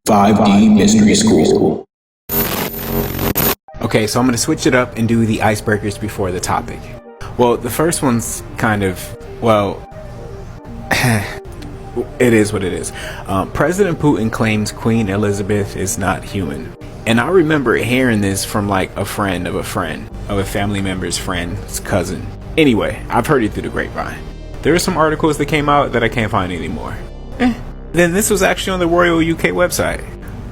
5D Mystery School. Okay, so I'm going to switch it up and do the icebreakers before the topic. Well, the first one's kind of, well, it is what it is. President Putin claims Queen Elizabeth is not human. And I remember hearing this from like a friend of a friend, of a family member's friend's cousin. Anyway, I've heard it through the grapevine. There are some articles that came out that I can't find anymore. Then this was actually on the Royal UK website.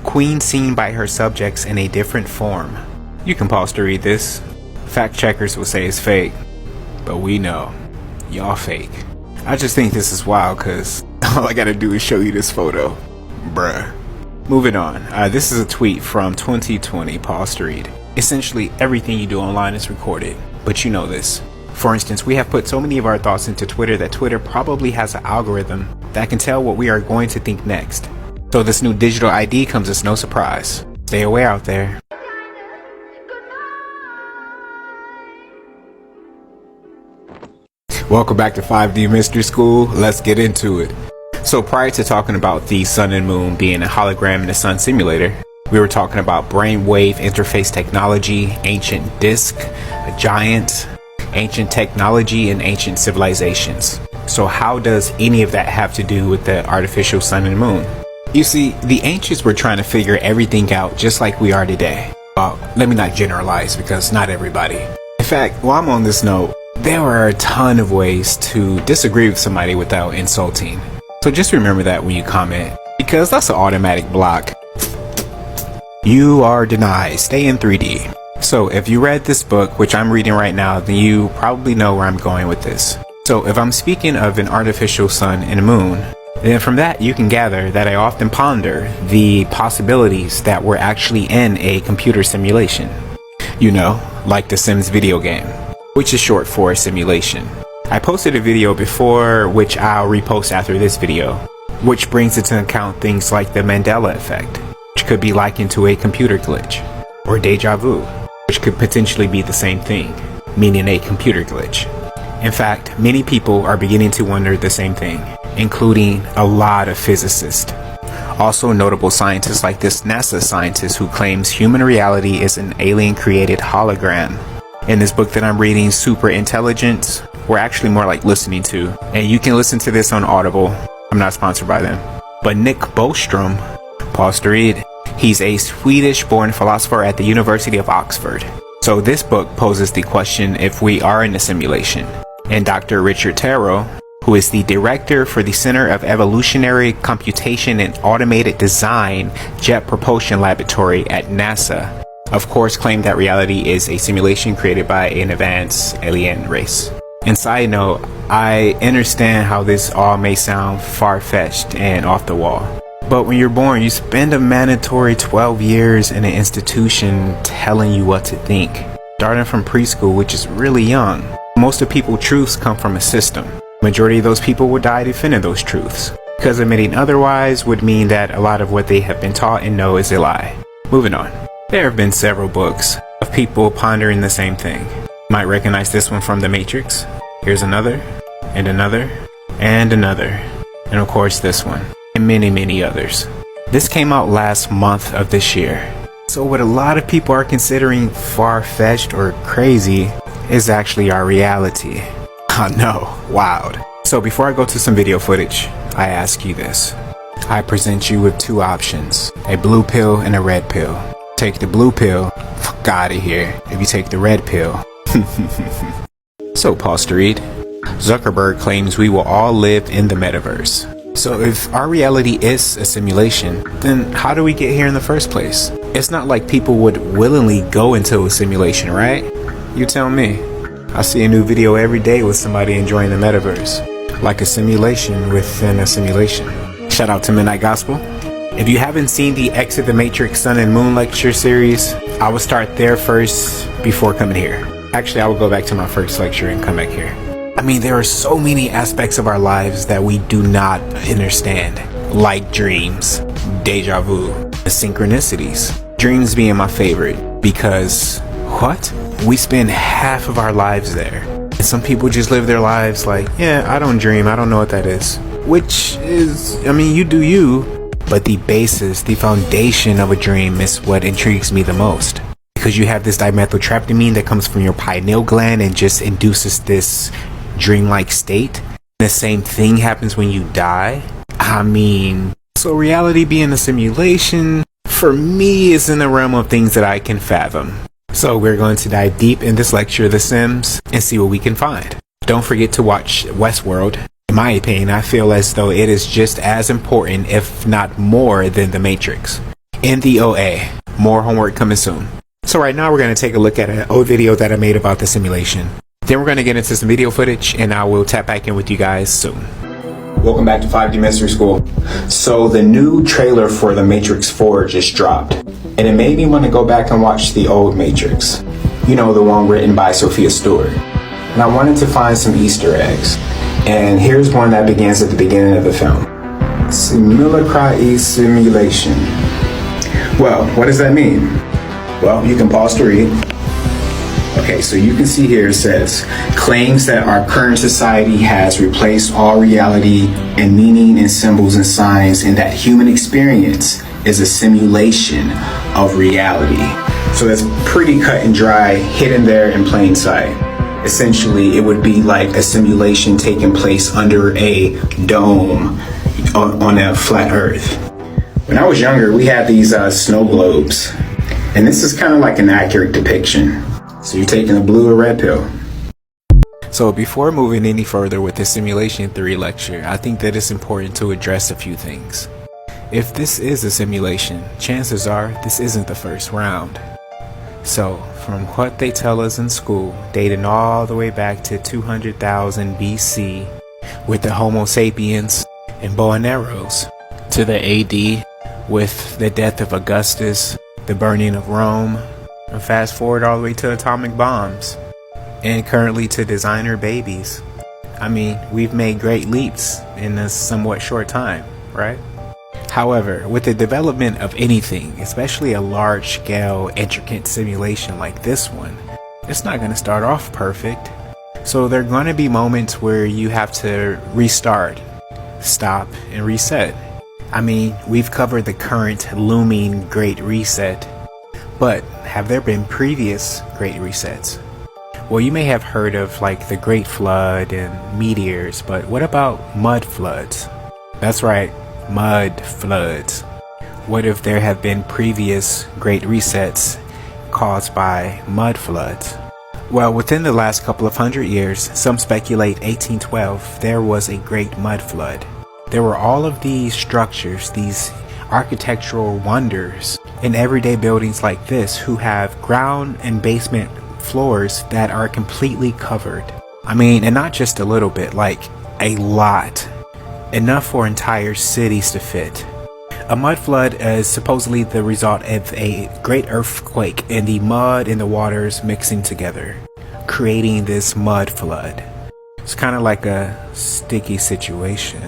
Queen seen by her subjects in a different form. You can pause to read this. Fact checkers will say it's fake, but we know y'all fake. I just think this is wild because all I gotta do is show you this photo. Bruh. Moving on. This is a tweet from 2020. Pause to read. Essentially, everything you do online is recorded, but you know this. For instance, we have put so many of our thoughts into Twitter that Twitter probably has an algorithm that can tell what we are going to think next. So this new digital ID comes as no surprise. Stay away out there. Welcome back to 5D Mystery School. Let's get into it. So prior to talking about the sun and moon being a hologram in a sun simulator, we were talking about brainwave interface technology, ancient disk, a giant, ancient technology, and ancient civilizations. So how does any of that have to do with the artificial sun and moon? You see, the ancients were trying to figure everything out just like we are today. Well, let me not generalize because not everybody. In fact, while I'm on this note, there are a ton of ways to disagree with somebody without insulting. So just remember that when you comment, because that's an automatic block. You are denied. Stay in 3D. So if you read this book, which I'm reading right now, then you probably know where I'm going with this. So if I'm speaking of an artificial sun and moon, then from that you can gather that I often ponder the possibilities that we're actually in a computer simulation. You know, like the Sims video game, which is short for simulation. I posted a video before, which I'll repost after this video, which brings into account things like the Mandela effect, which could be likened to a computer glitch, or deja vu, which could potentially be the same thing, meaning a computer glitch. In fact, many people are beginning to wonder the same thing, including a lot of physicists. Also notable scientists like this NASA scientist who claims human reality is an alien-created hologram. In this book that I'm reading, Super Intelligence, we're actually more like listening to, and you can listen to this on Audible. I'm not sponsored by them. But Nick Bostrom, pause to read, he's a Swedish-born philosopher at the University of Oxford. So this book poses the question if we are in a simulation. And Dr. Richard Taro, who is the director for the Center of Evolutionary Computation and Automated Design Jet Propulsion Laboratory at NASA, of course claimed that reality is a simulation created by an advanced alien race. And side note, I understand how this all may sound far-fetched and off the wall. But when you're born, you spend a mandatory 12 years in an institution telling you what to think. Starting from preschool, which is really young. Most of people's truths come from a system. Majority of those people will die defending those truths, because admitting otherwise would mean that a lot of what they have been taught and know is a lie. Moving on. There have been several books of people pondering the same thing. You might recognize this one from The Matrix. Here's another, and another, and another, and of course this one, and many, many others. This came out last month of this year. So what a lot of people are considering far-fetched or crazy is actually our reality. I know, wild. So before I go to some video footage, I ask you this. I present you with two options, a blue pill and a red pill. Take the blue pill, fuck out of here. If you take the red pill. So pause to read. Zuckerberg claims we will all live in the metaverse. So if our reality is a simulation, then how do we get here in the first place? It's not like people would willingly go into a simulation, right? You tell me. I see a new video every day with somebody enjoying the metaverse, like a simulation within a simulation. Shout out to Midnight Gospel. If you haven't seen the Exit the Matrix Sun and Moon lecture series, I would start there first before coming here. Actually, I will go back to my first lecture and come back here. I mean, there are so many aspects of our lives that we do not understand, like dreams, deja vu, the synchronicities. Dreams being my favorite because, what? We spend half of our lives there. And some people just live their lives like, yeah, I don't dream, I don't know what that is. Which is, I mean, you do you, But the basis, the foundation of a dream is what intrigues me the most. Because you have this dimethyltryptamine that comes from your pineal gland and just induces this dreamlike state. The same thing happens when you die. So reality being a simulation, for me, is in the realm of things that I can fathom. So we're going to dive deep in this lecture of The Sims and see what we can find. Don't forget to watch Westworld. In my opinion, I feel as though it is just as important, if not more, than The Matrix. In the OA. More homework coming soon. So right now we're going to take a look at an old video that I made about the simulation. Then we're going to get into some video footage and I will tap back in with you guys soon. Welcome back to 5D Mystery School. So the new trailer for The Matrix 4 just dropped. And it made me want to go back and watch the old Matrix. You know, the one written by Sophia Stewart. And I wanted to find some Easter eggs. And here's one that begins at the beginning of the film. Simulacra simulation. Well, what does that mean? Well, you can pause to read. Okay, so you can see here it says, claims that our current society has replaced all reality and meaning and symbols and signs, and that human experience is a simulation of reality. So that's pretty cut and dry, hidden there in plain sight. Essentially, it would be like a simulation taking place under a dome on a flat earth. When I was younger, we had these snow globes, and this is kind of like an accurate depiction. So you're taking a blue or red pill. So before moving any further with the simulation theory lecture, I think that it's important to address a few things. If this is a simulation, chances are this isn't the first round. So from what they tell us in school, dating all the way back to 200,000 BC with the Homo sapiens and bow and arrows, to the AD with the death of Augustus, the burning of Rome, and fast forward all the way to atomic bombs, and currently to designer babies. We've made great leaps in a somewhat short time, right? However, with the development of anything, especially a large-scale, intricate simulation like this one, it's not going to start off perfect. So there are going to be moments where you have to restart, stop, and reset. We've covered the current looming Great Reset, but have there been previous Great Resets? Well, you may have heard of like the Great Flood and meteors, but what about mud floods? That's right, mud floods. What if there have been previous Great Resets caused by mud floods? Well, within the last couple of hundred years, some speculate 1812, there was a great mud flood. There were all of these structures, these architectural wonders in everyday buildings like this who have ground and basement floors that are completely covered. And not just a little bit, like a lot. Enough for entire cities to fit. A mud flood is supposedly the result of a great earthquake and the mud and the waters mixing together, creating this mud flood. It's kind of like a sticky situation.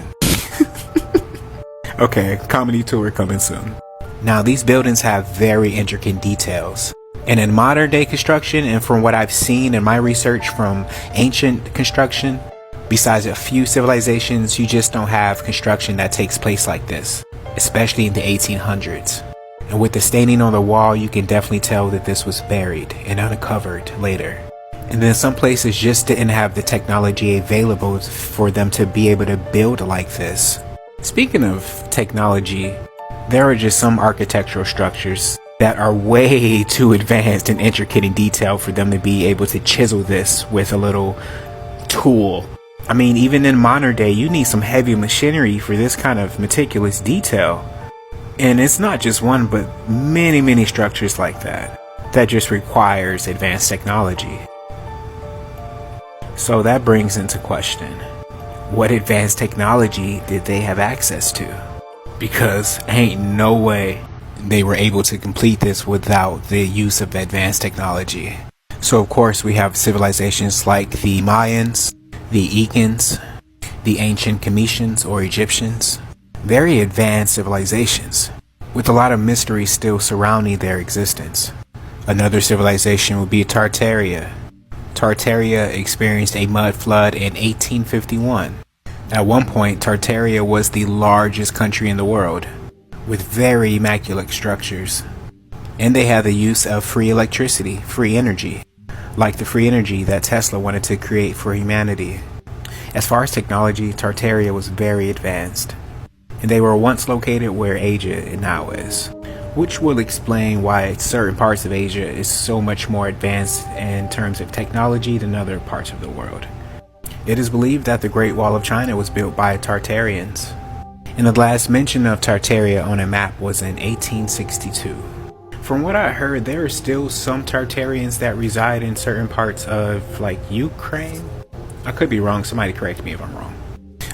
Okay, comedy tour coming soon. Now, these buildings have very intricate details. And in modern day construction, and from what I've seen in my research from ancient construction, besides a few civilizations, you just don't have construction that takes place like this, especially in the 1800s. And with the staining on the wall, you can definitely tell that this was buried and uncovered later. And then some places just didn't have the technology available for them to be able to build like this. Speaking of technology, there are just some architectural structures that are way too advanced and intricate in detail for them to be able to chisel this with a little tool. Even in modern day, you need some heavy machinery for this kind of meticulous detail. And it's not just one, but many structures like that just requires advanced technology. So that brings into question, what advanced technology did they have access to? Because ain't no way they were able to complete this without the use of advanced technology. So of course we have civilizations like the Mayans, the Incans, the ancient Cometians or Egyptians. Very advanced civilizations, with a lot of mystery still surrounding their existence. Another civilization would be Tartaria. Tartaria experienced a mud flood in 1851. At one point, Tartaria was the largest country in the world, with very immaculate structures. And they have the use of free electricity, free energy, like the free energy that Tesla wanted to create for humanity. As far as technology, Tartaria was very advanced, and they were once located where Asia now is, which will explain why certain parts of Asia is so much more advanced in terms of technology than other parts of the world. It is believed that the Great Wall of China was built by Tartarians, and the last mention of Tartaria on a map was in 1862. From what I heard, there are still some Tartarians that reside in certain parts of, like, Ukraine? I could be wrong, somebody correct me if I'm wrong.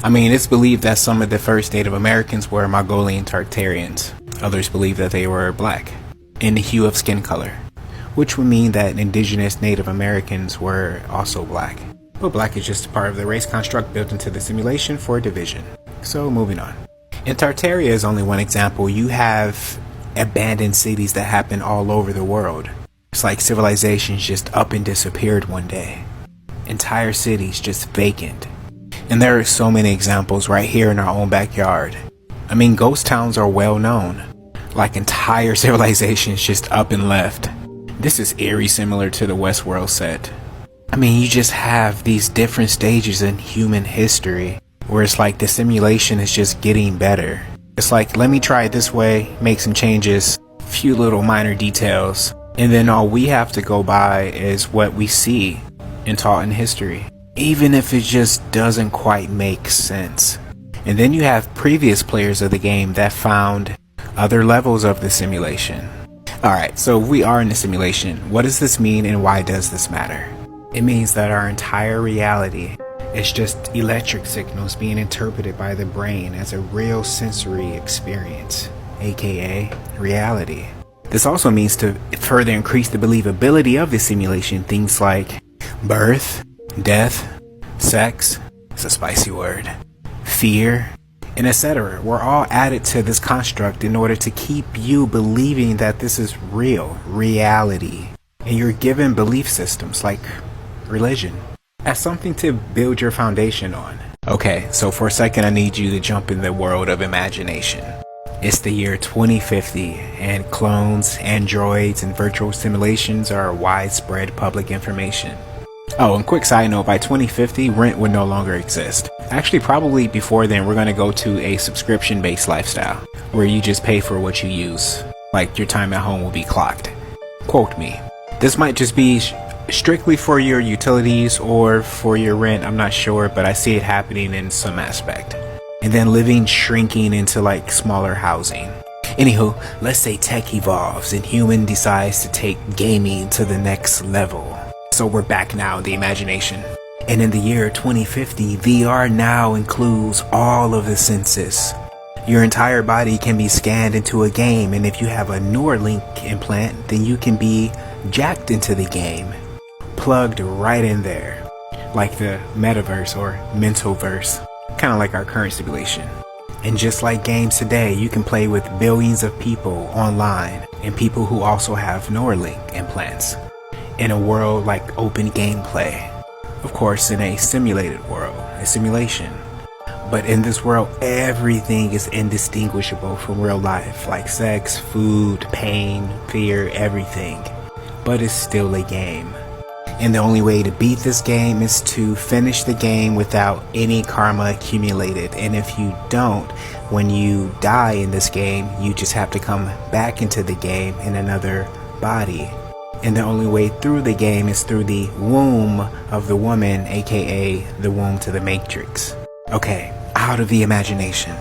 I mean, it's believed that some of the first Native Americans were Mongolian Tartarians. Others believe that they were black, in the hue of skin color, which would mean that indigenous Native Americans were also black. But black is just a part of the race construct built into the simulation for division. So moving on. And Tartaria is only one example. You have abandoned cities that happen all over the world. It's like civilizations just up and disappeared one day. Entire cities just vacant. And there are so many examples right here in our own backyard. I mean, ghost towns are well known. Like entire civilizations just up and left. This is eerie similar to the Westworld set. I mean, you just have these different stages in human history where it's like the simulation is just getting better. It's like, let me try it this way, make some changes, few little minor details, and then all we have to go by is what we see and taught in history, even if it just doesn't quite make sense. And then you have previous players of the game that found other levels of the simulation. Alright, so we are in the simulation. What does this mean and why does this matter? It means that our entire reality is just electric signals being interpreted by the brain as a real sensory experience, aka reality. This also means to further increase the believability of the simulation, things like birth, death, sex, it's a spicy word, fear, and etc. were all added to this construct in order to keep you believing that this is real, reality. And you're given belief systems like religion as something to build your foundation on. Okay, so for a second I need you to jump in the world of imagination. It's the year 2050 and clones, androids, and virtual simulations are widespread public information. Oh, and quick side note, by 2050 rent would no longer exist. Actually, probably before then we're going to go to a subscription based lifestyle where you just pay for what you use. Like your time at home will be clocked. Quote me. This might just be strictly for your utilities or for your rent, I'm not sure, but I see it happening in some aspect. And then living shrinking into like smaller housing. Anywho, let's say tech evolves and human decides to take gaming to the next level. So we're back now in the imagination. And in the year 2050, VR now includes all of the senses. Your entire body can be scanned into a game, and if you have a Neuralink implant, then you can be jacked into the game. Plugged right in there, like the metaverse or mentalverse, kind of like our current simulation. And just like games today, you can play with billions of people online and people who also have Neuralink implants in a world like open gameplay. Of course, in a simulated world, a simulation. But in this world, everything is indistinguishable from real life, like sex, food, pain, fear, everything. But it's still a game. And the only way to beat this game is to finish the game without any karma accumulated. And if you don't, when you die in this game, you just have to come back into the game in another body. And the only way through the game is through the womb of the woman, aka the womb to the matrix. Okay, out of the imagination.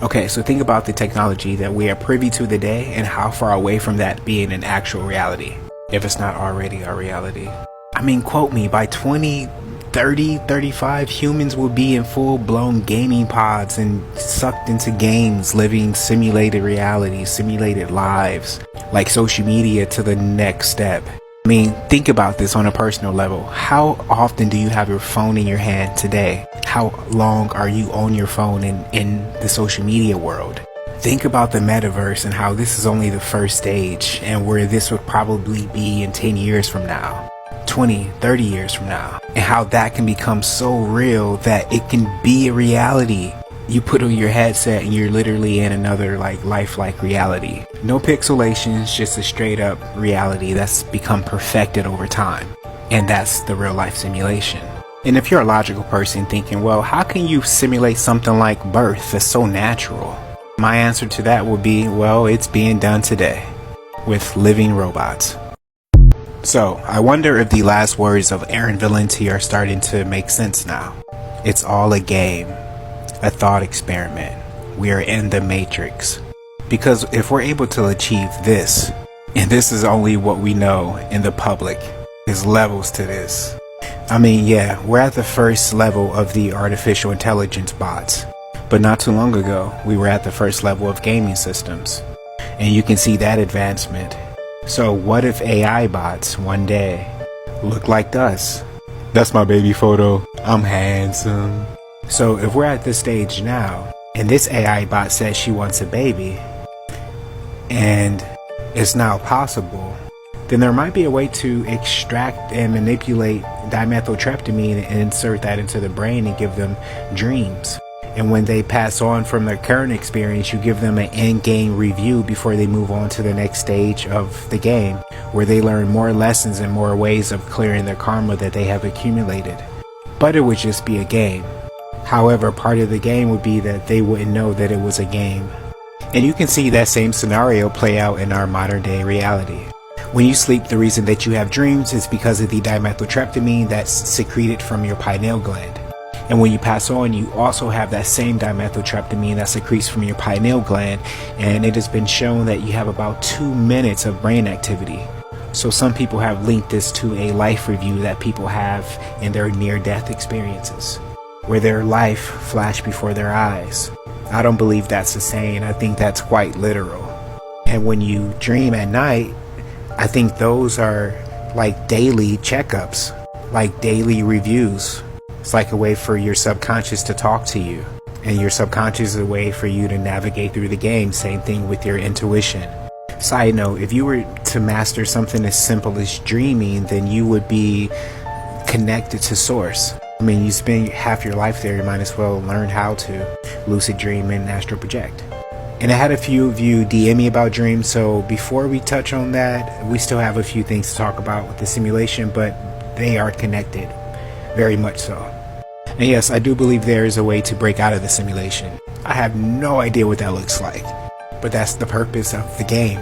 Okay, so think about the technology that we are privy to today and how far away from that being an actual reality, if it's not already our reality. I mean, quote me, by 2030, 35, humans will be in full-blown gaming pods and sucked into games, living simulated realities, simulated lives, like social media to the next step. I mean, think about this on a personal level. How often do you have your phone in your hand today? How long are you on your phone in the social media world? Think about the metaverse and how this is only the first stage and where this would probably be in 10 years from now. 20, 30 years from now, and how that can become so real that it can be a reality You put on your headset and you're literally in another like lifelike reality. No pixelations, just a straight up reality that's become perfected over time. And that's the real life simulation. And if you're a logical person thinking, well, how can you simulate something like birth that's so natural? My answer to that would be, well, it's being done today with living robots. So, I wonder if the last words of Aaron Valenti are starting to make sense now. It's all a game, a thought experiment. We are in the matrix. Because if we're able to achieve this, and this is only what we know in the public, there's levels to this. I mean, yeah, we're at the first level of the artificial intelligence bots. But not too long ago, we were at the first level of gaming systems. And you can see that advancement. So what if AI bots one day look like us? That's my baby photo. I'm handsome. So if we're at this stage now, and this AI bot says she wants a baby, and it's now possible, then there might be a way to extract and manipulate dimethyltryptamine and insert that into the brain and give them dreams. And when they pass on from their current experience, you give them an in-game review before they move on to the next stage of the game, where they learn more lessons and more ways of clearing their karma that they have accumulated. But it would just be a game. However, part of the game would be that they wouldn't know that it was a game. And you can see that same scenario play out in our modern day reality. When you sleep, the reason that you have dreams is because of the dimethyltryptamine that's secreted from your pineal gland. And when you pass on, you also have that same dimethyltryptamine that secretes from your pineal gland, and it has been shown that you have about 2 minutes of brain activity. So some people have linked this to a life review that people have in their near-death experiences, where their life flashed before their eyes. I don't believe that's insane. I think that's quite literal. And when you dream at night, I think those are like daily checkups, like daily reviews. It's like a way for your subconscious to talk to you, and your subconscious is a way for you to navigate through the game. Same thing with your intuition. Side note, if you were to master something as simple as dreaming, then you would be connected to source. I mean, you spend half your life there, you might as well learn how to lucid dream and astral project. And I had a few of you DM me about dreams, so before we touch on that, we still have a few things to talk about with the simulation, but they are connected, very much so. And yes, I do believe there is a way to break out of the simulation. I have no idea what that looks like, but that's the purpose of the game.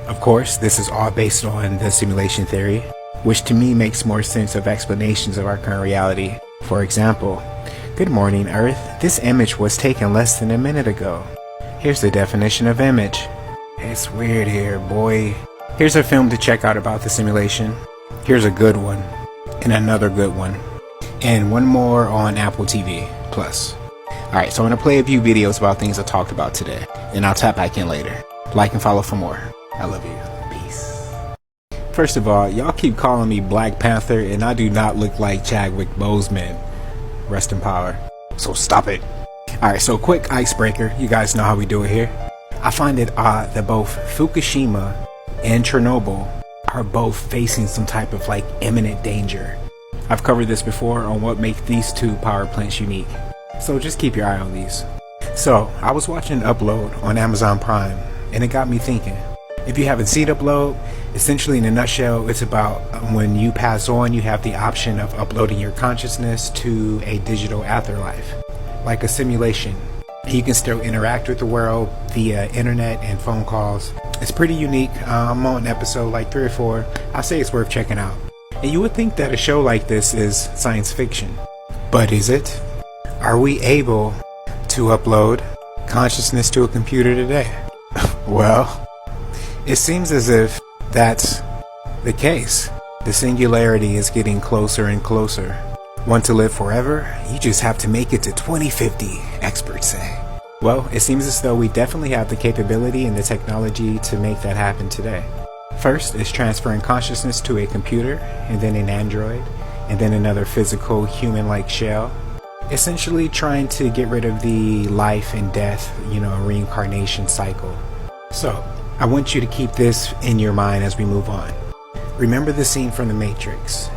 Of course, this is all based on the simulation theory, which to me makes more sense of explanations of our current reality. For example, good morning Earth, this image was taken less than a minute ago. Here's the definition of image. It's weird here, boy. Here's a film to check out about the simulation. Here's a good one, and another good one, and one more on Apple TV Plus. Alright, so I'm going to play a few videos about things I talked about today, and I'll tap back in later. Like and follow for more. I love you. Peace. First of all, y'all keep calling me Black Panther, and I do not look like Chadwick Boseman. Rest in power. So stop it. Alright, so quick icebreaker. You guys know how we do it here. I find it odd that both Fukushima and Chernobyl are both facing some type of like imminent danger. I've covered this before on what makes these two power plants unique, so just keep your eye on these. So I was watching Upload on Amazon Prime, and it got me thinking. If you haven't seen Upload, essentially in a nutshell, it's about when you pass on, you have the option of uploading your consciousness to a digital afterlife, like a simulation. You can still interact with the world via internet and phone calls. It's pretty unique. I'm on episode like 3 or 4. I say it's worth checking out. And you would think that a show like this is science fiction, but is it? Are we able to upload consciousness to a computer today? Well, it seems as if that's the case. The singularity is getting closer and closer. Want to live forever? You just have to make it to 2050, experts say. Well, it seems as though we definitely have the capability and the technology to make that happen today. First is transferring consciousness to a computer, and then an android, and then another physical human-like shell. Essentially trying to get rid of the life and death, reincarnation cycle. So, I want you to keep this in your mind as we move on. Remember the scene from The Matrix.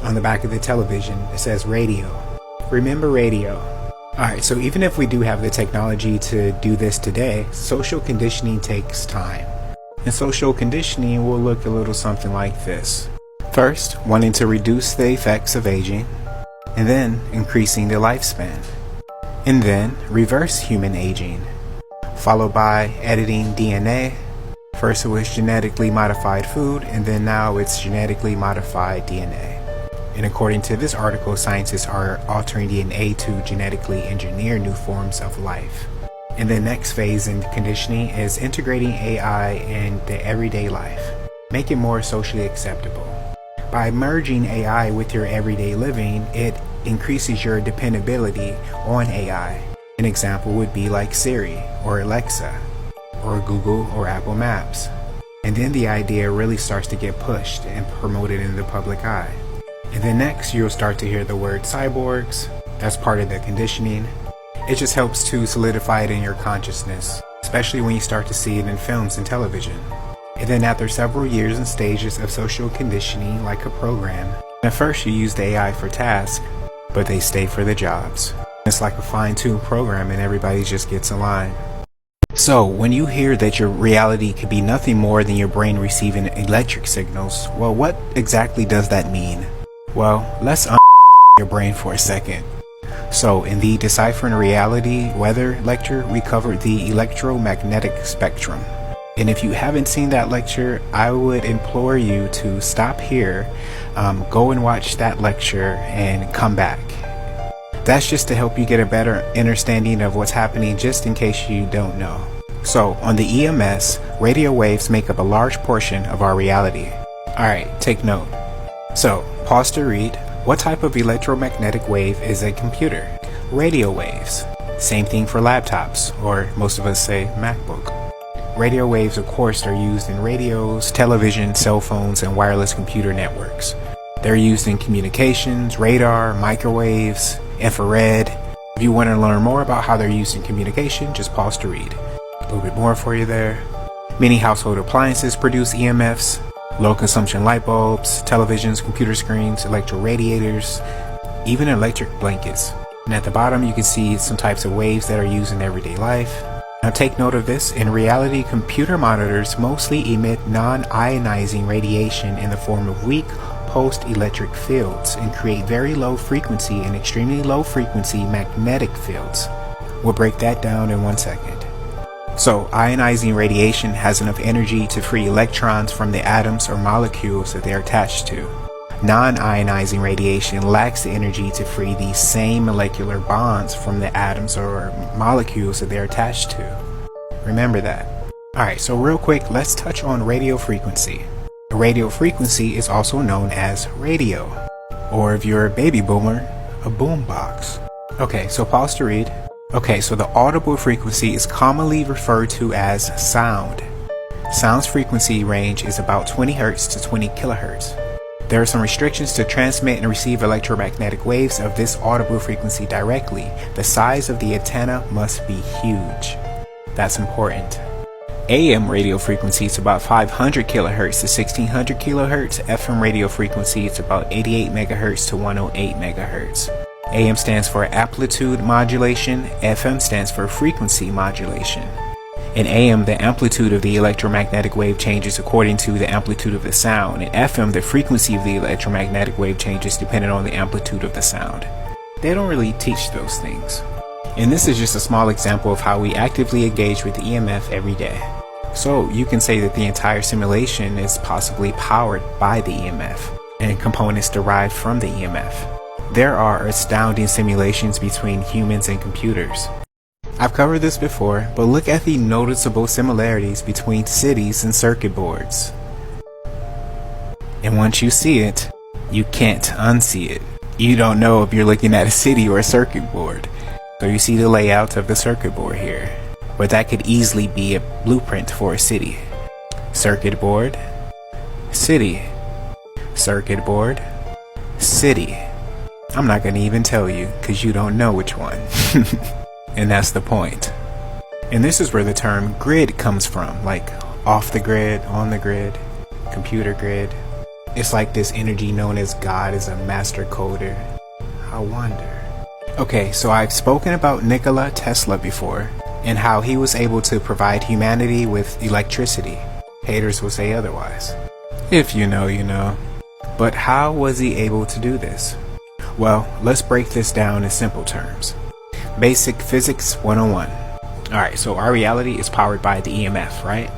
On the back of the television, it says radio. Remember radio. Alright, so even if we do have the technology to do this today, social conditioning takes time. And social conditioning will look a little something like this. First, wanting to reduce the effects of aging, and then increasing the lifespan, and then reverse human aging, followed by editing DNA. First it was genetically modified food, and then now it's genetically modified DNA. And according to this article, scientists are altering DNA to genetically engineer new forms of life. And the next phase in conditioning is integrating AI in the everyday life, make it more socially acceptable. By merging AI with your everyday living, it increases your dependability on AI. An example would be like Siri or Alexa or Google or Apple Maps. And then the idea really starts to get pushed and promoted in the public eye. And then next you'll start to hear the word cyborgs. That's part of the conditioning. It just helps to solidify it in your consciousness, especially when you start to see it in films and television. And then after several years and stages of social conditioning like a program, at first you use the AI for tasks, but they stay for the jobs. It's like a fine-tuned program and everybody just gets in line. So when you hear that your reality could be nothing more than your brain receiving electric signals, well, what exactly does that mean? Well, let's your brain for a second. So in the Deciphering Reality Weather lecture, we covered the electromagnetic spectrum. And if you haven't seen that lecture, I would implore you to stop here, go and watch that lecture and come back. That's just to help you get a better understanding of what's happening, just in case you don't know. So on the EMS, radio waves make up a large portion of our reality. Alright, take note. So, pause to read. What type of electromagnetic wave is a computer? Radio waves. Same thing for laptops, or most of us say MacBook. Radio waves, of course, are used in radios, television, cell phones, and wireless computer networks. They're used in communications, radar, microwaves, infrared. If you want to learn more about how they're used in communication, just pause to read. A little bit more for you there. Many household appliances produce EMFs. Low consumption light bulbs, televisions, computer screens, electro radiators, even electric blankets. And at the bottom you can see some types of waves that are used in everyday life. Now take note of this. In reality, computer monitors mostly emit non-ionizing radiation in the form of weak pulsed electric fields and create very low frequency and extremely low frequency magnetic fields. We'll break that down in 1 second. So, ionizing radiation has enough energy to free electrons from the atoms or molecules that they're attached to. Non-ionizing radiation lacks the energy to free these same molecular bonds from the atoms or molecules that they're attached to. Remember that. Alright, so real quick, let's touch on radio frequency. A radio frequency is also known as radio, or if you're a baby boomer, a boombox. Okay, so pause to read. Okay, so the audible frequency is commonly referred to as sound. Sound's frequency range is about 20 Hz to 20 kHz. There are some restrictions to transmit and receive electromagnetic waves of this audible frequency directly. The size of the antenna must be huge. That's important. AM radio frequency is about 500 kHz to 1600 kHz. FM radio frequency is about 88 MHz to 108 MHz. AM stands for amplitude modulation, FM stands for frequency modulation. In AM, the amplitude of the electromagnetic wave changes according to the amplitude of the sound. In FM, the frequency of the electromagnetic wave changes depending on the amplitude of the sound. They don't really teach those things. And this is just a small example of how we actively engage with EMF every day. So you can say that the entire simulation is possibly powered by the EMF and components derived from the EMF. There are astounding simulations between humans and computers. I've covered this before, but look at the noticeable similarities between cities and circuit boards. And once you see it, you can't unsee it. You don't know if you're looking at a city or a circuit board. So you see the layout of the circuit board here, but that could easily be a blueprint for a city. Circuit board, city, circuit board, city. I'm not going to even tell you because you don't know which one. And that's the point. And this is where the term grid comes from, like off the grid, on the grid, computer grid. It's like this energy known as God is a master coder. I wonder. Okay, so I've spoken about Nikola Tesla before, and how he was able to provide humanity with electricity. Haters will say otherwise. If you know, you know. But how was he able to do this? Well, let's break this down in simple terms. Basic Physics 101. Alright, so our reality is powered by the EMF, right?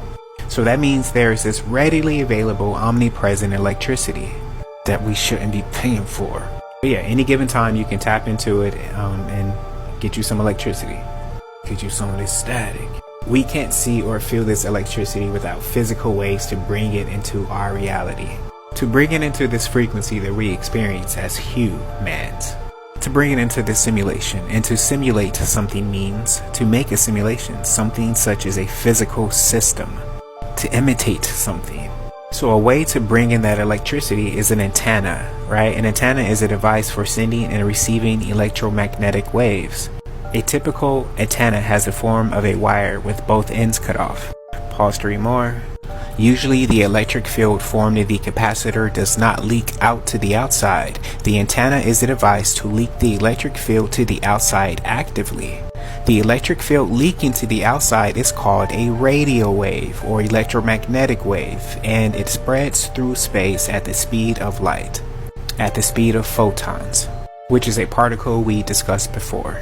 So that means there's this readily available, omnipresent electricity that we shouldn't be paying for. But yeah, any given time you can tap into it and get you some electricity. Get you some of this static. We can't see or feel this electricity without physical ways to bring it into our reality. To bring it into this frequency that we experience as humans. To bring it into this simulation. And to simulate something means to make a simulation, something such as a physical system. To imitate something. So a way to bring in that electricity is an antenna, right? An antenna is a device for sending and receiving electromagnetic waves. A typical antenna has the form of a wire with both ends cut off. Pause to read more. Usually the electric field formed in the capacitor does not leak out to the outside. The antenna is a device to leak the electric field to the outside actively. The electric field leaking to the outside is called a radio wave or electromagnetic wave, and it spreads through space at the speed of light, at the speed of photons, which is a particle we discussed before.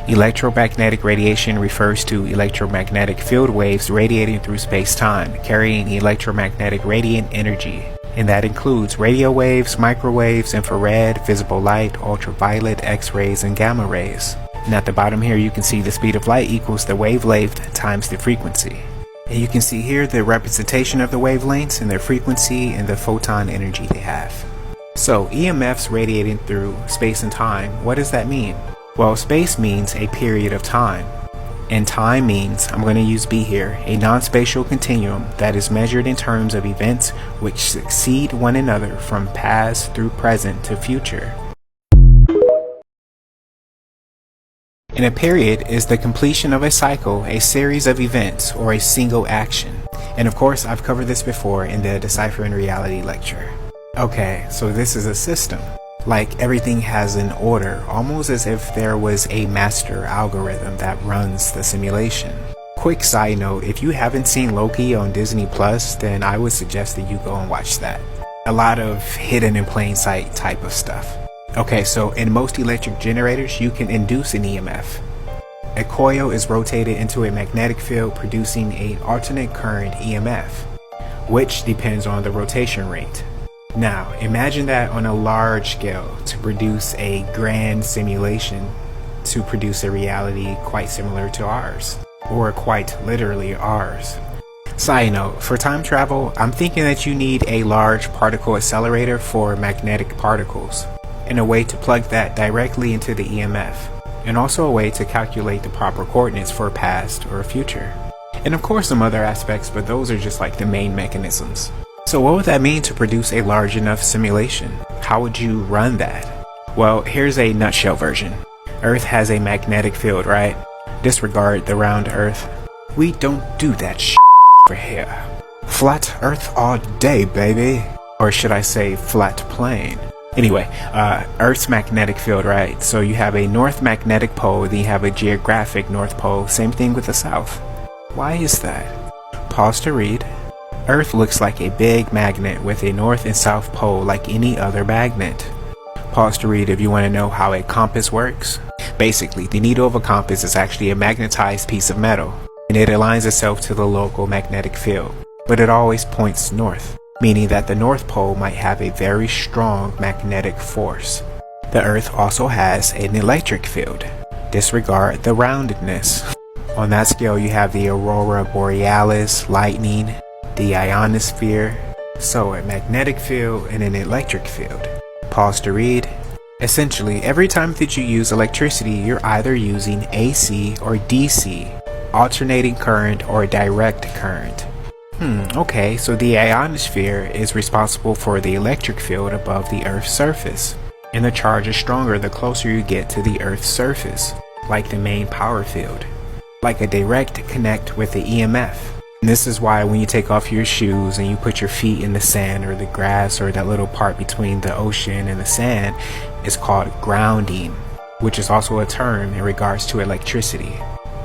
Electromagnetic radiation refers to electromagnetic field waves radiating through space-time, carrying electromagnetic radiant energy. And that includes radio waves, microwaves, infrared, visible light, ultraviolet, X-rays, and gamma rays. And at the bottom here you can see the speed of light equals the wavelength times the frequency. And you can see here the representation of the wavelengths and their frequency and the photon energy they have. So EMFs radiating through space and time, what does that mean? Well, space means a period of time, and time means, I'm going to use B here, a non-spatial continuum that is measured in terms of events which succeed one another from past through present to future. And a period is the completion of a cycle, a series of events, or a single action. And of course, I've covered this before in the Deciphering Reality lecture. Okay, so this is a system. Like everything has an order, almost as if there was a master algorithm that runs the simulation. Quick side note, if you haven't seen Loki on Disney Plus, then I would suggest that you go and watch that. A lot of hidden in plain sight type of stuff. Okay, so in most electric generators, you can induce an EMF. A coil is rotated into a magnetic field producing an alternate current EMF, which depends on the rotation rate. Now, imagine that on a large scale to produce a grand simulation, to produce a reality quite similar to ours, or quite literally ours. Side note, for time travel, I'm thinking that you need a large particle accelerator for magnetic particles, and a way to plug that directly into the EMF, and also a way to calculate the proper coordinates for past or future. And of course some other aspects, but those are just like the main mechanisms. So what would that mean to produce a large enough simulation? How would you run that? Well, here's a nutshell version. Earth has a magnetic field, right? Disregard the round Earth. We don't do that for here. Flat Earth all day, baby. Or should I say flat plane? Anyway, Earth's magnetic field, right? So you have a north magnetic pole, then you have a geographic north pole. Same thing with the south. Why is that? Pause to read. Earth looks like a big magnet with a north and south pole like any other magnet. Pause to read if you want to know how a compass works. Basically, the needle of a compass is actually a magnetized piece of metal, and it aligns itself to the local magnetic field, but it always points north, meaning that the North Pole might have a very strong magnetic force. The Earth also has an electric field. Disregard the roundedness. On that scale, you have the aurora borealis, lightning, the ionosphere, so a magnetic field and an electric field. Pause to read. Essentially, every time that you use electricity, you're either using AC or DC, alternating current or direct current. Okay, so the ionosphere is responsible for the electric field above the Earth's surface, and the charge is stronger the closer you get to the Earth's surface, like the main power field, like a direct connect with the EMF. And this is why when you take off your shoes and you put your feet in the sand or the grass or that little part between the ocean and the sand, it's called grounding. which is also a term in regards to electricity.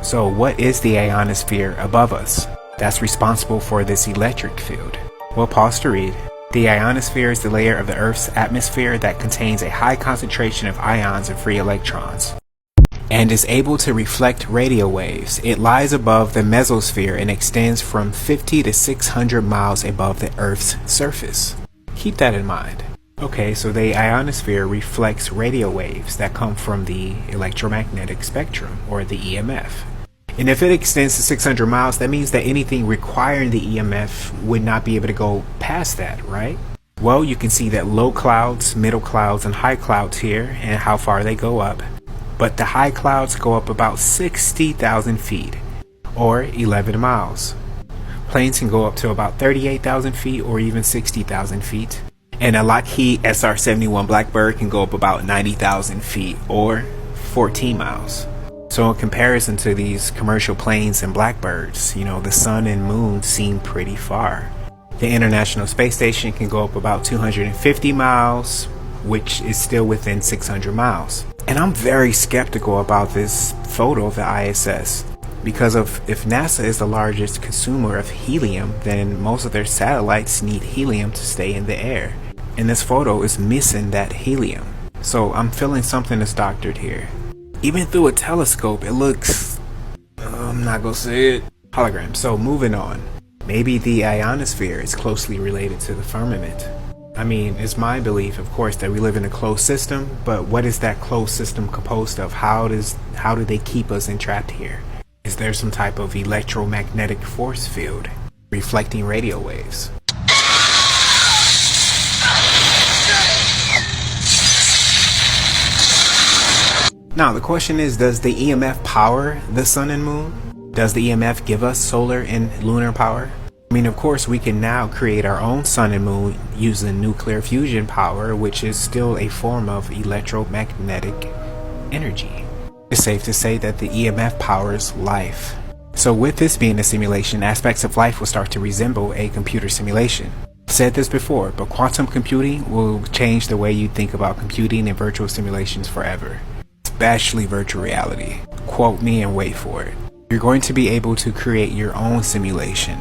So what is the ionosphere above us that's responsible for this electric field? Well, pause to read. The ionosphere is the layer of the Earth's atmosphere that contains a high concentration of ions and free electrons, and is able to reflect radio waves. It lies above the mesosphere and extends from 50 to 600 miles above the Earth's surface. Keep that in mind. Okay, so the ionosphere reflects radio waves that come from the electromagnetic spectrum, or the EMF. And if it extends to 600 miles, that means that anything requiring the EMF would not be able to go past that, right? Well, you can see that low clouds, middle clouds, and high clouds here, and how far they go up. But the high clouds go up about 60,000 feet, or 11 miles. Planes can go up to about 38,000 feet, or even 60,000 feet. And a Lockheed SR-71 Blackbird can go up about 90,000 feet, or 14 miles. So in comparison to these commercial planes and Blackbirds, the sun and moon seem pretty far. The International Space Station can go up about 250 miles, which is still within 600 miles. And I'm very skeptical about this photo of the ISS, because if NASA is the largest consumer of helium, then most of their satellites need helium to stay in the air. And this photo is missing that helium. So I'm feeling something is doctored here. Even through a telescope, it looks, I'm not gonna say it, hologram. So moving on. Maybe the ionosphere is closely related to the firmament. I mean, it's my belief, of course, that we live in a closed system, but what is that closed system composed of? How do they keep us entrapped here? Is there some type of electromagnetic force field reflecting radio waves? Now, the question is, does the EMF power the sun and moon? Does the EMF give us solar and lunar power? I mean, of course, we can now create our own sun and moon using nuclear fusion power, which is still a form of electromagnetic energy. It's safe to say that the EMF powers life. So with this being a simulation, aspects of life will start to resemble a computer simulation. I've said this before, but quantum computing will change the way you think about computing and virtual simulations forever. Especially virtual reality. Quote me and wait for it. You're going to be able to create your own simulation.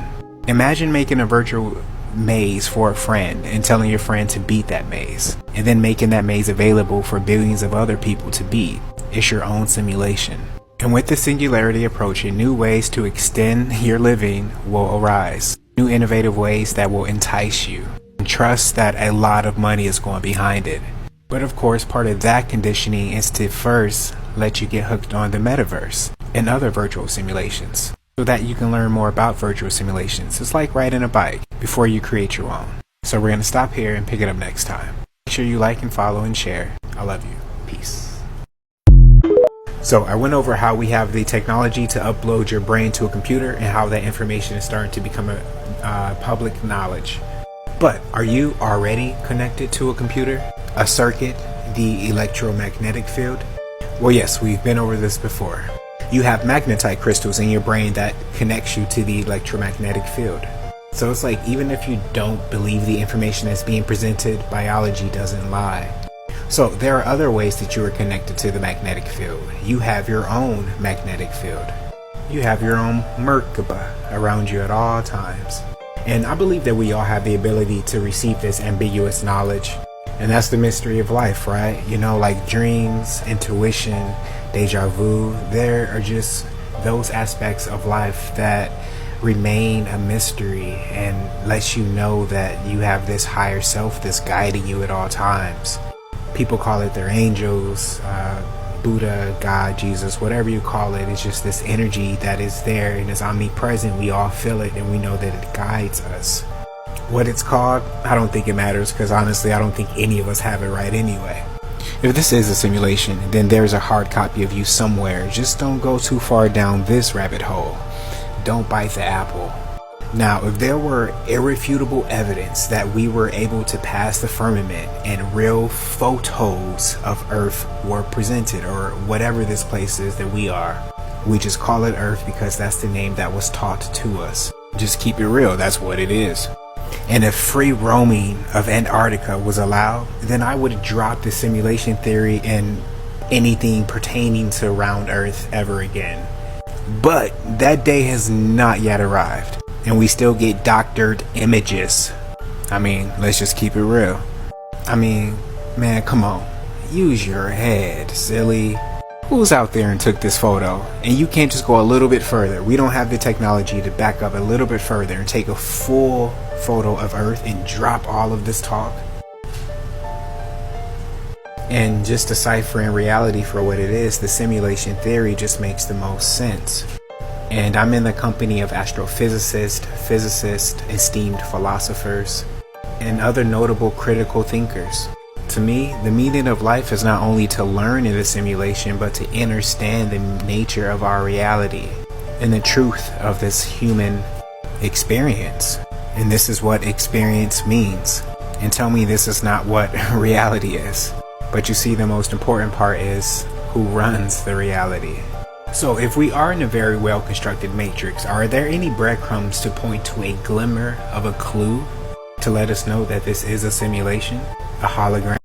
Imagine making a virtual maze for a friend and telling your friend to beat that maze, and then making that maze available for billions of other people to beat. It's your own simulation. And with the singularity approaching, new ways to extend your living will arise. New innovative ways that will entice you. And trust that a lot of money is going behind it. But of course, part of that conditioning is to first let you get hooked on the metaverse and other virtual simulations, so that you can learn more about virtual simulations. It's like riding a bike before you create your own. So we're going to stop here and pick it up next time. Make sure you like and follow and share. I love you. Peace. So I went over how we have the technology to upload your brain to a computer and how that information is starting to become a public knowledge. But are you already connected to a computer? A circuit, the electromagnetic field? Well, yes, we've been over this before. You have magnetite crystals in your brain that connects you to the electromagnetic field. So it's like, even if you don't believe the information that's being presented, biology doesn't lie. So there are other ways that you are connected to the magnetic field. You have your own magnetic field. You have your own Merkaba around you at all times. And I believe that we all have the ability to receive this ambiguous knowledge. And that's the mystery of life, right? Like dreams, intuition, deja vu. There are just those aspects of life that remain a mystery and lets you know that you have this higher self that's guiding you at all times. People call it their angels, Buddha, God, Jesus, whatever you call it. It's just this energy that is there and is omnipresent. We all feel it and we know that it guides us. What it's called, I don't think it matters, because honestly, I don't think any of us have it right anyway. If this is a simulation, then there's a hard copy of you somewhere. Just don't go too far down this rabbit hole. Don't bite the apple. Now, if there were irrefutable evidence that we were able to pass the firmament and real photos of Earth were presented, or whatever this place is that we are, we just call it Earth because that's the name that was taught to us. Just keep it real, that's what it is. And if free roaming of Antarctica was allowed, then I would drop the simulation theory and anything pertaining to round Earth ever again. But that day has not yet arrived, and we still get doctored images. I mean, let's just keep it real. I mean, man, come on. Use your head, silly. Who's out there and took this photo? And you can't just go a little bit further. We don't have the technology to back up a little bit further and take a full photo of Earth and drop all of this talk. And just deciphering reality for what it is, the simulation theory just makes the most sense. And I'm in the company of astrophysicists, physicists, esteemed philosophers, and other notable critical thinkers. To me, the meaning of life is not only to learn in the simulation, but to understand the nature of our reality and the truth of this human experience. And this is what experience means. And tell me this is not what reality is. But you see, the most important part is who runs the reality. So if we are in a very well constructed matrix, are there any breadcrumbs to point to a glimmer of a clue to let us know that this is a simulation, a hologram?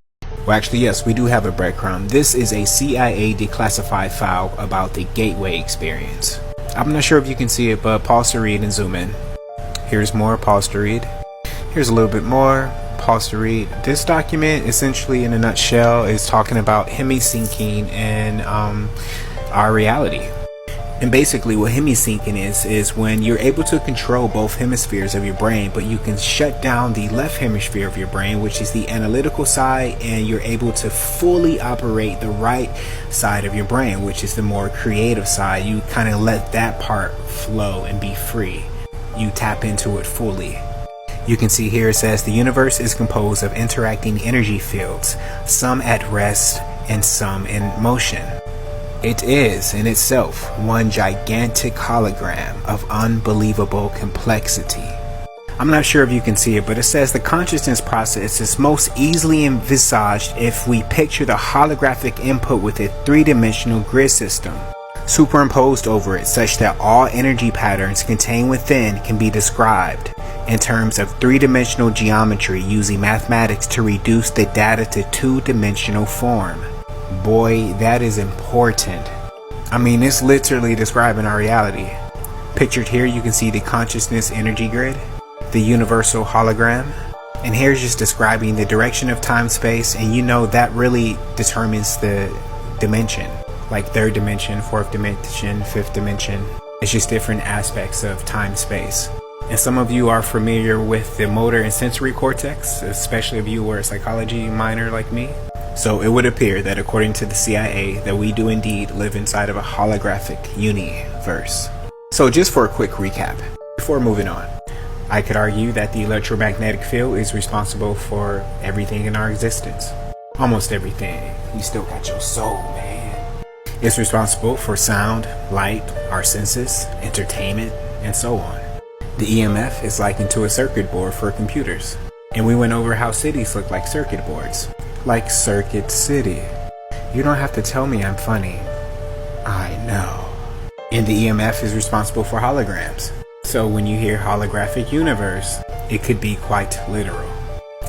Well, actually, yes, we do have a breadcrumb. This is a CIA declassified file about the Gateway experience. I'm not sure if you can see it, but pause to read and zoom in. Here's more, pause to read. Here's a little bit more, pause to read. This document, essentially in a nutshell, is talking about hemi-syncing and our reality. And basically what hemi-syncing is when you're able to control both hemispheres of your brain, but you can shut down the left hemisphere of your brain, which is the analytical side, and you're able to fully operate the right side of your brain, which is the more creative side. You kind of let that part flow and be free. You tap into it fully. You can see here it says the universe is composed of interacting energy fields, some at rest and some in motion. It is in itself one gigantic hologram of unbelievable complexity. I'm not sure if you can see it, but it says the consciousness process is most easily envisaged if we picture the holographic input with a three-dimensional grid system superimposed over it, such that all energy patterns contained within can be described in terms of three-dimensional geometry using mathematics to reduce the data to two-dimensional form. Boy, that is important. I mean, it's literally describing our reality. Pictured here, you can see the consciousness energy grid, the universal hologram, and here's just describing the direction of time space, and you know that really determines the dimension, like third dimension, fourth dimension, fifth dimension. It's just different aspects of time space. And some of you are familiar with the motor and sensory cortex, especially if you were a psychology minor like me. So it would appear that according to the CIA that we do indeed live inside of a holographic universe. So just for a quick recap, before moving on, I could argue that the electromagnetic field is responsible for everything in our existence. Almost everything. You still got your soul, man. It's responsible for sound, light, our senses, entertainment, and so on. The EMF is likened to a circuit board for computers. And we went over how cities look like circuit boards. Like Circuit City. You don't have to tell me I'm funny. I know. And the EMF is responsible for holograms. So when you hear holographic universe, it could be quite literal.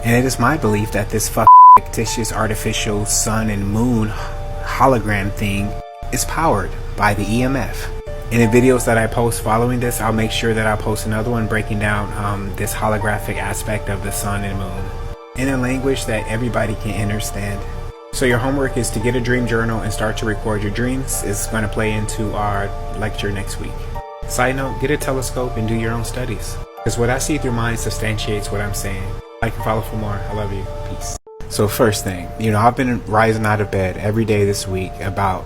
And it is my belief that this fictitious artificial sun and moon hologram thing is powered by the EMF. In the videos that I post following this, I'll make sure that I post another one breaking down this holographic aspect of the sun and moon in a language that everybody can understand. So your homework is to get a dream journal and start to record your dreams. It's going to play into our lecture next week. Side note, get a telescope and do your own studies. Because what I see through mine substantiates what I'm saying. Like and follow for more. I love you. Peace. So first thing, I've been rising out of bed every day this week about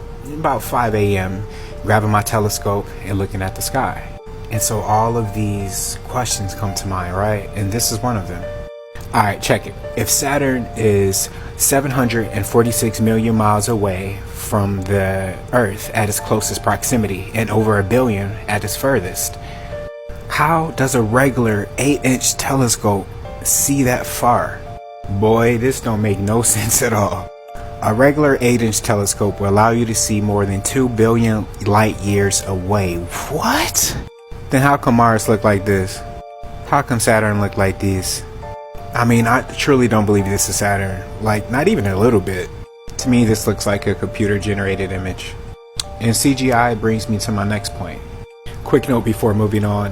5 a.m. grabbing my telescope and looking at the sky. And so all of these questions come to mind, right? And this is one of them. Alright, check it. If Saturn is 746 million miles away from the Earth at its closest proximity and over 1 billion at its furthest, how does a regular 8-inch telescope see that far? Boy, this don't make no sense at all. A regular 8-inch telescope will allow you to see more than 2 billion light years away. What? Then how come Mars look like this? How come Saturn look like this? I mean, I truly don't believe this is Saturn. Like, not even a little bit. To me, this looks like a computer generated image. And CGI brings me to my next point. Quick note before moving on,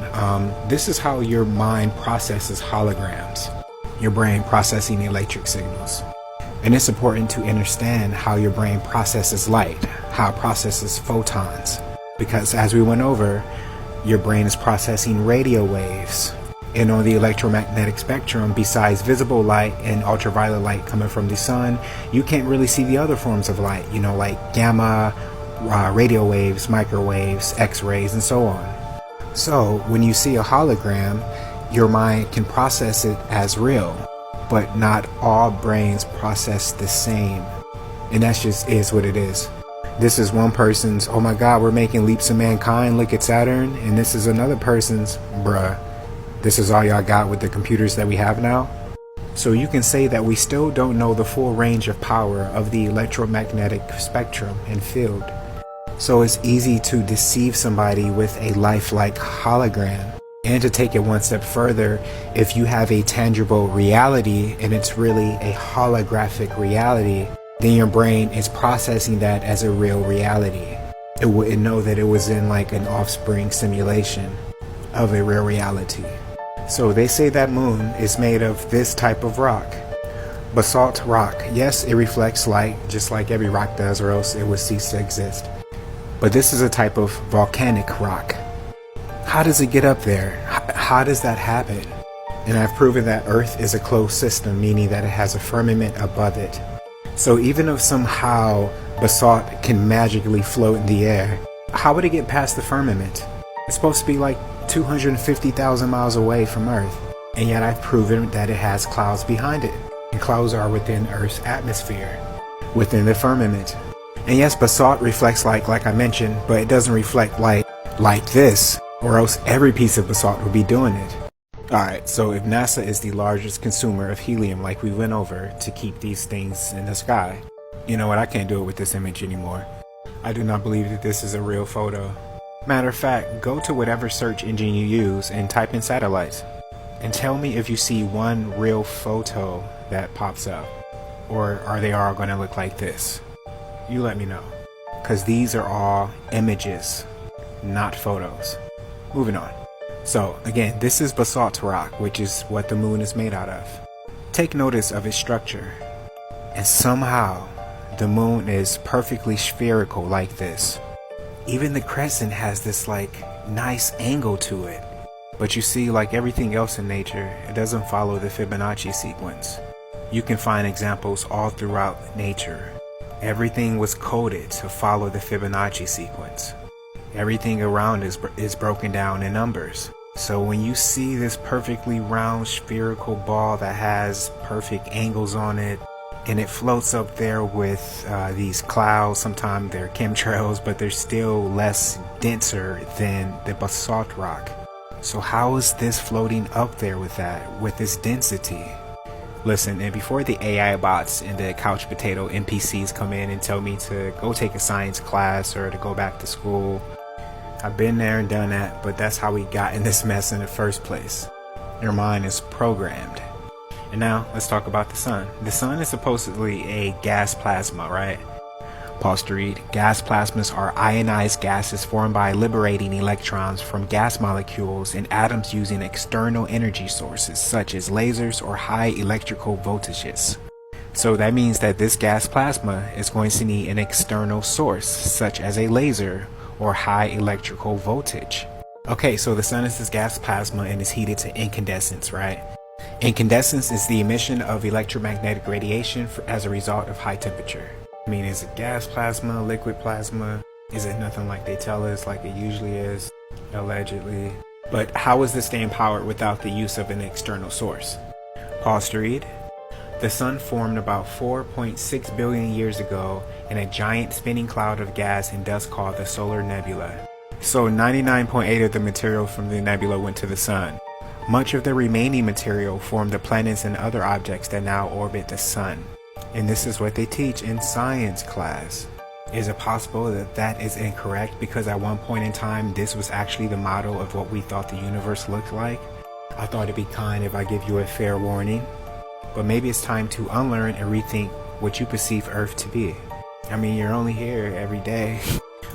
this is how your mind processes holograms, your brain processing electric signals. And it's important to understand how your brain processes light, how it processes photons. Because as we went over, your brain is processing radio waves. And on the electromagnetic spectrum, besides visible light and ultraviolet light coming from the sun, you can't really see the other forms of light, like gamma, radio waves, microwaves, x-rays, and so on. So when you see a hologram, your mind can process it as real, but not all brains process the same. And that just is what it is. This is one person's, oh my God, we're making leaps in mankind, look at Saturn. And this is another person's, bruh, this is all y'all got with the computers that we have now. So you can say that we still don't know the full range of power of the electromagnetic spectrum and field. So it's easy to deceive somebody with a lifelike hologram. And to take it one step further, if you have a tangible reality and it's really a holographic reality, then your brain is processing that as a real reality. It wouldn't know that it was in like an offspring simulation of a real reality. So they say that moon is made of this type of rock. Basalt rock. Yes, it reflects light just like every rock does, or else it would cease to exist. But this is a type of volcanic rock. How does it get up there? How does that happen? And I've proven that Earth is a closed system, meaning that it has a firmament above it. So even if somehow basalt can magically float in the air, how would it get past the firmament? It's supposed to be like 250,000 miles away from Earth, and yet I've proven that it has clouds behind it, and clouds are within Earth's atmosphere, within the firmament. And yes, basalt reflects light like I mentioned, but it doesn't reflect light like this, or else every piece of basalt would be doing it. Alright, so if NASA is the largest consumer of helium like we went over to keep these things in the sky, you know what, I can't do it with this image anymore. I do not believe that this is a real photo. Matter of fact, go to whatever search engine you use and type in satellites, and tell me if you see one real photo that pops up, or are they all going to look like this? You let me know, because these are all images, not photos. Moving on. So again, this is basalt rock, which is what the moon is made out of. Take notice of its structure, and somehow the moon is perfectly spherical like this. Even the crescent has this like nice angle to it. But you see, like everything else in nature, it doesn't follow the Fibonacci sequence. You can find examples all throughout nature. Everything was coded to follow the Fibonacci sequence. Everything around is broken down in numbers. So when you see this perfectly round spherical ball that has perfect angles on it, and it floats up there with these clouds, sometimes they're chemtrails, but they're still less denser than the basalt rock. So how is this floating up there with that, with this density? Listen, and before the AI bots and the couch potato NPCs come in and tell me to go take a science class or to go back to school, I've been there and done that, but that's how we got in this mess in the first place. Your mind is programmed. And now let's talk about the sun. The sun is supposedly a gas plasma, right? Pause to read. Gas plasmas are ionized gases formed by liberating electrons from gas molecules and atoms using external energy sources such as lasers or high electrical voltages. So that means that this gas plasma is going to need an external source such as a laser or high electrical voltage. Okay, so the sun is this gas plasma and is heated to incandescence, right? Incandescence is the emission of electromagnetic radiation as a result of high temperature. I mean, is it gas plasma, liquid plasma? Is it nothing like they tell us like it usually is, allegedly? But how is this staying powered without the use of an external source? Pause to read. The sun formed about 4.6 billion years ago in a giant spinning cloud of gas and dust called the solar nebula. So 99.8% of the material from the nebula went to the sun. Much of the remaining material formed the planets and other objects that now orbit the sun. And this is what they teach in science class. Is it possible that that is incorrect because at one point in time this was actually the model of what we thought the universe looked like? I thought it'd be kind if I give you a fair warning. But maybe it's time to unlearn and rethink what you perceive Earth to be. I mean, you're only here every day.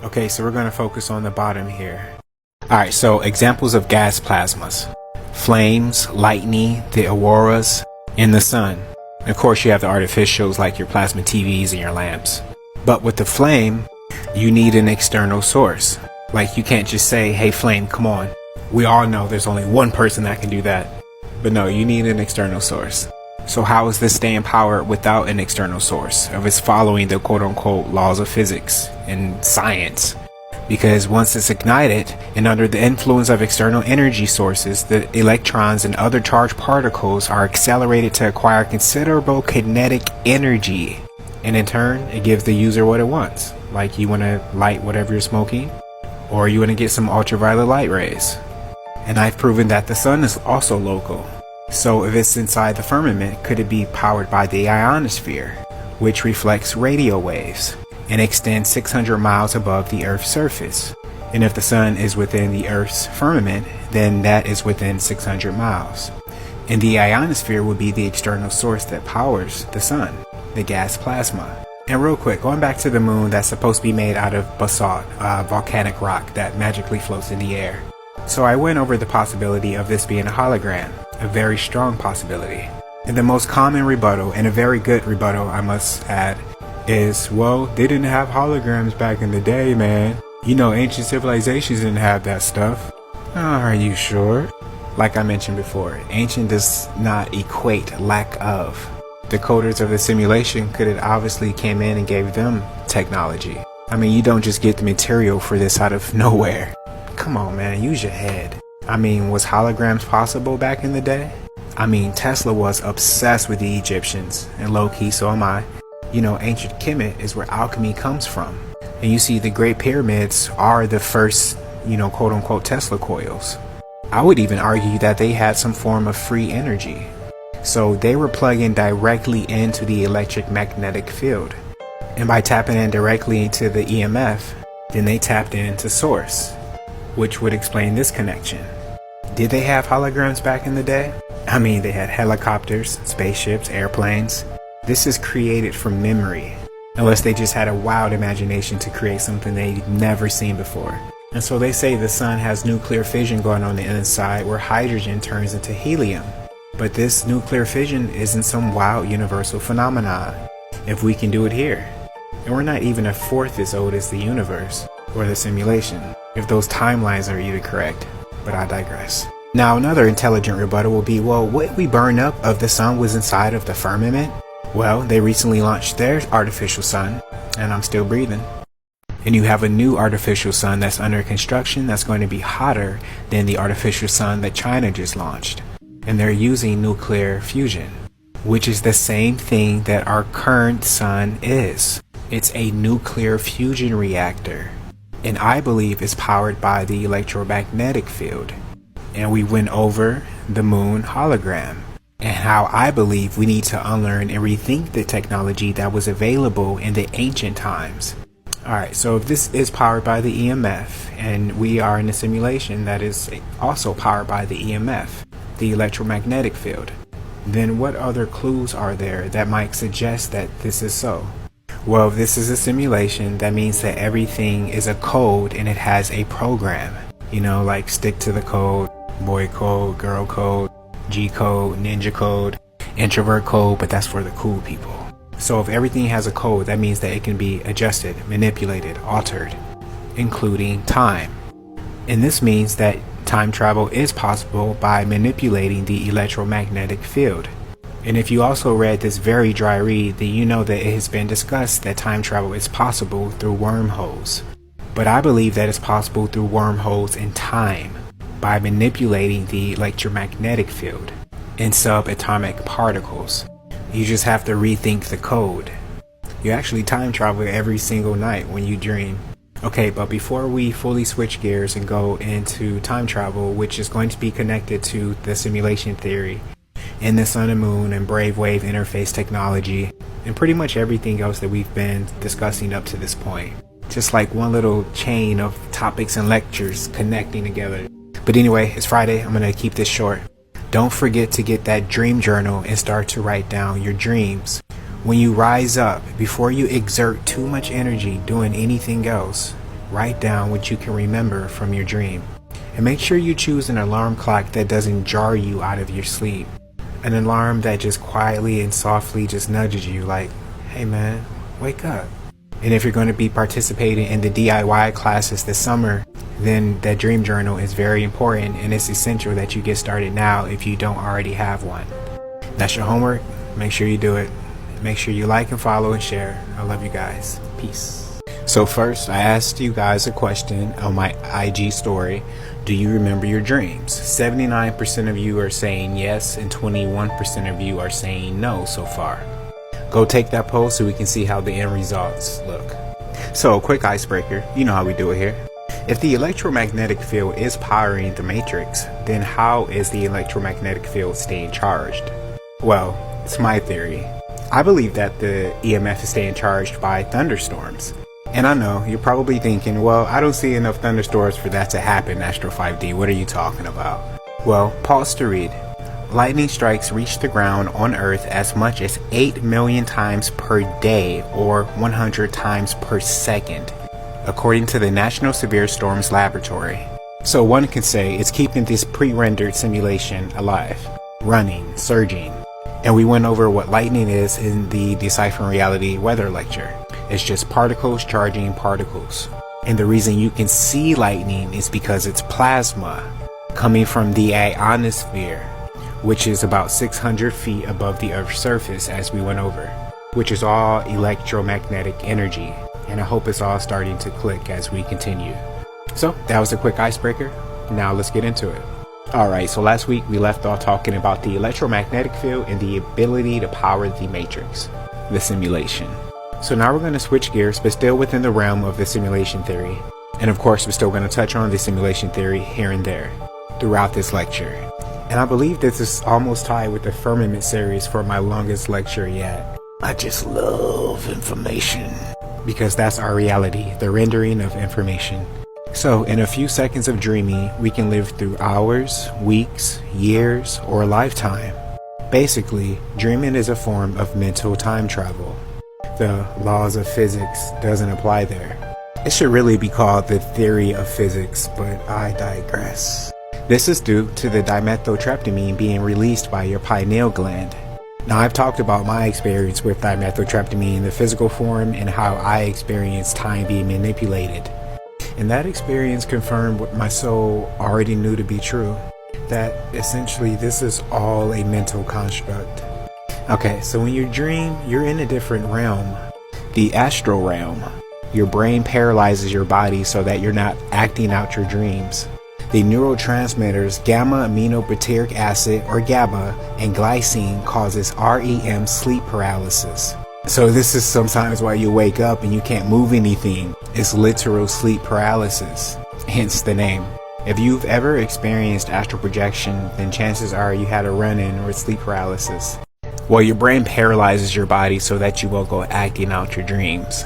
Okay, so we're going to focus on the bottom here. Alright, so examples of gas plasmas: flames, lightning, the auroras, and the sun. Of course, you have the artificials like your plasma TVs and your lamps. But with the flame, you need an external source. Like, you can't just say, hey flame, come on. We all know there's only one person that can do that. But no, you need an external source. So how is this staying powered without an external source? If it's following the quote-unquote laws of physics and science? Because once it's ignited and under the influence of external energy sources, the electrons and other charged particles are accelerated to acquire considerable kinetic energy. And in turn, it gives the user what it wants. Like, you want to light whatever you're smoking, or you want to get some ultraviolet light rays. And I've proven that the sun is also local. So if it's inside the firmament, could it be powered by the ionosphere, which reflects radio waves and extends 600 miles above the Earth's surface? And if the sun is within the Earth's firmament, then that is within 600 miles. And the ionosphere would be the external source that powers the sun, the gas plasma. And real quick, going back to the moon, that's supposed to be made out of basalt, volcanic rock that magically floats in the air. So I went over the possibility of this being a hologram, a very strong possibility. And the most common rebuttal, and a very good rebuttal I must add, is, well, they didn't have holograms back in the day, man. You know, ancient civilizations didn't have that stuff. Are you sure? Like I mentioned before, ancient does not equate lack of. The coders of the simulation could have obviously came in and gave them technology. I mean, you don't just get the material for this out of nowhere. Come on, man, use your head. I mean, was holograms possible back in the day? I mean, Tesla was obsessed with the Egyptians, and low-key, so am I. You know, ancient Kemet is where alchemy comes from. And you see, the Great Pyramids are the first, you know, quote-unquote Tesla coils. I would even argue that they had some form of free energy. So they were plugging directly into the electromagnetic field. And by tapping in directly into the EMF, then they tapped into source, which would explain this connection. Did they have holograms back in the day? I mean, they had helicopters, spaceships, airplanes. This is created from memory, unless they just had a wild imagination to create something they'd never seen before. And so they say the sun has nuclear fission going on the inside where hydrogen turns into helium. But this nuclear fission isn't some wild universal phenomenon. If we can do it here, and we're not even a fourth as old as the universe or the simulation, if those timelines are even correct. But I digress. Now, another intelligent rebuttal will be, well, what we burn up of the sun was inside of the firmament? Well, they recently launched their artificial sun, and I'm still breathing. And you have a new artificial sun that's under construction that's going to be hotter than the artificial sun that China just launched. And they're using nuclear fusion, which is the same thing that our current sun is. It's a nuclear fusion reactor. And I believe it's powered by the electromagnetic field. And we went over the moon hologram and how I believe we need to unlearn and rethink the technology that was available in the ancient times. Alright, so if this is powered by the EMF and we are in a simulation that is also powered by the EMF, the electromagnetic field, then what other clues are there that might suggest that this is so? Well, if this is a simulation, that means that everything is a code and it has a program. You know, like stick to the code, boy code, girl code, G code, ninja code, introvert code, but that's for the cool people. So if everything has a code, that means that it can be adjusted, manipulated, altered, including time. And this means that time travel is possible by manipulating the electromagnetic field. And if you also read this very dry read, then you know that it has been discussed that time travel is possible through wormholes. But I believe that it's possible through wormholes in time by manipulating the electromagnetic field in subatomic particles. You just have to rethink the code. You actually time travel every single night when you dream. Okay, but before we fully switch gears and go into time travel, which is going to be connected to the simulation theory and the sun and moon and brave wave interface technology and pretty much everything else that we've been discussing up to this point. Just like one little chain of topics and lectures connecting together. But anyway, it's Friday. I'm going to keep this short. Don't forget to get that dream journal and start to write down your dreams. When you rise up, before you exert too much energy doing anything else, write down what you can remember from your dream. And make sure you choose an alarm clock that doesn't jar you out of your sleep. An alarm that just quietly and softly just nudges you like, hey man, wake up. And if you're going to be participating in the DIY classes this summer, then that dream journal is very important, and it's essential that you get started now if you don't already have one. That's your homework. Make sure you do it. Make sure you like and follow and share. I love you guys. Peace. So first, I asked you guys a question on my IG story. Do you remember your dreams? 79% of you are saying yes, and 21% of you are saying no so far. Go take that poll so we can see how the end results look. So, a quick icebreaker. You know how we do it here. If the electromagnetic field is powering the matrix, then how is the electromagnetic field staying charged? Well, it's my theory. I believe that the EMF is staying charged by thunderstorms. And I know you're probably thinking, well, I don't see enough thunderstorms for that to happen, Astro 5D. What are you talking about? Well, pause to read. Lightning strikes reach the ground on Earth as much as 8 million times per day, or 100 times per second, according to the National Severe Storms Laboratory. So one can say it's keeping this pre-rendered simulation alive, running, surging. And we went over what lightning is in the Deciphering Reality weather lecture. It's just particles charging particles. And the reason you can see lightning is because it's plasma coming from the ionosphere, which is about 600 feet above the Earth's surface, as we went over, which is all electromagnetic energy. And I hope it's all starting to click as we continue. So that was a quick icebreaker. Now let's get into it. Alright, so last week we left off talking about the electromagnetic field and the ability to power the matrix, the simulation. So now we're going to switch gears, but still within the realm of the simulation theory. And of course, we're still going to touch on the simulation theory here and there throughout this lecture. And I believe this is almost tied with the firmament series for my longest lecture yet. I just love information. Because that's our reality, the rendering of information. So in a few seconds of dreaming, we can live through hours, weeks, years, or a lifetime. Basically, dreaming is a form of mental time travel. The laws of physics doesn't apply there. It should really be called the theory of physics, but I digress. This is due to the dimethyltryptamine being released by your pineal gland. Now, I've talked about my experience with dimethyltryptamine in the physical form and how I experienced time being manipulated. And that experience confirmed what my soul already knew to be true, that essentially this is all a mental construct. Okay, so when you dream, you're in a different realm, the astral realm. Your brain paralyzes your body so that you're not acting out your dreams. The neurotransmitters gamma-aminobutyric acid, or GABA, and glycine causes REM sleep paralysis. So this is sometimes why you wake up and you can't move anything. It's literal sleep paralysis, hence the name. If you've ever experienced astral projection, then chances are you had a run-in or sleep paralysis. Well, your brain paralyzes your body so that you won't go acting out your dreams.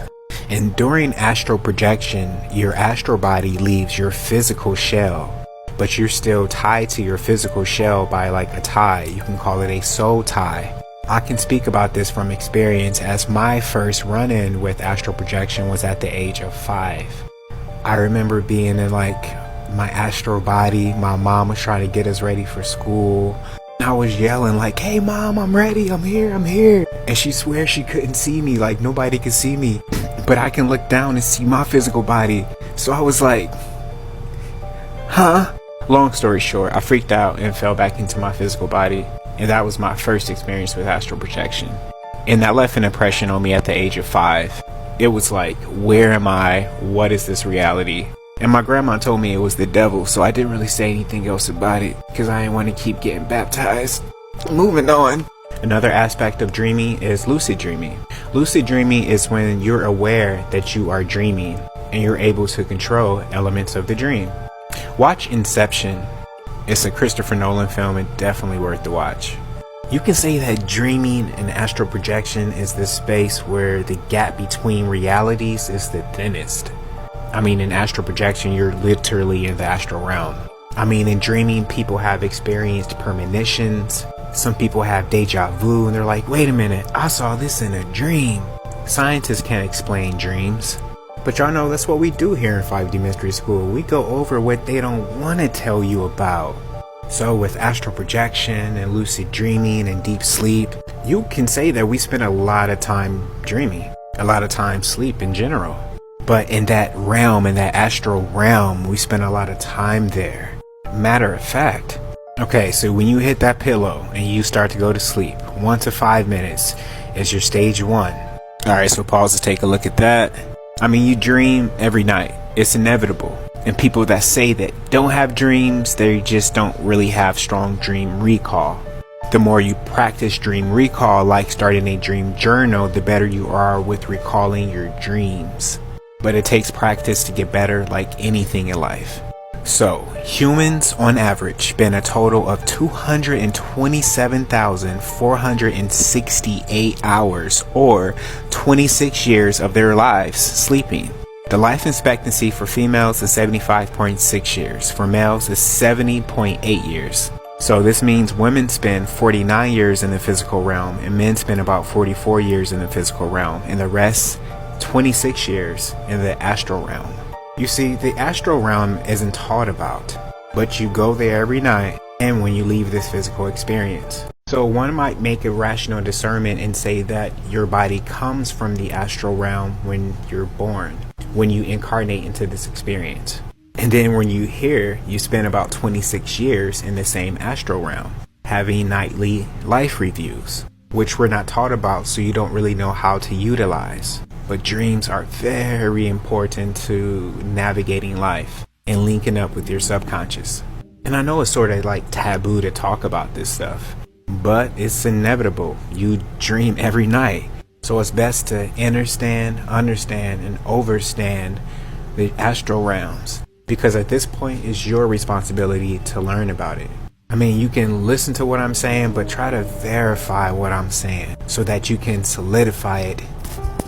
And during astral projection, your astral body leaves your physical shell, but you're still tied to your physical shell by like a tie. You can call it a soul tie. I can speak about this from experience, as my first run-in with astral projection was at the age of 5. I remember being in like my astral body. My mom was trying to get us ready for school. I was yelling like, hey mom, I'm ready, I'm here. And she swears she couldn't see me, like nobody could see me, but I can look down and see my physical body. So I was like, huh? Long story short, I freaked out and fell back into my physical body. And that was my first experience with astral projection. And that left an impression on me at the age of 5. It was like, where am I? What is this reality? And my grandma told me it was the devil, so I didn't really say anything else about it because I didn't want to keep getting baptized. Moving on. Another aspect of dreaming is lucid dreaming. Lucid dreaming is when you're aware that you are dreaming and you're able to control elements of the dream. Watch Inception. It's a Christopher Nolan film and definitely worth the watch. You can say that dreaming and astral projection is the space where the gap between realities is the thinnest. I mean, in astral projection, you're literally in the astral realm. I mean, in dreaming, people have experienced premonitions, Some people have deja vu and they're like, wait a minute, I saw this in a dream. Scientists can't explain dreams. But y'all know that's what we do here in 5D Mystery School. We go over what they don't want to tell you about. So with astral projection and lucid dreaming and deep sleep, you can say that we spend a lot of time dreaming, a lot of time sleep in general. But in that realm, in that astral realm, we spend a lot of time there. Matter of fact, okay, so when you hit that pillow and you start to go to sleep, 1 to 5 minutes is your stage 1. Alright, so pause to take a look at that. I mean, you dream every night. It's inevitable. And people that say that don't have dreams, they just don't really have strong dream recall. The more you practice dream recall, like starting a dream journal, the better you are with recalling your dreams. But it takes practice to get better, like anything in life. So, humans on average spend a total of 227,468 hours, or 26 years of their lives sleeping. The life expectancy for females is 75.6 years. For males is 70.8 years. So this means women spend 49 years in the physical realm and men spend about 44 years in the physical realm, and the rest 26 years in the astral realm. You see, the astral realm isn't taught about, but you go there every night and when you leave this physical experience. So one might make a rational discernment and say that your body comes from the astral realm when you're born, when you incarnate into this experience. And then when you here, you spend about 26 years in the same astral realm, having nightly life reviews, which we're not taught about, so you don't really know how to utilize. But dreams are very important to navigating life and linking up with your subconscious. And I know it's sort of like taboo to talk about this stuff, but it's inevitable. You dream every night. So it's best to understand, and overstand the astral realms, because at this point it's your responsibility to learn about it. I mean, you can listen to what I'm saying, but try to verify what I'm saying so that you can solidify it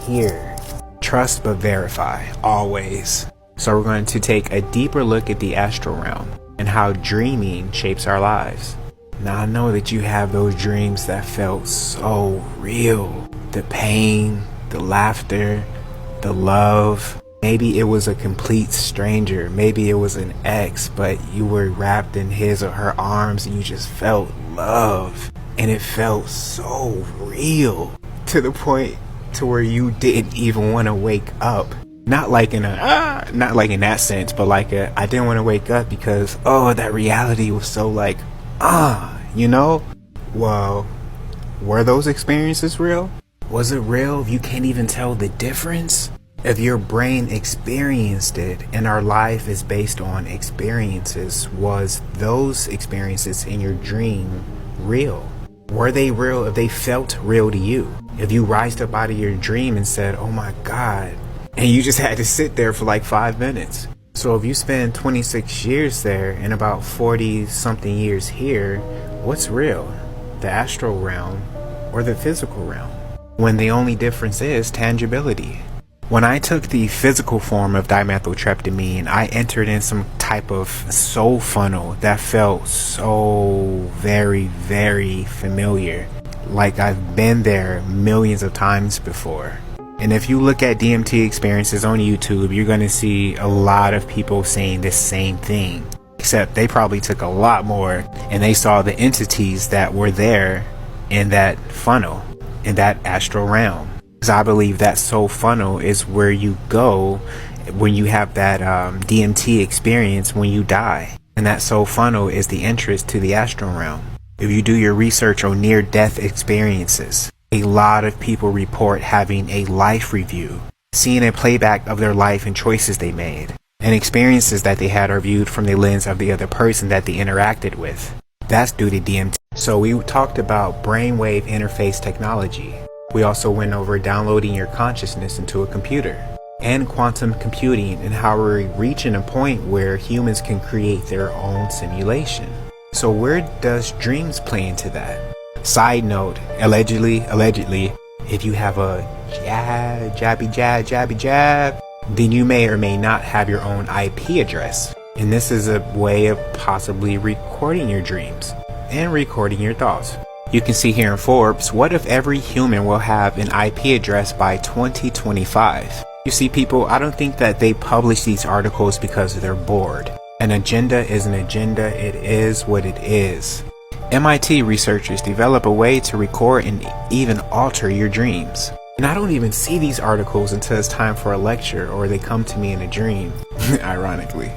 here. Trust but verify, always. So we're going to take a deeper look at the astral realm and how dreaming shapes our lives. Now I know that you have those dreams that felt so real. The pain, the laughter, the love. Maybe it was a complete stranger. Maybe it was an ex, but you were wrapped in his or her arms and you just felt love. And it felt so real to the point to where you didn't even want to wake up. Not like in that sense, but like I didn't want to wake up because, that reality was so like, you know? Well, were those experiences real? Was it real if you can't even tell the difference? If your brain experienced it and our life is based on experiences, was those experiences in your dream real? Were they real if they felt real to you? If you rised up out of your dream and said, oh my God, and you just had to sit there for like 5 minutes. So if you spend 26 years there and about 40 something years here, what's real? The astral realm or the physical realm? When the only difference is tangibility. When I took the physical form of dimethyltryptamine, I entered in some type of soul funnel that felt so very, very familiar. Like I've been there millions of times before. And if you look at DMT experiences on YouTube, you're going to see a lot of people saying the same thing. Except they probably took a lot more and they saw the entities that were there in that funnel, in that astral realm. Because I believe that soul funnel is where you go when you have that DMT experience when you die. And that soul funnel is the entrance to the astral realm. If you do your research on near-death experiences, a lot of people report having a life review, seeing a playback of their life and choices they made, and experiences that they had are viewed from the lens of the other person that they interacted with. That's due to DMT. So we talked about brainwave interface technology. We also went over downloading your consciousness into a computer, and quantum computing, and how we're reaching a point where humans can create their own simulation. So where does dreams play into that? Side note, allegedly, if you have a jabby jab, then you may or may not have your own IP address. And this is a way of possibly recording your dreams and recording your thoughts. You can see here in Forbes, what if every human will have an IP address by 2025? You see, people, I don't think that they publish these articles because they're bored. An agenda is an agenda. It is what it is. MIT researchers develop a way to record and even alter your dreams. And I don't even see these articles until it's time for a lecture or they come to me in a dream, ironically.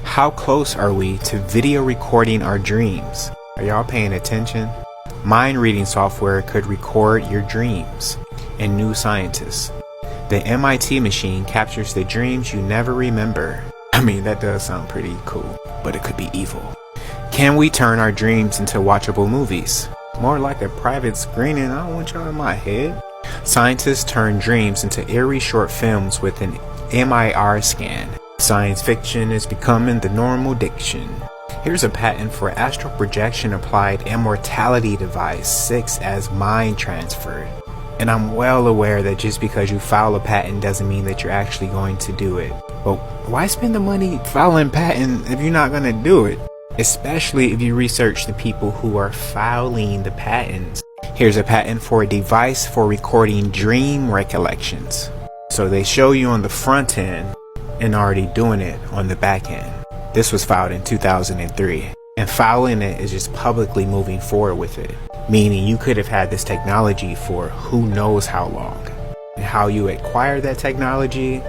How close are we to video recording our dreams? Are y'all paying attention? Mind reading software could record your dreams. And new scientists. The MIT machine captures the dreams you never remember. I mean, that does sound pretty cool, but it could be evil. Can we turn our dreams into watchable movies? More like a private screening. I don't want y'all in my head. Scientists turn dreams into eerie short films with an MIR scan. Science fiction is becoming the normal diction. Here's a patent for astral projection applied immortality device 6 as mind transfer. And I'm well aware that just because you file a patent doesn't mean that you're actually going to do it. But why spend the money filing patent if you're not going to do it? Especially if you research the people who are filing the patents. Here's a patent for a device for recording dream recollections. So they show you on the front end and already doing it on the back end. This was filed in 2003. And filing it is just publicly moving forward with it. Meaning you could have had this technology for who knows how long. And how you acquire that technology,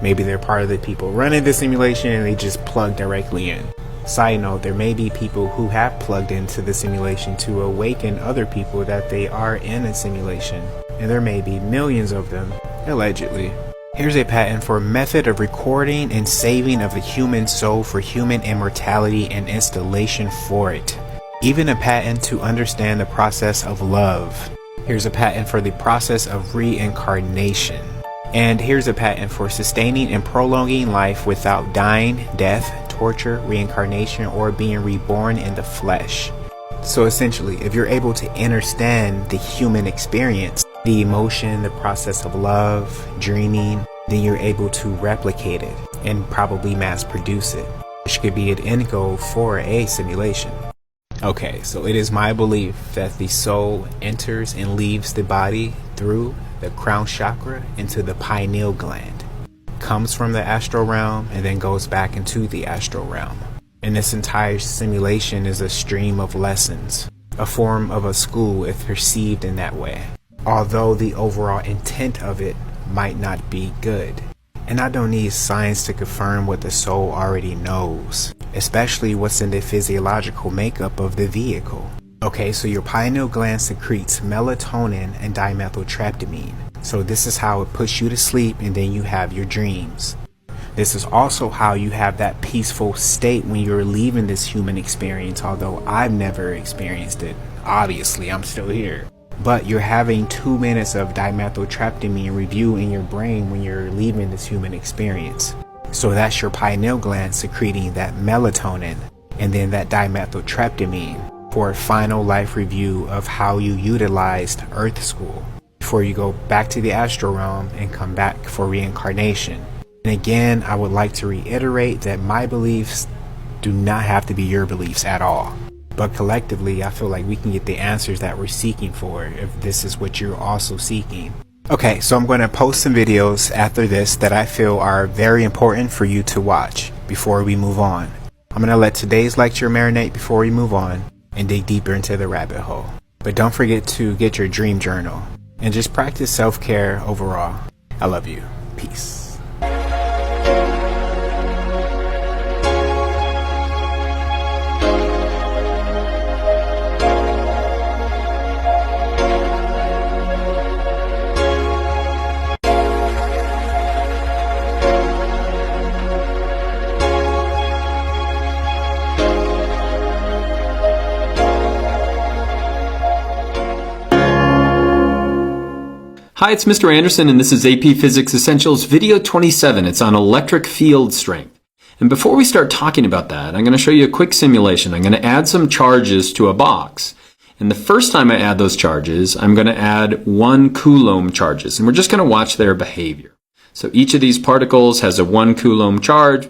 maybe they're part of the people running the simulation and they just plug directly in. Side note, there may be people who have plugged into the simulation to awaken other people that they are in a simulation. And there may be millions of them, allegedly. Here's a patent for a method of recording and saving of the human soul for human immortality and installation for it. Even a patent to understand the process of love. Here's a patent for the process of reincarnation. And here's a patent for sustaining and prolonging life without dying, death, torture, reincarnation, or being reborn in the flesh. So essentially, if you're able to understand the human experience, the emotion, the process of love, dreaming, then you're able to replicate it and probably mass produce it, which could be an end goal for a simulation. Okay, so it is my belief that the soul enters and leaves the body through the crown chakra into the pineal gland, comes from the astral realm and then goes back into the astral realm. And this entire simulation is a stream of lessons, a form of a school if perceived in that way, although the overall intent of it might not be good. And I don't need science to confirm what the soul already knows, especially what's in the physiological makeup of the vehicle. Okay, so your pineal gland secretes melatonin and dimethyltryptamine. So this is how it puts you to sleep and then you have your dreams. This is also how you have that peaceful state when you're leaving this human experience, although I've never experienced it. Obviously, I'm still here. But you're having 2 minutes of dimethyltryptamine review in your brain when you're leaving this human experience. So that's your pineal gland secreting that melatonin and then that dimethyltryptamine for a final life review of how you utilized Earth School before you go back to the astral realm and come back for reincarnation. And again, I would like to reiterate that my beliefs do not have to be your beliefs at all. But collectively, I feel like we can get the answers that we're seeking for if this is what you're also seeking. Okay, so I'm going to post some videos after this that I feel are very important for you to watch before we move on. I'm going to let today's lecture marinate before we move on and dig deeper into the rabbit hole. But don't forget to get your dream journal and just practice self-care overall. I love you. Peace. Hi, it's Mr. Anderson, and this is AP Physics Essentials video 27. It's on electric field strength. And before we start talking about that, I'm going to show you a quick simulation. I'm going to add some charges to a box. And the first time I add those charges, I'm going to add 1 Coulomb charges, and we're just going to watch their behavior. So each of these particles has a 1 Coulomb charge.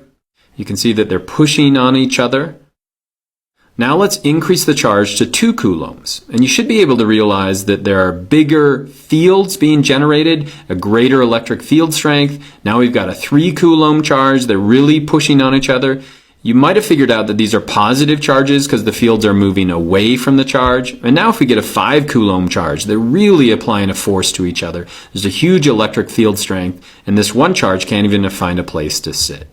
You can see that they're pushing on each other. Now let's increase the charge to 2 coulombs. And you should be able to realize that there are bigger fields being generated, a greater electric field strength. Now we've got a 3 coulomb charge. They're really pushing on each other. You might have figured out that these are positive charges because the fields are moving away from the charge. And now if we get a 5 coulomb charge, they're really applying a force to each other. There's a huge electric field strength, and this one charge can't even find a place to sit.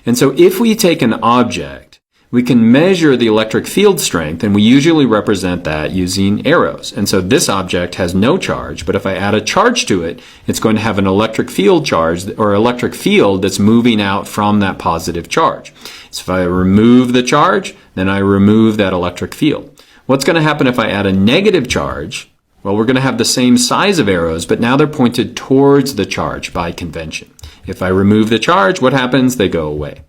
And so if we take an object, we can measure the electric field strength, and we usually represent that using arrows. And so this object has no charge, but if I add a charge to it, it's going to have an electric field charge or electric field that's moving out from that positive charge. So if I remove the charge, then I remove that electric field. What's going to happen if I add a negative charge? Well, we're going to have the same size of arrows, but now they're pointed towards the charge by convention. If I remove the charge, what happens? They go away.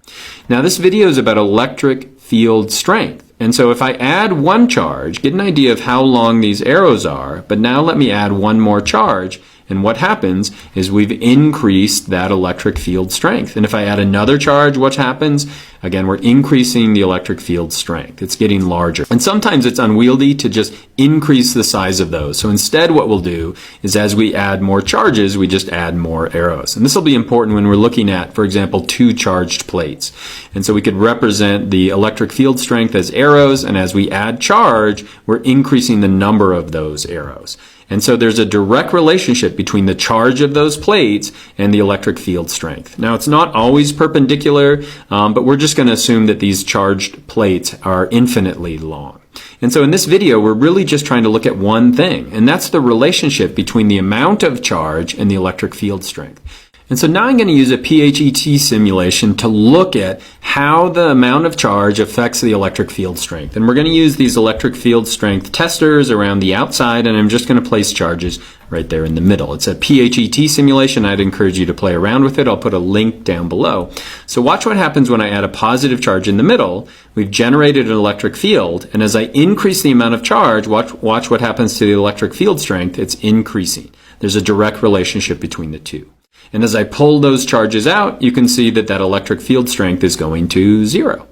Now this video is about electric field strength. And so if I add one charge, get an idea of how long these arrows are, but now let me add one more charge, and what happens is we've increased that electric field strength. And if I add another charge, what happens? Again, we're increasing the electric field strength. It's getting larger. And sometimes it's unwieldy to just increase the size of those. So instead what we'll do is as we add more charges, we just add more arrows. And this will be important when we're looking at, for example, 2 charged plates. And so we could represent the electric field strength as arrows, and as we add charge, we're increasing the number of those arrows. And so there's a direct relationship between the charge of those plates and the electric field strength. Now, it's not always perpendicular, but we're just going to assume that these charged plates are infinitely long. And so in this video, we're really just trying to look at one thing, and that's the relationship between the amount of charge and the electric field strength. And so now I'm going to use a PHET simulation to look at how the amount of charge affects the electric field strength. And we're going to use these electric field strength testers around the outside, and I'm just going to place charges right there in the middle. It's a PHET simulation. I'd encourage you to play around with it. I'll put a link down below. So watch what happens when I add a positive charge in the middle. We've generated an electric field, and as I increase the amount of charge, watch what happens to the electric field strength. It's increasing. There's a direct relationship between the two. And as I pull those charges out, you can see that that electric field strength is going to 0.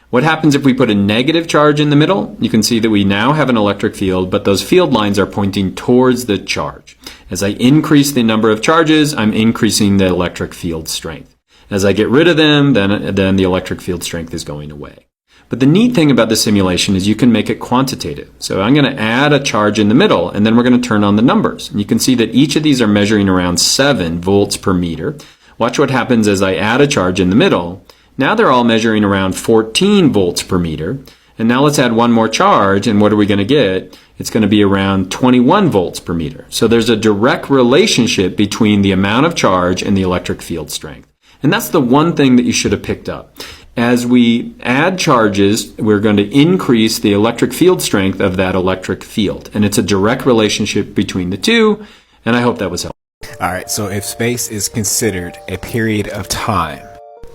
What happens if we put a negative charge in the middle? You can see that we now have an electric field, but those field lines are pointing towards the charge. As I increase the number of charges, I'm increasing the electric field strength. As I get rid of them, then the electric field strength is going away. But the neat thing about the simulation is you can make it quantitative. So I'm going to add a charge in the middle, and then we're going to turn on the numbers. And you can see that each of these are measuring around 7 volts per meter. Watch what happens as I add a charge in the middle. Now they're all measuring around 14 volts per meter. And now let's add one more charge, and what are we going to get? It's going to be around 21 volts per meter. So there's a direct relationship between the amount of charge and the electric field strength. And that's the one thing that you should have picked up. As we add charges, we're going to increase the electric field strength of that electric field. And it's a direct relationship between the two, and I hope that was helpful. All right, so if space is considered a period of time,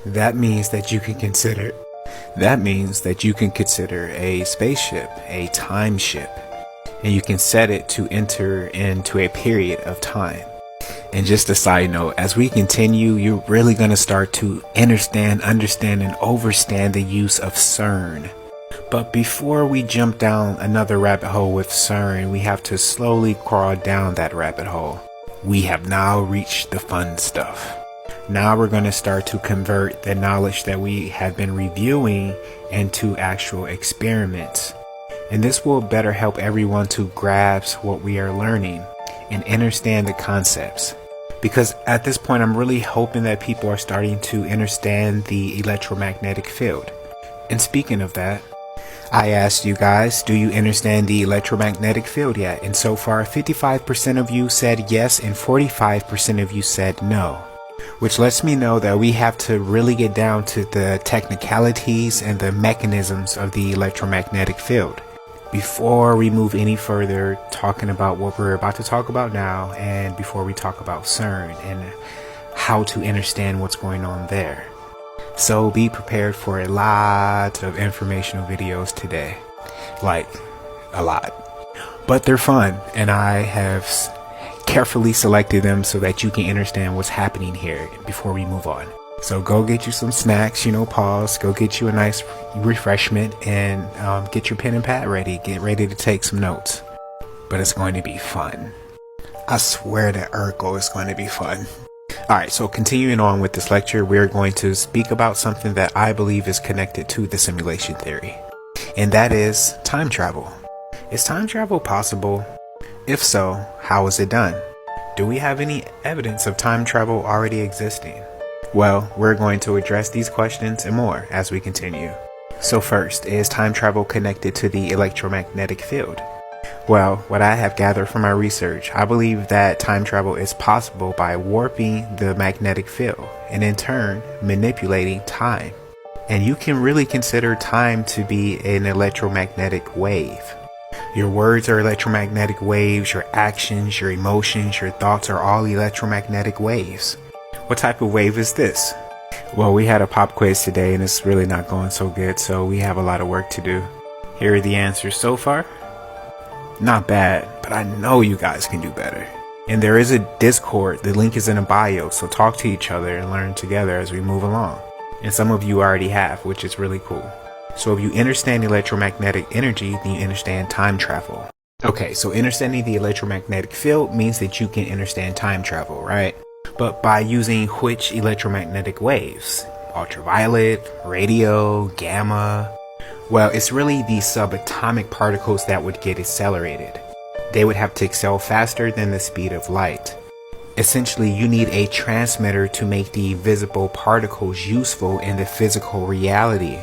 that means that you can consider a spaceship a time ship, and you can set it to enter into a period of time. And just a side note, as we continue, you're really going to start to understand, and overstand the use of CERN. But before we jump down another rabbit hole with CERN, we have to slowly crawl down that rabbit hole. We have now reached the fun stuff. Now we're going to start to convert the knowledge that we have been reviewing into actual experiments. And this will better help everyone to grasp what we are learning and understand the concepts. Because at this point, I'm really hoping that people are starting to understand the electromagnetic field. And speaking of that, I asked you guys, do you understand the electromagnetic field yet? And so far, 55% of you said yes, and 45% of you said no. Which lets me know that we have to really get down to the technicalities and the mechanisms of the electromagnetic field before we move any further talking about what we're about to talk about now, and before we talk about CERN and how to understand what's going on there. So be prepared for a lot of informational videos today, like a lot, but they're fun, and I have carefully selected them so that you can understand what's happening here before we move on. So go get you some snacks, pause, go get you a nice refreshment, and get your pen and pad ready. Get ready to take some notes. But it's going to be fun. I swear that Urkel is going to be fun. Alright, so continuing on with this lecture, we're going to speak about something that I believe is connected to the simulation theory. And that is time travel. Is time travel possible? If so, how is it done? Do we have any evidence of time travel already existing? Well, we're going to address these questions and more as we continue. So first, is time travel connected to the electromagnetic field? Well, what I have gathered from my research, I believe that time travel is possible by warping the magnetic field and in turn manipulating time. And you can really consider time to be an electromagnetic wave. Your words are electromagnetic waves, your actions, your emotions, your thoughts are all electromagnetic waves. What type of wave is this? Well, we had a pop quiz today and it's really not going so good, so we have a lot of work to do. Here are the answers so far. Not bad, but I know you guys can do better. And there is a Discord, the link is in the bio, so talk to each other and learn together as we move along. And some of you already have, which is really cool. So if you understand electromagnetic energy, then you understand time travel. Okay, so understanding the electromagnetic field means that you can understand time travel, right? But by using which electromagnetic waves? Ultraviolet, radio, gamma? Well, it's really the subatomic particles that would get accelerated. They would have to excel faster than the speed of light. Essentially, you need a transmitter to make the visible particles useful in the physical reality.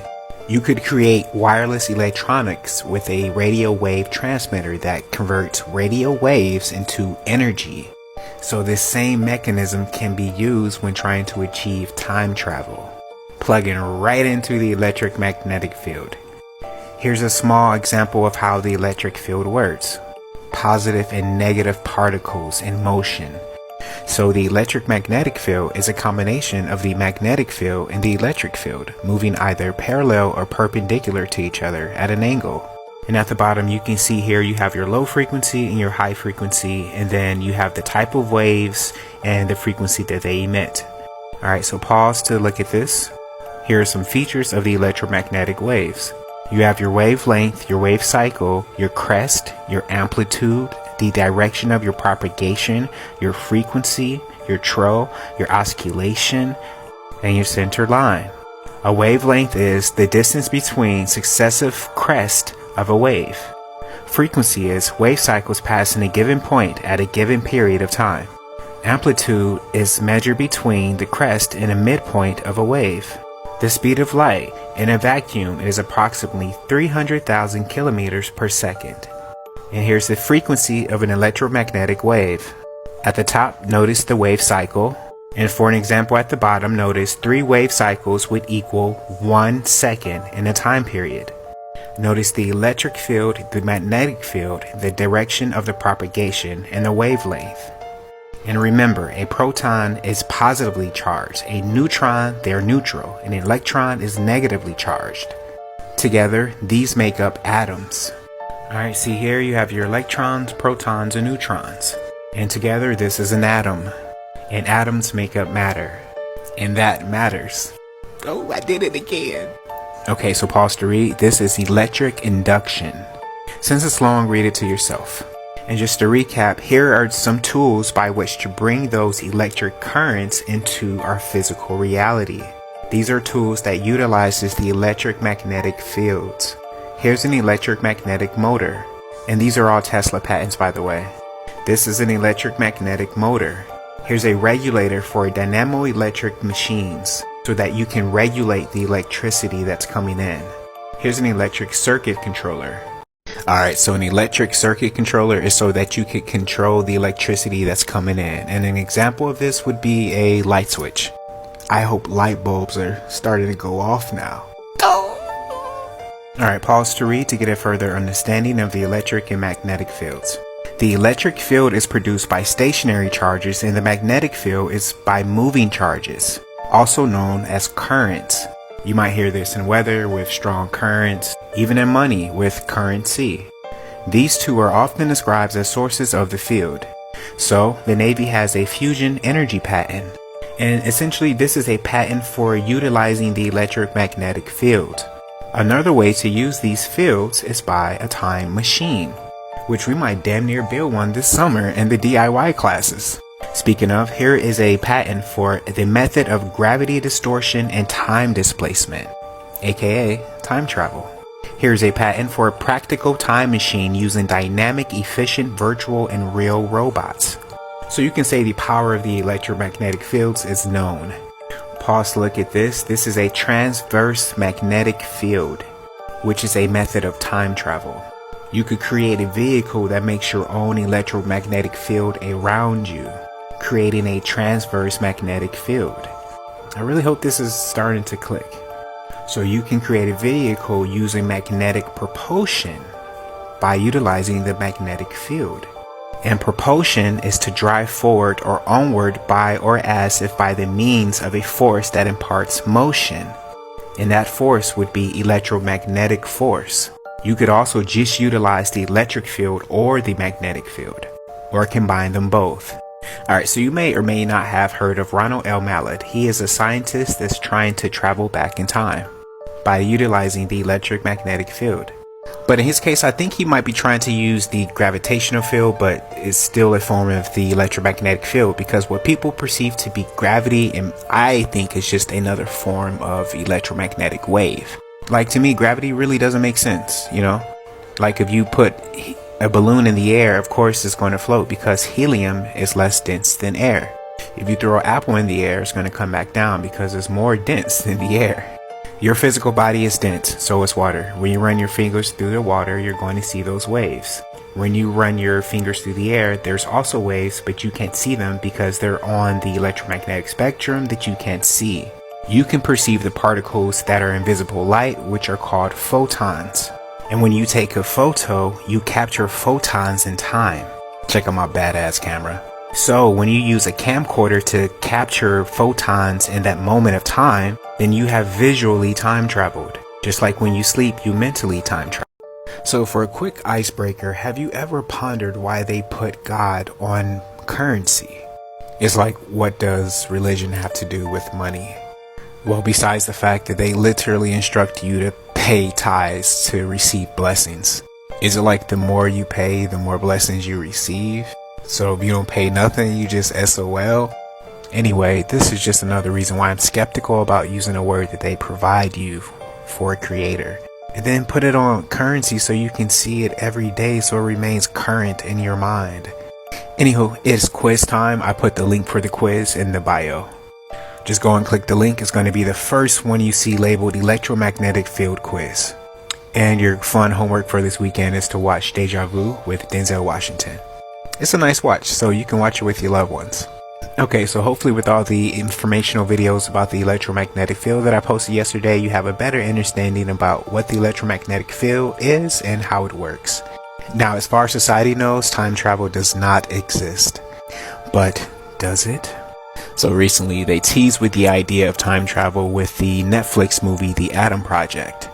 You could create wireless electronics with a radio wave transmitter that converts radio waves into energy. So this same mechanism can be used when trying to achieve time travel, plugging right into the electric magnetic field. Here's a small example of how the electric field works. Positive and negative particles in motion. So the electric magnetic field is a combination of the magnetic field and the electric field, moving either parallel or perpendicular to each other at an angle. And at the bottom you can see here you have your low frequency and your high frequency, and then you have the type of waves and the frequency that they emit. Alright, so pause to look at this. Here are some features of the electromagnetic waves. You have your wavelength, your wave cycle, your crest, your amplitude, the direction of your propagation, your frequency, your trough, your oscillation, and your center line. A wavelength is the distance between successive crests of a wave. Frequency is wave cycles passing a given point at a given period of time. Amplitude is measured between the crest and a midpoint of a wave. The speed of light in a vacuum is approximately 300,000 kilometers per second. And here's the frequency of an electromagnetic wave. At the top, notice the wave cycle. And for an example at the bottom, notice 3 wave cycles would equal 1 second in a time period. Notice the electric field, the magnetic field, the direction of the propagation, and the wavelength. And remember, a proton is positively charged, a neutron, they're neutral, an electron is negatively charged. Together, these make up atoms. Alright, see here you have your electrons, protons, and neutrons. And together this is an atom. And atoms make up matter. And that matters. Oh, I did it again. Okay, so pause to read. This is electric induction. Since it's long, read it to yourself. And just to recap, here are some tools by which to bring those electric currents into our physical reality. These are tools that utilizes the electric magnetic fields. Here's an electric magnetic motor. And these are all Tesla patents, by the way. This is an electric magnetic motor. Here's a regulator for dynamo-electric machines so that you can regulate the electricity that's coming in. Here's an electric circuit controller. Alright, so an electric circuit controller is so that you can control the electricity that's coming in. And an example of this would be a light switch. I hope light bulbs are starting to go off now. Alright, pause to read to get a further understanding of the electric and magnetic fields. The electric field is produced by stationary charges and the magnetic field is by moving charges, also known as currents. You might hear this in weather with strong currents, even in money with currency. These two are often described as sources of the field. So, the Navy has a fusion energy patent. And essentially this is a patent for utilizing the electromagnetic field. Another way to use these fields is by a time machine, which we might damn near build one this summer in the DIY classes. Speaking of, here is a patent for the method of gravity distortion and time displacement, aka time travel. Here's a patent for a practical time machine using dynamic, efficient, virtual, and real robots. So you can say the power of the electromagnetic fields is known. Pause to look at this. This is a transverse magnetic field, which is a method of time travel. You could create a vehicle that makes your own electromagnetic field around you, creating a transverse magnetic field. I really hope this is starting to click. So you can create a vehicle using magnetic propulsion by utilizing the magnetic field. And propulsion is to drive forward or onward by or as if by the means of a force that imparts motion. And that force would be electromagnetic force. You could also just utilize the electric field or the magnetic field, or combine them both. Alright, so you may or may not have heard of Ronald L. Mallet. He is a scientist that's trying to travel back in time by utilizing the electromagnetic field. But in his case, I think he might be trying to use the gravitational field, but it's still a form of the electromagnetic field, because what people perceive to be gravity, and I think is just another form of electromagnetic wave. Like, to me, gravity really doesn't make sense, you know? Like, if you put a balloon in the air, of course it's going to float because helium is less dense than air. If you throw an apple in the air, it's going to come back down because it's more dense than the air. Your physical body is dense, so is water. When you run your fingers through the water, you're going to see those waves. When you run your fingers through the air, there's also waves, but you can't see them because they're on the electromagnetic spectrum that you can't see. You can perceive the particles that are in visible light, which are called photons. And when you take a photo, you capture photons in time. Check out my badass camera. So when you use a camcorder to capture photons in that moment of time, then you have visually time traveled. Just like when you sleep, you mentally time travel. So for a quick icebreaker, have you ever pondered why they put God on currency? It's like, what does religion have to do with money? Well, besides the fact that they literally instruct you to pay tithes to receive blessings. Is it like the more you pay, the more blessings you receive? So if you don't pay nothing, you just SOL? Anyway, this is just another reason why I'm skeptical about using a word that they provide you for a creator. And then put it on currency so you can see it every day so it remains current in your mind. Anywho, it's quiz time. I put the link for the quiz in the bio. Just go and click the link. It's going to be the first one you see labeled electromagnetic field quiz. And your fun homework for this weekend is to watch Deja Vu with Denzel Washington. It's a nice watch, so you can watch it with your loved ones. Okay, so hopefully with all the informational videos about the electromagnetic field that I posted yesterday, you have a better understanding about what the electromagnetic field is and how it works. Now, as far as society knows, time travel does not exist. But does it? So recently, they teased with the idea of time travel with the Netflix movie, The Atom Project.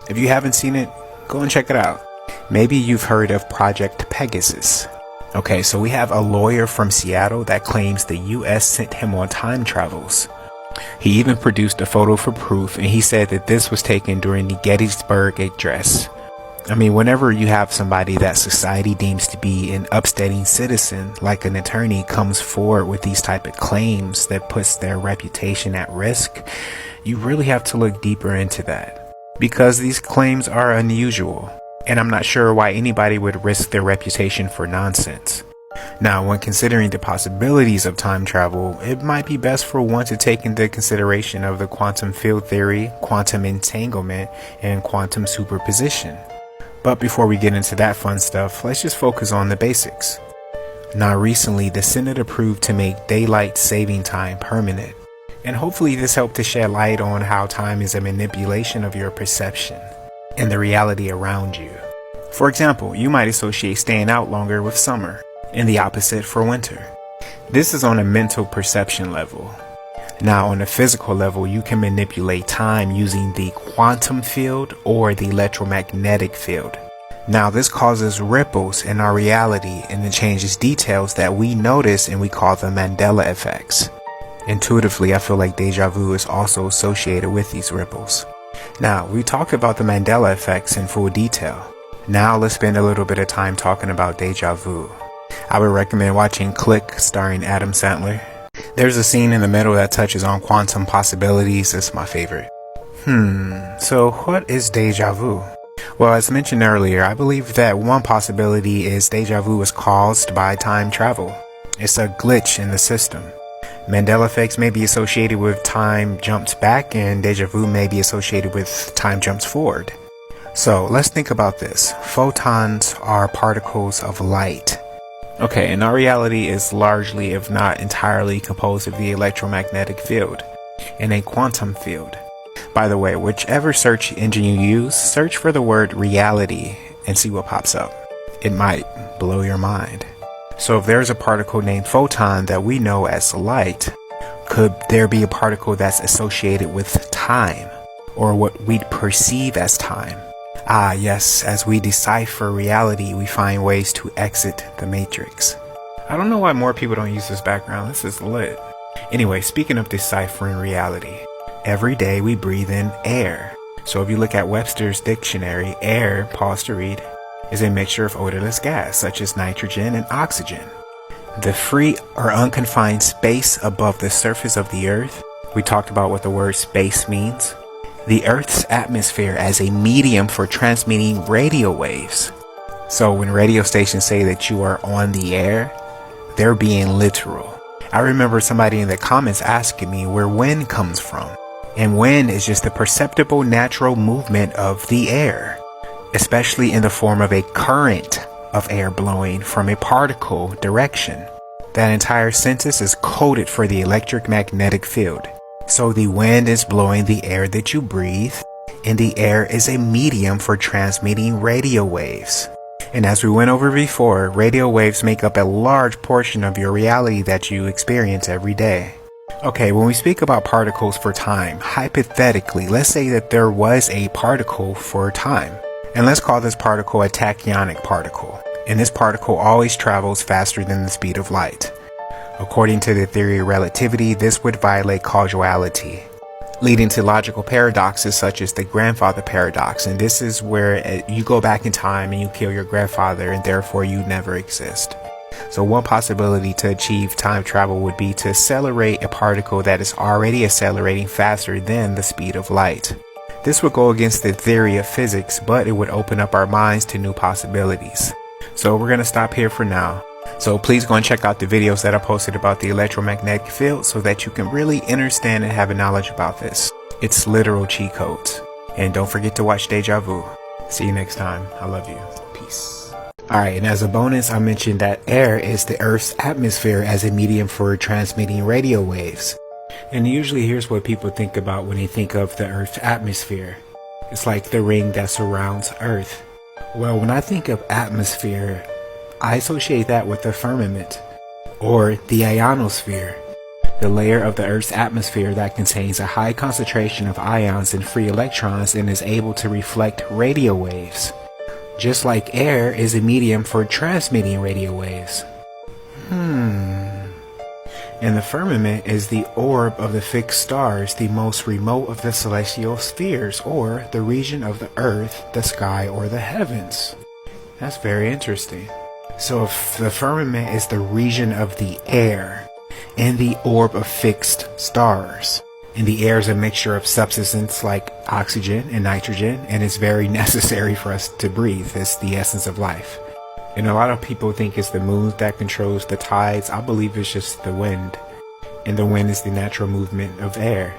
If you haven't seen it, go and check it out. Maybe you've heard of Project Pegasus. Okay, so we have a lawyer from Seattle that claims the US sent him on time travels. He even produced a photo for proof, and he said that this was taken during the Gettysburg Address. I mean, whenever you have somebody that society deems to be an upstanding citizen, like an attorney, comes forward with these type of claims that puts their reputation at risk, you really have to look deeper into that. Because these claims are unusual. And I'm not sure why anybody would risk their reputation for nonsense. Now, when considering the possibilities of time travel, it might be best for one to take into consideration of the quantum field theory, quantum entanglement, and quantum superposition. But before we get into that fun stuff, let's just focus on the basics. Now, recently, the Senate approved to make daylight saving time permanent. And hopefully this helped to shed light on how time is a manipulation of your perception and the reality around you. For example, you might associate staying out longer with summer, and the opposite for winter. This is on a mental perception level. Now, on a physical level, you can manipulate time using the quantum field or the electromagnetic field. Now, this causes ripples in our reality and it changes details that we notice, and we call them Mandela effects. Intuitively, I feel like deja vu is also associated with these ripples. Now, we talked about the Mandela effects in full detail. Now let's spend a little bit of time talking about deja vu. I would recommend watching Click, starring Adam Sandler. There's a scene in the middle that touches on quantum possibilities. It's my favorite. So what is deja vu? Well, as mentioned earlier, I believe that one possibility is deja vu is caused by time travel. It's a glitch in the system. Mandela effects may be associated with time jumps back, and deja vu may be associated with time jumps forward. So let's think about this. Photons are particles of light. Okay, and our reality is largely, if not entirely, composed of the electromagnetic field and a quantum field. By the way, whichever search engine you use, search for the word reality and see what pops up. It might blow your mind. So if there's a particle named photon that we know as light, could there be a particle that's associated with time, or what we perceive as time? Ah, yes, as we decipher reality, we find ways to exit the matrix. I don't know why more people don't use this background. This is lit. Anyway, speaking of deciphering reality, every day we breathe in air. So if you look at Webster's dictionary, air, pause to read, is a mixture of odorless gas such as nitrogen and oxygen. The free or unconfined space above the surface of the earth. We talked about what the word space means. The earth's atmosphere as a medium for transmitting radio waves. So when radio stations say that you are on the air, they're being literal. I remember somebody in the comments asking me where wind comes from. And wind is just the perceptible natural movement of the air, especially in the form of a current of air blowing from a particle direction. That entire sentence is coded for the electric magnetic field. So the wind is blowing the air that you breathe, and the air is a medium for transmitting radio waves. And as we went over before, radio waves make up a large portion of your reality that you experience every day. Okay, when we speak about particles for time, hypothetically, let's say that there was a particle for time. And let's call this particle a tachyonic particle. And this particle always travels faster than the speed of light. According to the theory of relativity, this would violate causality, leading to logical paradoxes such as the grandfather paradox. And this is where you go back in time and you kill your grandfather and therefore you never exist. So one possibility to achieve time travel would be to accelerate a particle that is already accelerating faster than the speed of light. This would go against the theory of physics, but it would open up our minds to new possibilities. So we're going to stop here for now. So please go and check out the videos that I posted about the electromagnetic field so that you can really understand and have a knowledge about this. It's literal cheat codes. And don't forget to watch Deja Vu. See you next time. I love you. Peace. Alright, and as a bonus, I mentioned that air is the Earth's atmosphere as a medium for transmitting radio waves. And usually here's what people think about when they think of the Earth's atmosphere. It's like the ring that surrounds Earth. Well, when I think of atmosphere, I associate that with the firmament, or the ionosphere, the layer of the Earth's atmosphere that contains a high concentration of ions and free electrons and is able to reflect radio waves. Just like air is a medium for transmitting radio waves. And the firmament is the orb of the fixed stars, the most remote of the celestial spheres, or the region of the earth, the sky, or the heavens. That's very interesting. So if the firmament is the region of the air and the orb of fixed stars, and the air is a mixture of substances like oxygen and nitrogen, and it's very necessary for us to breathe. It's the essence of life. And a lot of people think it's the moon that controls the tides. I believe it's just the wind. And the wind is the natural movement of air.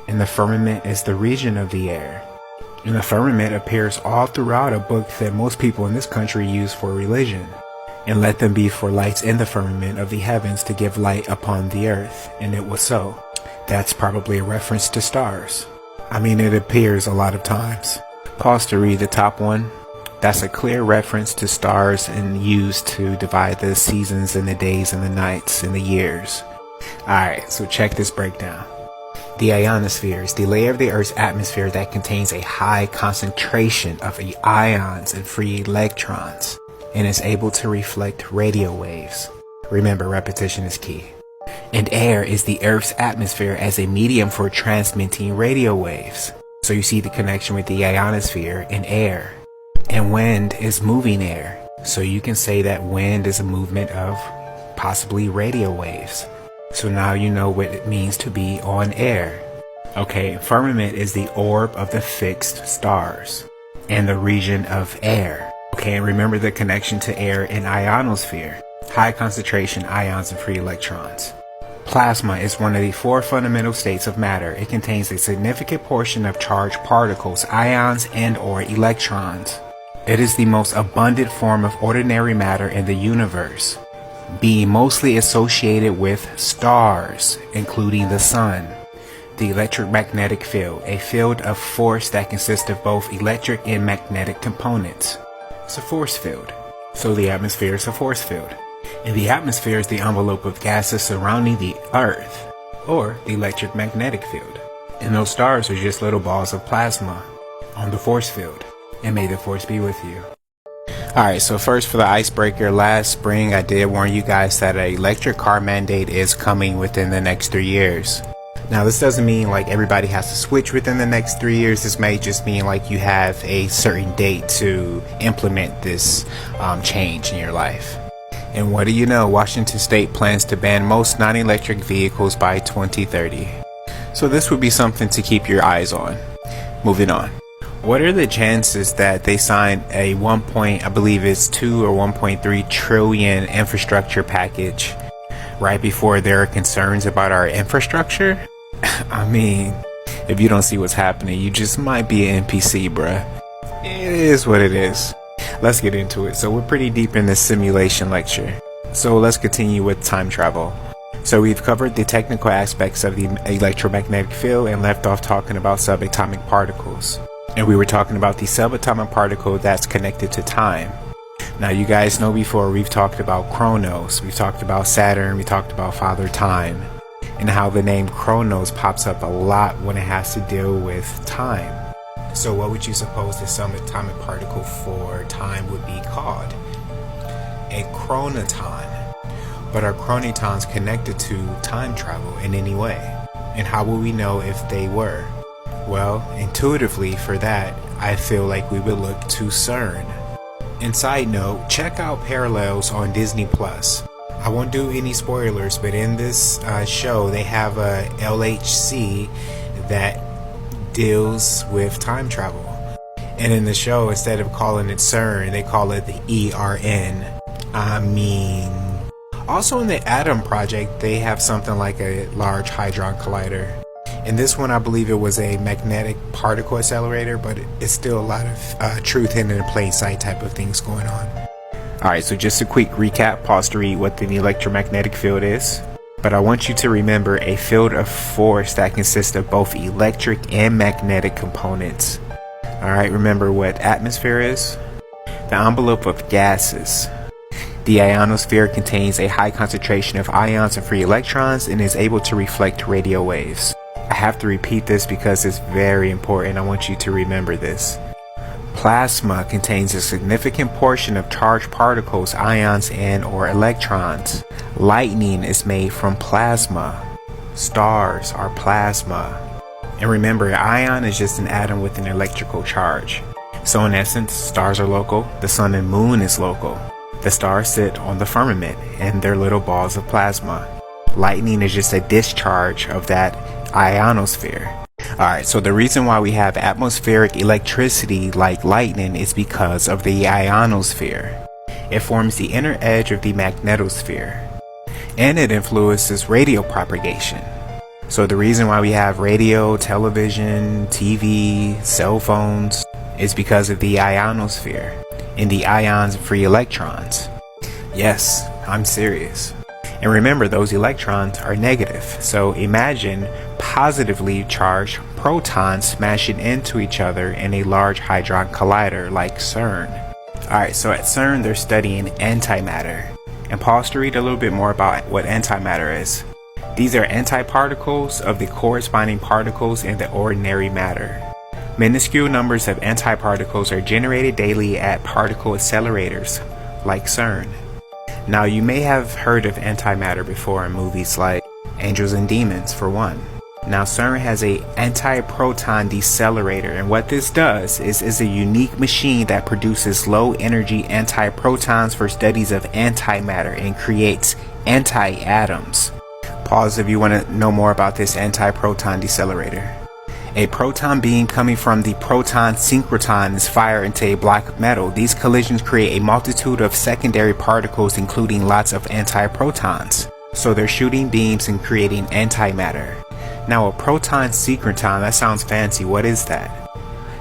And the firmament is the region of the air. And the firmament appears all throughout a book that most people in this country use for religion. And let them be for lights in the firmament of the heavens to give light upon the earth. And it was so. That's probably a reference to stars. I mean, it appears a lot of times. Pause to read the top one. That's a clear reference to stars and used to divide the seasons and the days and the nights and the years. Alright, so check this breakdown. The ionosphere is the layer of the Earth's atmosphere that contains a high concentration of ions and free electrons and is able to reflect radio waves. Remember, repetition is key. And air is the Earth's atmosphere as a medium for transmitting radio waves. So you see the connection with the ionosphere and air. And wind is moving air. So you can say that wind is a movement of possibly radio waves. So now you know what it means to be on air. Okay, firmament is the orb of the fixed stars and the region of air. Okay, and remember the connection to air and ionosphere. High concentration ions and free electrons. Plasma is one of the 4 fundamental states of matter. It contains a significant portion of charged particles, ions, and/or electrons. It is the most abundant form of ordinary matter in the universe, being mostly associated with stars, including the sun. The electromagnetic field, a field of force that consists of both electric and magnetic components. It's a force field. So the atmosphere is a force field. And the atmosphere is the envelope of gases surrounding the Earth, or the electric magnetic field. And those stars are just little balls of plasma on the force field. And may the force be with you. Alright, so first for the icebreaker, last spring I did warn you guys that an electric car mandate is coming within the next 3 years. Now this doesn't mean like everybody has to switch within the next 3 years. This may just mean like you have a certain date to implement this change in your life. And what do you know, Washington State plans to ban most non-electric vehicles by 2030. So this would be something to keep your eyes on. Moving on. What are the chances that they sign a 2 or 1.3 trillion infrastructure package right before there are concerns about our infrastructure? I mean, if you don't see what's happening, you just might be an NPC, bruh. It is what it is. Let's get into it. So we're pretty deep in this simulation lecture. So let's continue with time travel. So we've covered the technical aspects of the electromagnetic field and left off talking about subatomic particles. And we were talking about the subatomic particle that's connected to time. Now you guys know before we've talked about Chronos, we've talked about Saturn, we talked about Father Time, and how the name Chronos pops up a lot when it has to deal with time. So what would you suppose the subatomic particle for time would be called? A chronoton. But are chronotons connected to time travel in any way? And how will we know if they were? Well, intuitively for that, I feel like we would look to CERN. And side note, check out Parallels on Disney+. I won't do any spoilers, but in this show they have a LHC that deals with time travel. And in the show, instead of calling it CERN, they call it the ERN. Also in the Atom Project, they have something like a Large Hadron Collider. In this one, I believe it was a magnetic particle accelerator, but it's still a lot of truth hidden in plain sight type of things going on. Alright, so just a quick recap, pause to read what the electromagnetic field is. But I want you to remember a field of force that consists of both electric and magnetic components. Alright, remember what atmosphere is? The envelope of gases. The ionosphere contains a high concentration of ions and free electrons and is able to reflect radio waves. I have to repeat this because it's very important. I want you to remember this. Plasma contains a significant portion of charged particles, ions, and/or electrons. Lightning is made from plasma. Stars are plasma. And remember, an ion is just an atom with an electrical charge. So in essence, stars are local, the sun and moon is local. The stars sit on the firmament and they're little balls of plasma. Lightning is just a discharge of that ionosphere. Alright, so the reason why we have atmospheric electricity like lightning is because of the ionosphere. It forms the inner edge of the magnetosphere, and it influences radio propagation. So the reason why we have radio, television, TV, cell phones is because of the ionosphere and the ions and free electrons. Yes, I'm serious. And remember, those electrons are negative. So imagine positively charged protons smashing into each other in a large hadron collider like CERN. Alright, so at CERN they're studying antimatter. And pause to read a little bit more about what antimatter is. These are antiparticles of the corresponding particles in the ordinary matter. Minuscule numbers of antiparticles are generated daily at particle accelerators like CERN. Now, you may have heard of antimatter before in movies like Angels and Demons, for one. Now, CERN has a anti-proton decelerator, and what this does is a unique machine that produces low-energy anti-protons for studies of antimatter and creates anti-atoms. Pause if you want to know more about this anti-proton decelerator. A proton beam coming from the proton synchrotron is fired into a block of metal. These collisions create a multitude of secondary particles, including lots of antiprotons. So they're shooting beams and creating antimatter. Now, a proton synchrotron, that sounds fancy. What is that?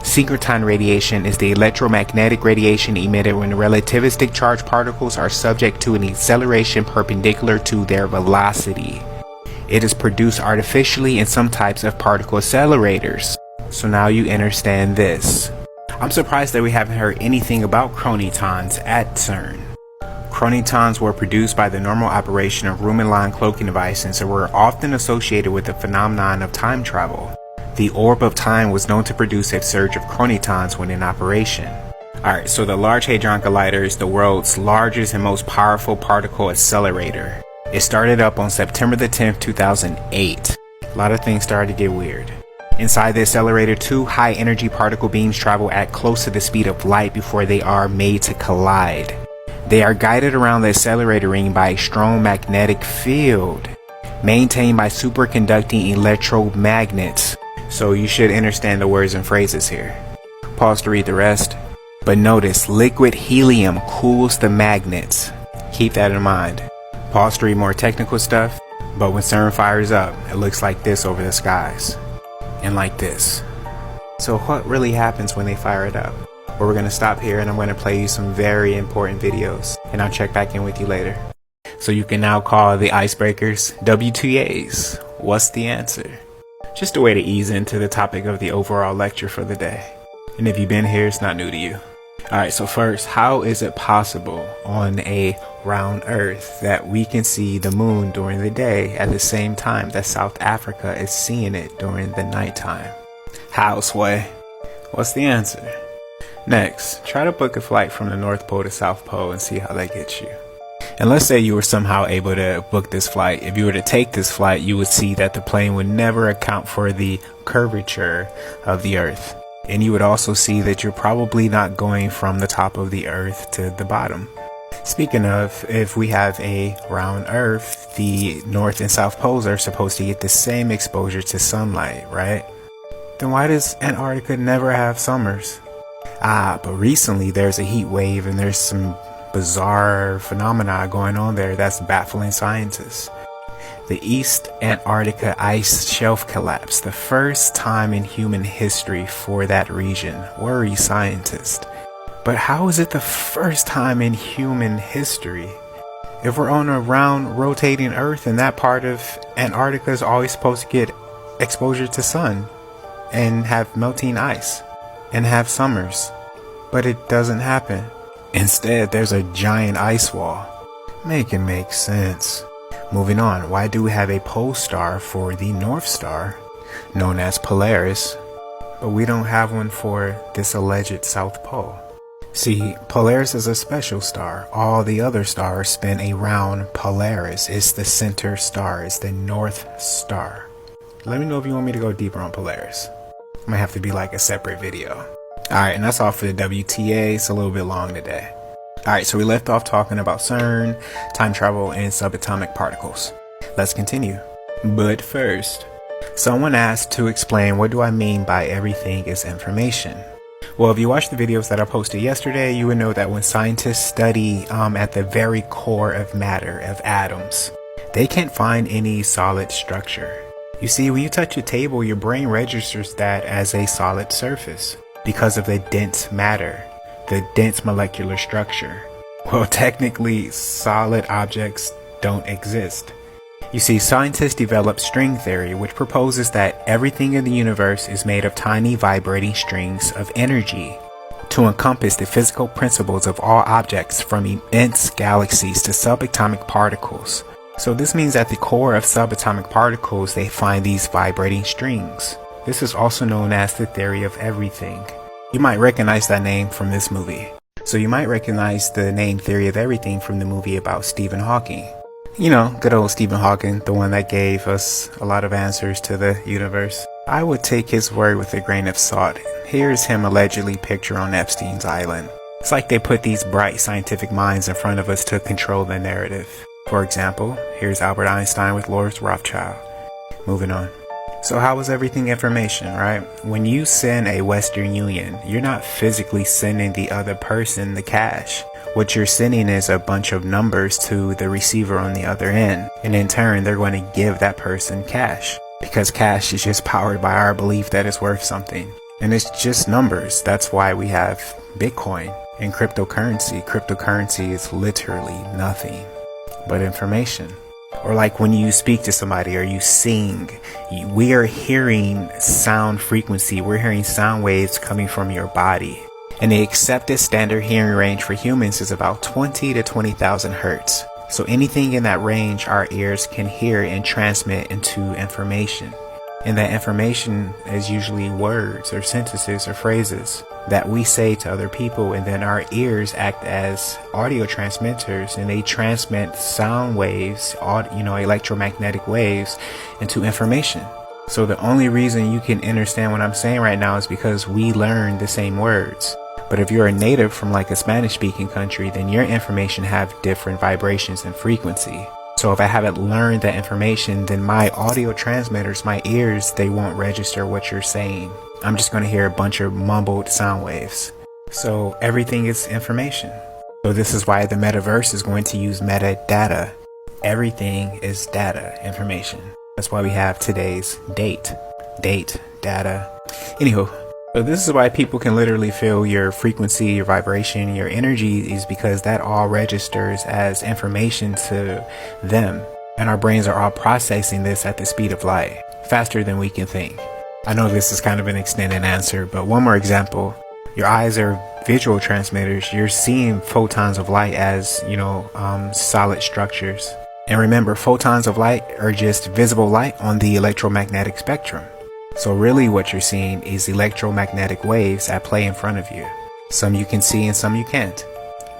Synchrotron radiation is the electromagnetic radiation emitted when relativistic charged particles are subject to an acceleration perpendicular to their velocity. It is produced artificially in some types of particle accelerators. So now you understand this. I'm surprised that we haven't heard anything about chronitons at CERN. Chronitons were produced by the normal operation of room-and-line cloaking devices and were often associated with the phenomenon of time travel. The orb of time was known to produce a surge of chronitons when in operation. Alright, so the Large Hadron Collider is the world's largest and most powerful particle accelerator. It started up on September the 10th, 2008. A lot of things started to get weird. Inside the accelerator, two high-energy particle beams travel at close to the speed of light before they are made to collide. They are guided around the accelerator ring by a strong magnetic field, maintained by superconducting electromagnets. So you should understand the words and phrases here. Pause to read the rest. But notice, liquid helium cools the magnets. Keep that in mind. Pause to read more technical stuff. But when CERN fires up, it looks like this over the skies. And like this. So what really happens when they fire it up? Well, we're going to stop here and I'm going to play you some very important videos. And I'll check back in with you later. So you can now call the icebreakers WTAs. What's the answer? Just a way to ease into the topic of the overall lecture for the day. And if you've been here, it's not new to you. Alright, so first, how is it possible on a round Earth that we can see the moon during the day at the same time that South Africa is seeing it during the nighttime? How, Sway? What's the answer? Next, try to book a flight from the North Pole to South Pole and see how that gets you. And let's say you were somehow able to book this flight. If you were to take this flight, you would see that the plane would never account for the curvature of the Earth. And you would also see that you're probably not going from the top of the Earth to the bottom. Speaking of, if we have a round Earth, the North and South Poles are supposed to get the same exposure to sunlight, right? Then why does Antarctica never have summers? But recently there's a heat wave and there's some bizarre phenomena going on there that's baffling scientists. The East Antarctica ice shelf collapse, the first time in human history for that region. Worry scientists. But how is it the first time in human history? If we're on a round rotating Earth and that part of Antarctica is always supposed to get exposure to sun and have melting ice and have summers, but it doesn't happen. Instead, there's a giant ice wall. Make it make sense. Moving on, why do we have a pole star for the North Star, known as Polaris, but we don't have one for this alleged South Pole? See, Polaris is a special star. All the other stars spin around Polaris. It's the center star. It's the North Star. Let me know if you want me to go deeper on Polaris. It might have to be like a separate video. Alright, and that's all for the WTA. It's a little bit long today. Alright, so we left off talking about CERN, time travel, and subatomic particles. Let's continue. But first, someone asked to explain what do I mean by everything is information. Well, if you watched the videos that I posted yesterday, you would know that when scientists study at the very core of matter, of atoms, they can't find any solid structure. You see, when you touch a table, your brain registers that as a solid surface because of the dense matter, the dense molecular structure. Well, technically, solid objects don't exist. You see, scientists developed string theory, which proposes that everything in the universe is made of tiny vibrating strings of energy to encompass the physical principles of all objects from immense galaxies to subatomic particles. So this means at the core of subatomic particles, they find these vibrating strings. This is also known as the theory of everything. You might recognize that name from this movie. So you might recognize the name theory of everything from the movie about Stephen Hawking. You know, good old Stephen Hawking, the one that gave us a lot of answers to the universe. I would take his word with a grain of salt. Here's him allegedly pictured on Epstein's island. It's like they put these bright scientific minds in front of us to control the narrative. For example, here's Albert Einstein with Lord Rothschild. Moving on. So how is everything information, right? When you send a Western Union, you're not physically sending the other person the cash. What you're sending is a bunch of numbers to the receiver on the other end. And in turn, they're going to give that person cash. Because cash is just powered by our belief that it's worth something. And it's just numbers. That's why we have Bitcoin and cryptocurrency. Cryptocurrency is literally nothing but information. Or like when you speak to somebody or you sing, we are hearing sound frequency. We're hearing sound waves coming from your body. And the accepted standard hearing range for humans is about 20 to 20,000 hertz. So anything in that range our ears can hear and transmit into information. And that information is usually words or sentences or phrases that we say to other people, and then our ears act as audio transmitters and they transmit sound waves, electromagnetic waves into information. So the only reason you can understand what I'm saying right now is because we learn the same words. But if you're a native from like a Spanish speaking country, then your information have different vibrations and frequency. So if I haven't learned that information, then my audio transmitters, my ears, they won't register what you're saying. I'm just going to hear a bunch of mumbled sound waves. So everything is information. So this is why the metaverse is going to use metadata. Everything is data, information. That's why we have today's date, data. Anywho, so this is why people can literally feel your frequency, your vibration, your energy, is because that all registers as information to them. And our brains are all processing this at the speed of light, faster than we can think. I know this is kind of an extended answer, but one more example. Your eyes are visual transmitters. You're seeing photons of light as, solid structures. And remember, photons of light are just visible light on the electromagnetic spectrum. So really what you're seeing is electromagnetic waves at play in front of you. Some you can see and some you can't,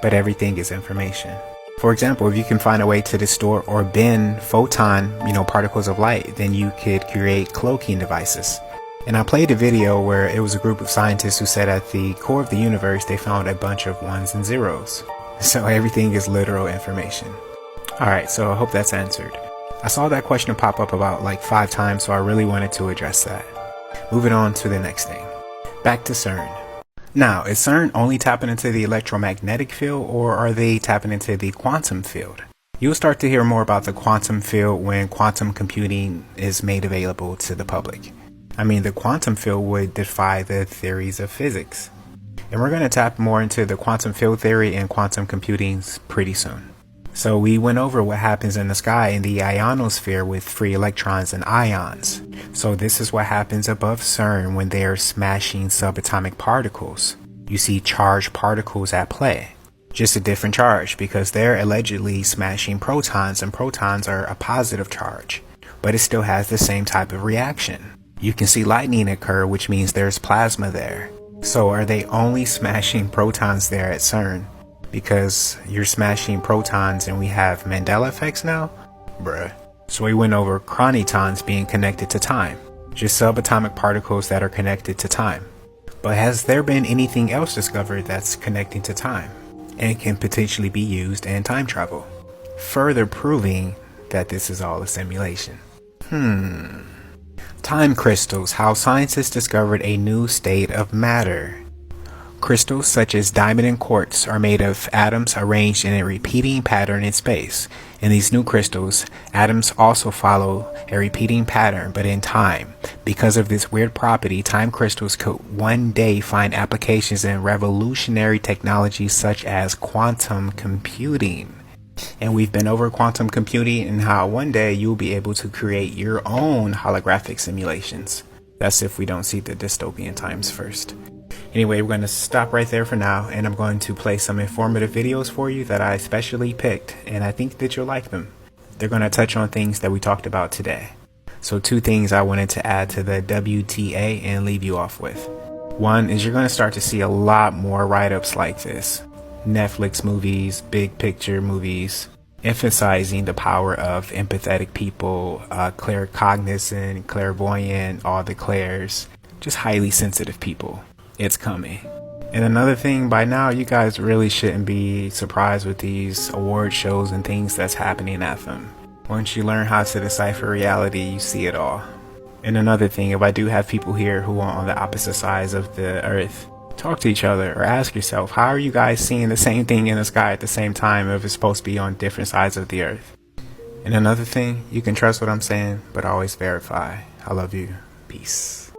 but everything is information. For example, if you can find a way to distort or bend photon, particles of light, then you could create cloaking devices. And I played a video where it was a group of scientists who said at the core of the universe, they found a bunch of ones and zeros. So everything is literal information. Alright, so I hope that's answered. I saw that question pop up about like 5 times, so I really wanted to address that. Moving on to the next thing. Back to CERN. Now, is CERN only tapping into the electromagnetic field, or are they tapping into the quantum field? You'll start to hear more about the quantum field when quantum computing is made available to the public. I mean, the quantum field would defy the theories of physics. And we're going to tap more into the quantum field theory and quantum computing pretty soon. So we went over what happens in the sky in the ionosphere with free electrons and ions. So this is what happens above CERN when they are smashing subatomic particles. You see charged particles at play. Just a different charge because they're allegedly smashing protons, and protons are a positive charge. But it still has the same type of reaction. You can see lightning occur, which means there's plasma there. So are they only smashing protons there at CERN? Because you're smashing protons and we have Mandela effects now? Bruh. So we went over chronitons being connected to time. Just subatomic particles that are connected to time. But has there been anything else discovered that's connecting to time and can potentially be used in time travel? Further proving that this is all a simulation. Time crystals, how scientists discovered a new state of matter. Crystals such as diamond and quartz are made of atoms arranged in a repeating pattern in space. In these new crystals, atoms also follow a repeating pattern but in time. Because of this weird property, time crystals could one day find applications in revolutionary technologies such as quantum computing. And we've been over quantum computing and how one day you'll be able to create your own holographic simulations. That's if we don't see the dystopian times first. Anyway, we're going to stop right there for now, and I'm going to play some informative videos for you that I specially picked, and I think that you'll like them. They're going to touch on things that we talked about today. So 2 things I wanted to add to the WTA and leave you off with. One is you're going to start to see a lot more write-ups like this. Netflix movies, big picture movies, emphasizing the power of empathetic people, claircognizant, clairvoyant, all the clairs, just highly sensitive people. It's coming. And another thing, by now you guys really shouldn't be surprised with these award shows and things that's happening at them. Once you learn how to decipher reality, you see it all. And another thing, if I do have people here who are on the opposite sides of the earth, talk to each other or ask yourself, how are you guys seeing the same thing in the sky at the same time if it's supposed to be on different sides of the earth? And another thing, you can trust what I'm saying, but always verify. I love you. Peace.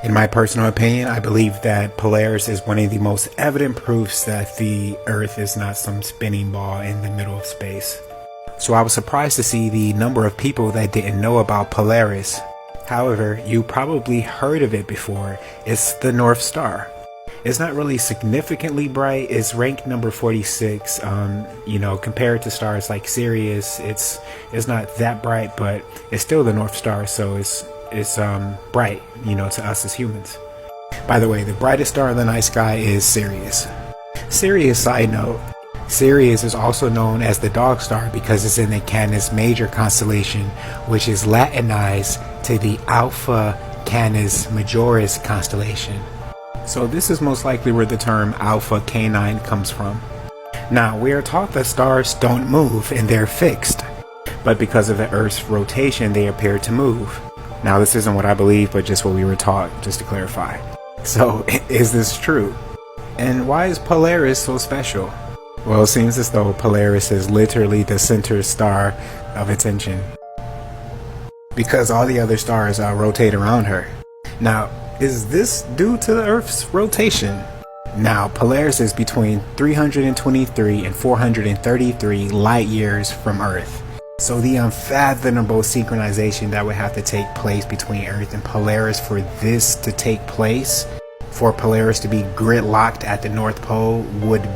In my personal opinion, I believe that Polaris is one of the most evident proofs that the Earth is not some spinning ball in the middle of space. So I was surprised to see the number of people that didn't know about Polaris. However, you probably heard of it before. It's the North Star. It's not really significantly bright. It's ranked number 46. Compared to stars like Sirius, it's not that bright, but it's still the North Star, so it's bright, to us as humans. By the way, the brightest star in the night sky is Sirius. Sirius side note, Sirius is also known as the dog star because it's in the Canis Major constellation, which is Latinized to the Alpha Canis Majoris constellation. So this is most likely where the term Alpha Canine comes from. Now, we are taught that stars don't move and they're fixed, but because of the Earth's rotation, they appear to move. Now, this isn't what I believe, but just what we were taught, just to clarify. So, is this true? And why is Polaris so special? Well, it seems as though Polaris is literally the center star of attention, because all the other stars rotate around her. Now, is this due to the Earth's rotation? Now, Polaris is between 323 and 433 light years from Earth. So the unfathomable synchronization that would have to take place between Earth and Polaris for this to take place, for Polaris to be gridlocked at the North Pole, would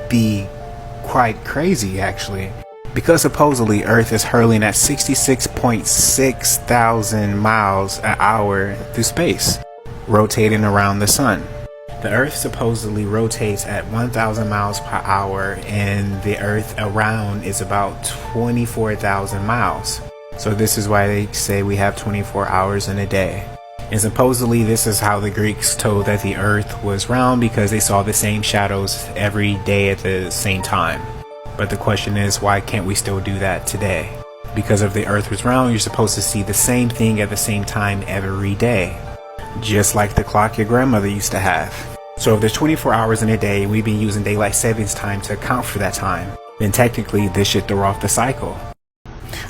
be quite crazy, actually. Because supposedly Earth is hurling at 66.6 thousand miles an hour through space, rotating around the sun. The Earth supposedly rotates at 1,000 miles per hour, and the Earth around is about 24,000 miles. So this is why they say we have 24 hours in a day. And supposedly this is how the Greeks told that the Earth was round, because they saw the same shadows every day at the same time. But the question is, why can't we still do that today? Because if the Earth was round, you're supposed to see the same thing at the same time every day, just like the clock your grandmother used to have. So if there's 24 hours in a day, we've been using daylight savings time to account for that time, then technically this should throw off the cycle.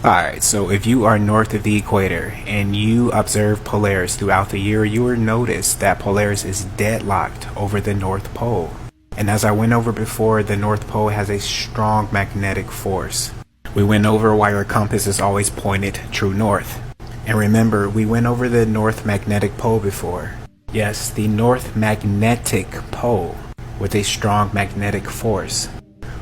Alright, so if you are north of the equator and you observe Polaris throughout the year, you will notice that Polaris is deadlocked over the North Pole. And as I went over before, the North Pole has a strong magnetic force. We went over why our compass is always pointed true north. And remember, we went over the North Magnetic Pole before. Yes, the North Magnetic Pole with a strong magnetic force.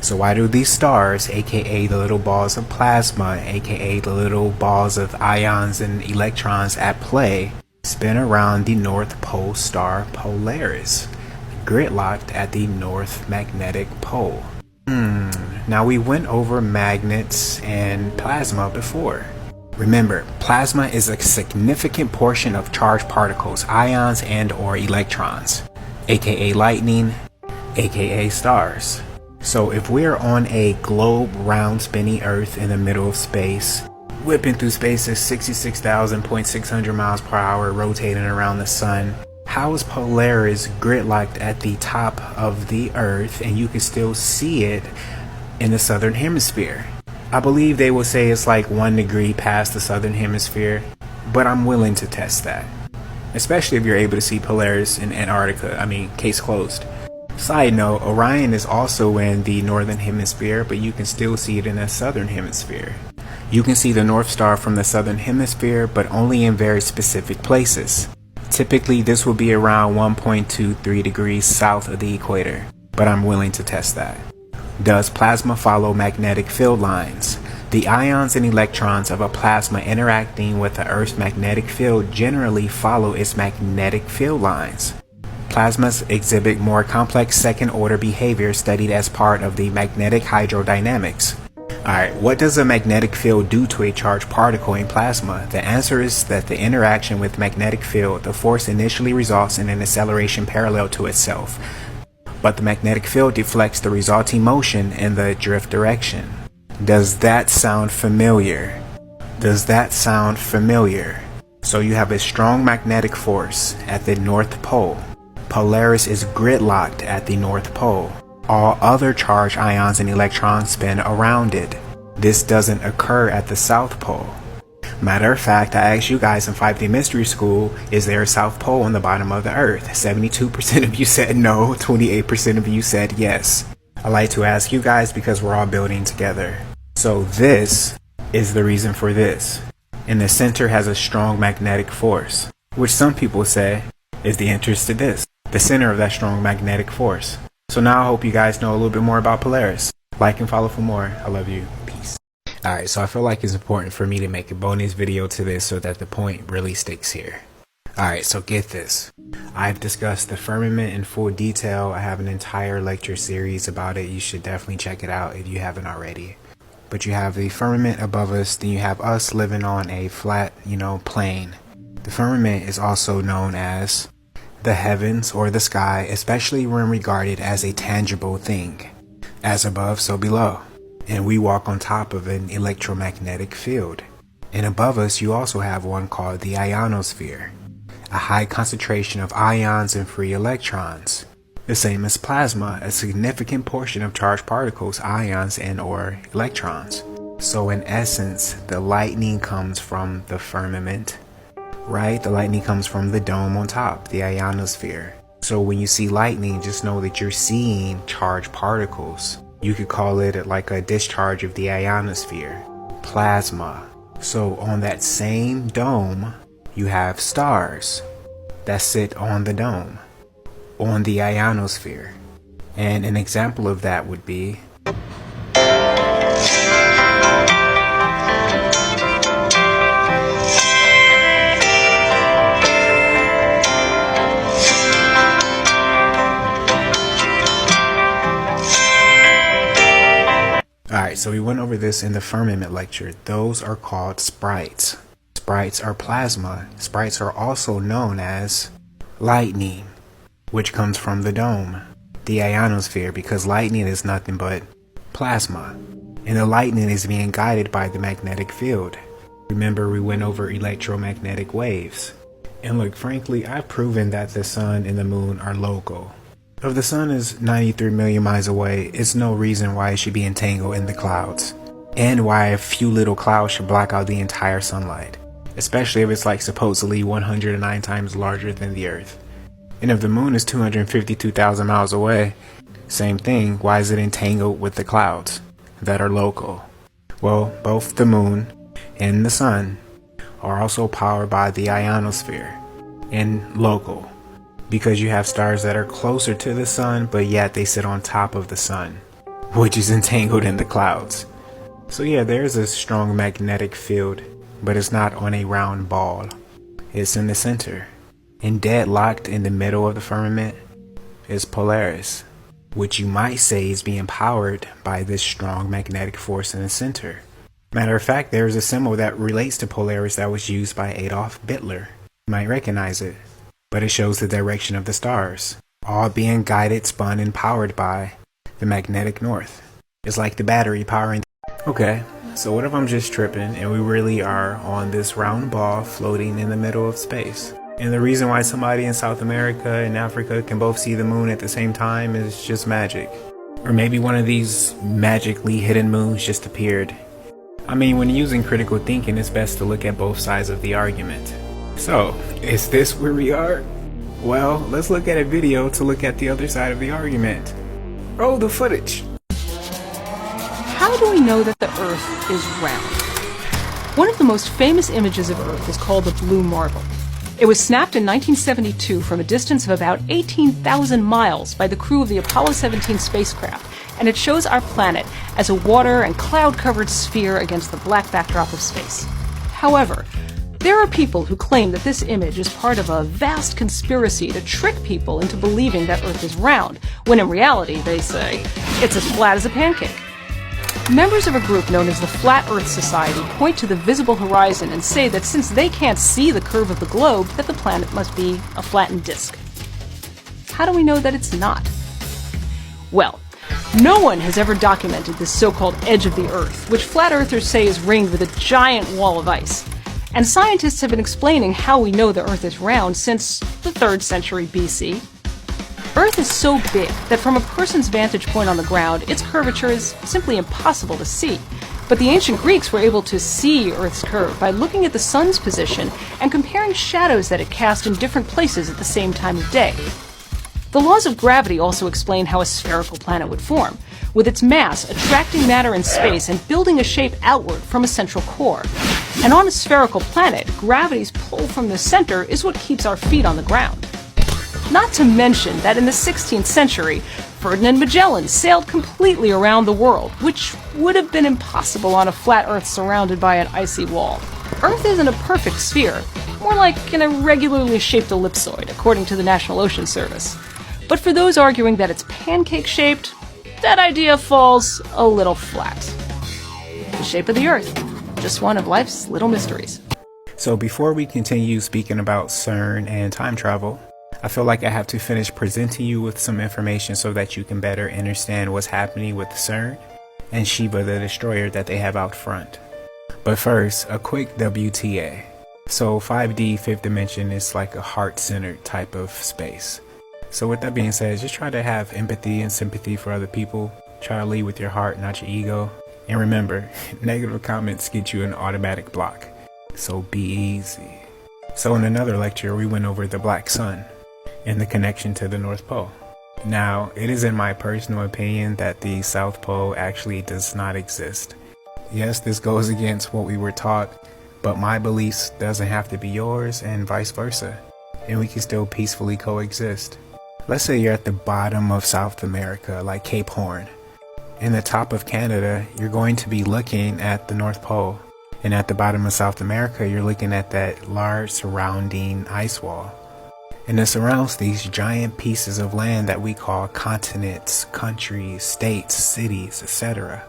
So why do these stars, aka the little balls of plasma, aka the little balls of ions and electrons at play, spin around the North Pole star Polaris, gridlocked at the North Magnetic Pole? Now we went over magnets and plasma before. Remember, plasma is a significant portion of charged particles, ions and or electrons, aka lightning, aka stars. So if we're on a globe round spinning Earth in the middle of space, whipping through space at 66,600 miles per hour, rotating around the sun, how is Polaris gridlocked at the top of the Earth and you can still see it in the southern hemisphere? I believe they will say it's like 1 degree past the southern hemisphere, but I'm willing to test that. Especially if you're able to see Polaris in Antarctica. I mean, case closed. Side note, Orion is also in the northern hemisphere, but you can still see it in the southern hemisphere. You can see the North Star from the southern hemisphere, but only in very specific places. Typically, this will be around 1.23 degrees south of the equator, but I'm willing to test that. Does plasma follow magnetic field lines? The ions and electrons of a plasma interacting with the Earth's magnetic field generally follow its magnetic field lines. Plasmas exhibit more complex second-order behavior studied as part of the magnetic hydrodynamics. Alright, what does a magnetic field do to a charged particle in plasma? The answer is that the interaction with magnetic field, the force initially results in an acceleration parallel to itself, but the magnetic field deflects the resulting motion in the drift direction. Does that sound familiar? Does that sound familiar? So you have a strong magnetic force at the North Pole. Polaris is gridlocked at the North Pole. All other charged ions and electrons spin around it. This doesn't occur at the South Pole. Matter of fact, I asked you guys in 5D Mystery School, is there a South Pole on the bottom of the Earth? 72% of you said no, 28% of you said yes. I like to ask you guys because we're all building together. So this is the reason for this. And the center has a strong magnetic force, which some people say is the entrance to this, the center of that strong magnetic force. So now I hope you guys know a little bit more about Polaris. Like and follow for more. I love you. Peace. Alright, so I feel like it's important for me to make a bonus video to this so that the point really sticks here. Alright, so get this. I've discussed the firmament in full detail. I have an entire lecture series about it. You should definitely check it out if you haven't already. But you have the firmament above us, then you have us living on a flat, plane. The firmament is also known as the heavens or the sky, especially when regarded as a tangible thing. As above, so below. And we walk on top of an electromagnetic field. And above us, you also have one called the ionosphere, a high concentration of ions and free electrons. The same as plasma, a significant portion of charged particles, ions and or electrons. So in essence, the lightning comes from the firmament, right? The lightning comes from the dome on top, the ionosphere. So when you see lightning, just know that you're seeing charged particles. You could call it like a discharge of the ionosphere, plasma. So on that same dome, you have stars that sit on the dome, on the ionosphere. And an example of that would be Alright, so we went over this in the firmament lecture. Those are called sprites. Sprites are plasma. Sprites are also known as lightning, which comes from the dome, the ionosphere, because lightning is nothing but plasma. And the lightning is being guided by the magnetic field. Remember, we went over electromagnetic waves. And look, frankly, I've proven that the sun and the moon are local. If the sun is 93 million miles away, it's no reason why it should be entangled in the clouds. And why a few little clouds should block out the entire sunlight. Especially if it's like supposedly 109 times larger than the Earth. And if the moon is 252,000 miles away, same thing, why is it entangled with the clouds that are local? Well, both the moon and the sun are also powered by the ionosphere and local. Because you have stars that are closer to the sun, but yet they sit on top of the sun, which is entangled in the clouds. So yeah, there's a strong magnetic field, but it's not on a round ball. It's in the center. And deadlocked in the middle of the firmament is Polaris, which you might say is being powered by this strong magnetic force in the center. Matter of fact, there is a symbol that relates to Polaris that was used by Adolf Hitler. You might recognize it. But it shows the direction of the stars, all being guided, spun, and powered by the magnetic north. It's like the battery powering. Okay, so what if I'm just tripping and we really are on this round ball floating in the middle of space? And the reason why somebody in South America and Africa can both see the moon at the same time is just magic. Or maybe one of these magically hidden moons just appeared. I mean, when using critical thinking, it's best to look at both sides of the argument. So, is this where we are? Well, let's look at a video to look at the other side of the argument. Roll the footage. How do we know that the Earth is round? One of the most famous images of Earth is called the blue marble. It was snapped in 1972 from a distance of about 18,000 miles by the crew of the Apollo 17 spacecraft, and it shows our planet as a water and cloud-covered sphere against the black backdrop of space. However, there are people who claim that this image is part of a vast conspiracy to trick people into believing that Earth is round, when in reality, they say, it's as flat as a pancake. Members of a group known as the Flat Earth Society point to the visible horizon and say that since they can't see the curve of the globe, that the planet must be a flattened disk. How do we know that it's not? Well, no one has ever documented this so-called edge of the Earth, which flat earthers say is ringed with a giant wall of ice. And scientists have been explaining how we know the Earth is round since the 3rd century BC. Earth is so big that from a person's vantage point on the ground, its curvature is simply impossible to see. But the ancient Greeks were able to see Earth's curve by looking at the sun's position and comparing shadows that it cast in different places at the same time of day. The laws of gravity also explain how a spherical planet would form, with its mass attracting matter in space and building a shape outward from a central core. And on a spherical planet, gravity's pull from the center is what keeps our feet on the ground. Not to mention that in the 16th century, Ferdinand Magellan sailed completely around the world, which would have been impossible on a flat Earth surrounded by an icy wall. Earth isn't a perfect sphere, more like an irregularly shaped ellipsoid, according to the National Ocean Service. But for those arguing that it's pancake-shaped, that idea falls a little flat. The shape of the Earth, just one of life's little mysteries. So before we continue speaking about CERN and time travel, I feel like I have to finish presenting you with some information so that you can better understand what's happening with CERN and Shiva the Destroyer that they have out front. But first, a quick WTA. So 5D, fifth dimension, is like a heart-centered type of space. So with that being said, just try to have empathy and sympathy for other people. Try to lead with your heart, not your ego. And remember, negative comments get you an automatic block. So be easy. So in another lecture, we went over the black sun and the connection to the North Pole. Now, it is in my personal opinion that the South Pole actually does not exist. Yes, this goes against what we were taught, but my beliefs doesn't have to be yours and vice versa, and we can still peacefully coexist. Let's say you're at the bottom of South America, like Cape Horn. In the top of Canada, you're going to be looking at the North Pole, and at the bottom of South America, you're looking at that large surrounding ice wall. And it surrounds these giant pieces of land that we call continents, countries, states, cities, etc.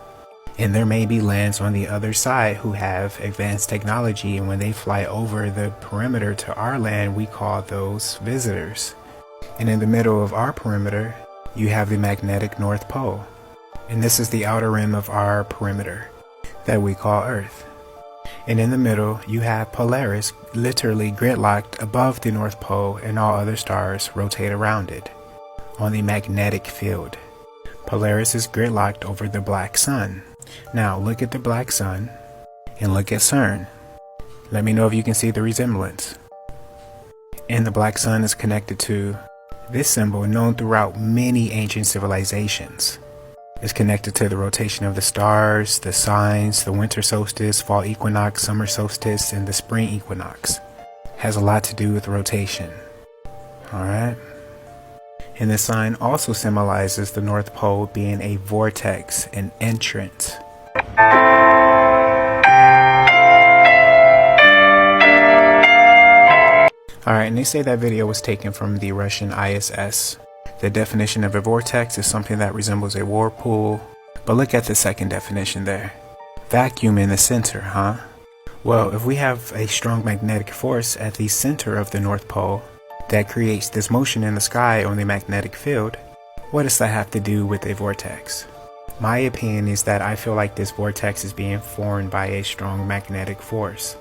And there may be lands on the other side who have advanced technology, and when they fly over the perimeter to our land, we call those visitors. And in the middle of our perimeter, you have the magnetic North Pole. And this is the outer rim of our perimeter that we call Earth. And in the middle, you have Polaris literally gridlocked above the North Pole, and all other stars rotate around it on the magnetic field. Polaris is gridlocked over the black sun. Now look at the black sun and look at CERN. Let me know if you can see the resemblance. And the black sun is connected to this symbol known throughout many ancient civilizations. It's connected to the rotation of the stars, the signs, the winter solstice, fall equinox, summer solstice, and the spring equinox. Has a lot to do with rotation. Alright? And this sign also symbolizes the North Pole being a vortex, an entrance. Alright, and they say that video was taken from the Russian ISS. The definition of a vortex is something that resembles a whirlpool, but look at the second definition there. Vacuum in the center, huh? Well, if we have a strong magnetic force at the center of the North Pole that creates this motion in the sky on the magnetic field, what does that have to do with a vortex? My opinion is that I feel like this vortex is being formed by a strong magnetic force.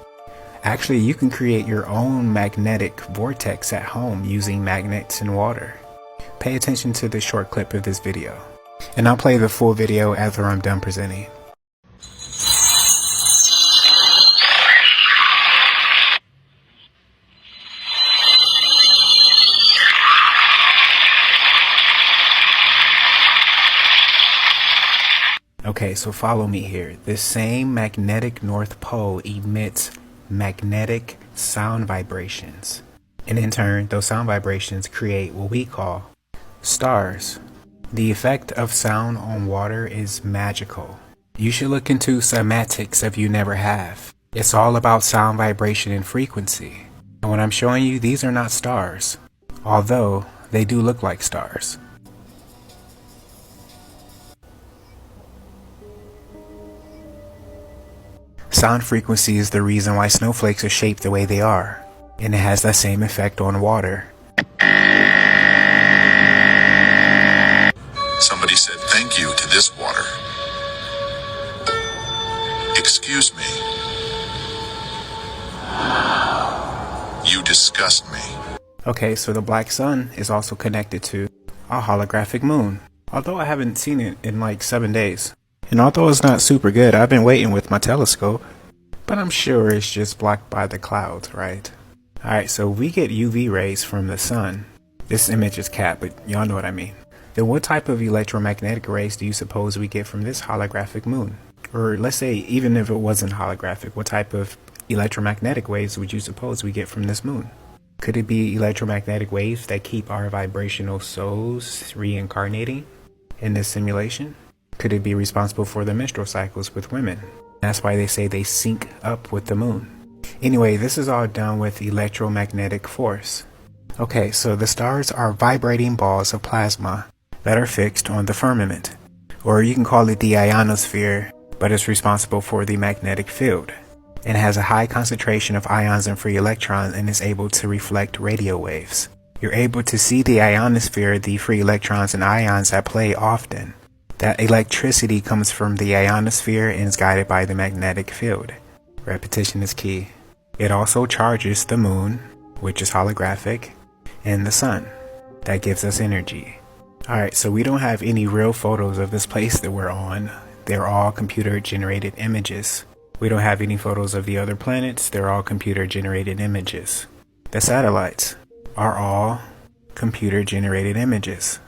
Actually, you can create your own magnetic vortex at home using magnets and water. Pay attention to this short clip of this video, and I'll play the full video after I'm done presenting. Okay, so follow me here. This same magnetic North Pole emits magnetic sound vibrations. And in turn, those sound vibrations create what we call stars. The effect of sound on water is magical. You should look into cymatics if you never have. It's all about sound vibration and frequency. And what I'm showing you, these are not stars, although they do look like stars. Sound frequency is the reason why snowflakes are shaped the way they are, and it has that same effect on water. Somebody said thank you to this water. Excuse me. You disgust me. Okay, so the black sun is also connected to a holographic moon, although I haven't seen it in like 7 days. And although it's not super good, I've been waiting with my telescope, but I'm sure it's just blocked by the clouds, right? Alright, so we get UV rays from the sun. This image is cat, but y'all know what I mean. Then what type of electromagnetic rays do you suppose we get from this holographic moon? Or let's say, even if it wasn't holographic, what type of electromagnetic waves would you suppose we get from this moon? Could it be electromagnetic waves that keep our vibrational souls reincarnating in this simulation? Could it be responsible for the menstrual cycles with women? That's why they say they sync up with the moon. Anyway, this is all done with electromagnetic force. Okay, so the stars are vibrating balls of plasma that are fixed on the firmament, or you can call it the ionosphere, but it's responsible for the magnetic field. It has a high concentration of ions and free electrons and is able to reflect radio waves. You're able to see the ionosphere, the free electrons and ions at play often. That electricity comes from the ionosphere and is guided by the magnetic field. Repetition is key. It also charges the moon, which is holographic, and the sun. That gives us energy. Alright, so we don't have any real photos of this place that we're on. They're all computer generated images. We don't have any photos of the other planets. They're all computer generated images. The satellites are all computer generated images.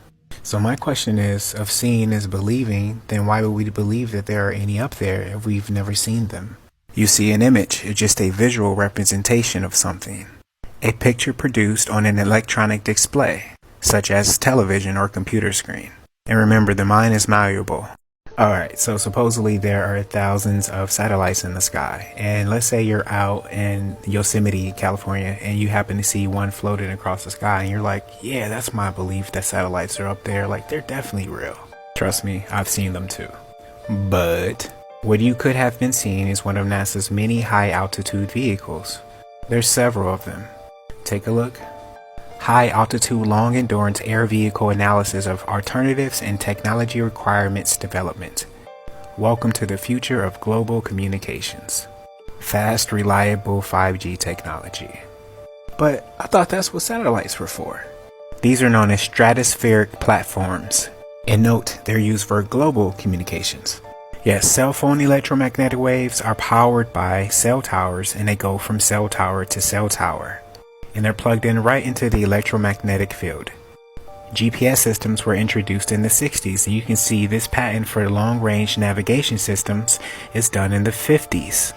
So my question is, if seeing is believing, then why would we believe that there are any up there if we've never seen them? You see an image, it's just a visual representation of something. A picture produced on an electronic display, such as television or computer screen. And remember, the mind is malleable. Alright, so supposedly there are thousands of satellites in the sky, and let's say you're out in Yosemite, California, and you happen to see one floating across the sky, and you're like, yeah, that's my belief that satellites are up there, like they're definitely real. Trust me, I've seen them too. But what you could have been seeing is one of NASA's many high-altitude vehicles. There's several of them. Take a look. High-altitude long-endurance air vehicle analysis of alternatives and technology requirements development. Welcome to the future of global communications. Fast, reliable 5G technology. But I thought that's what satellites were for. These are known as stratospheric platforms. And note, they're used for global communications. Yes, cell phone electromagnetic waves are powered by cell towers, and they go from cell tower to cell tower. And they're plugged in right into the electromagnetic field. GPS systems were introduced in the 60s, and you can see this patent for long-range navigation systems is done in the 50s.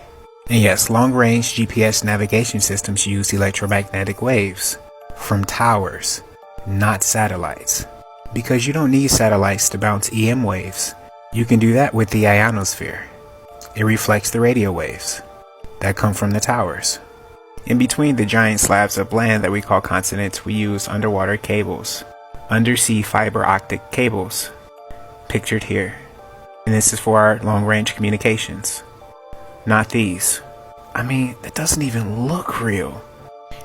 And yes, long-range GPS navigation systems use electromagnetic waves from towers, not satellites. Because you don't need satellites to bounce EM waves. You can do that with the ionosphere. It reflects the radio waves that come from the towers. In between the giant slabs of land that we call continents, we use underwater cables, undersea fiber optic cables, pictured here. And this is for our long-range communications. Not these. I mean, that doesn't even look real.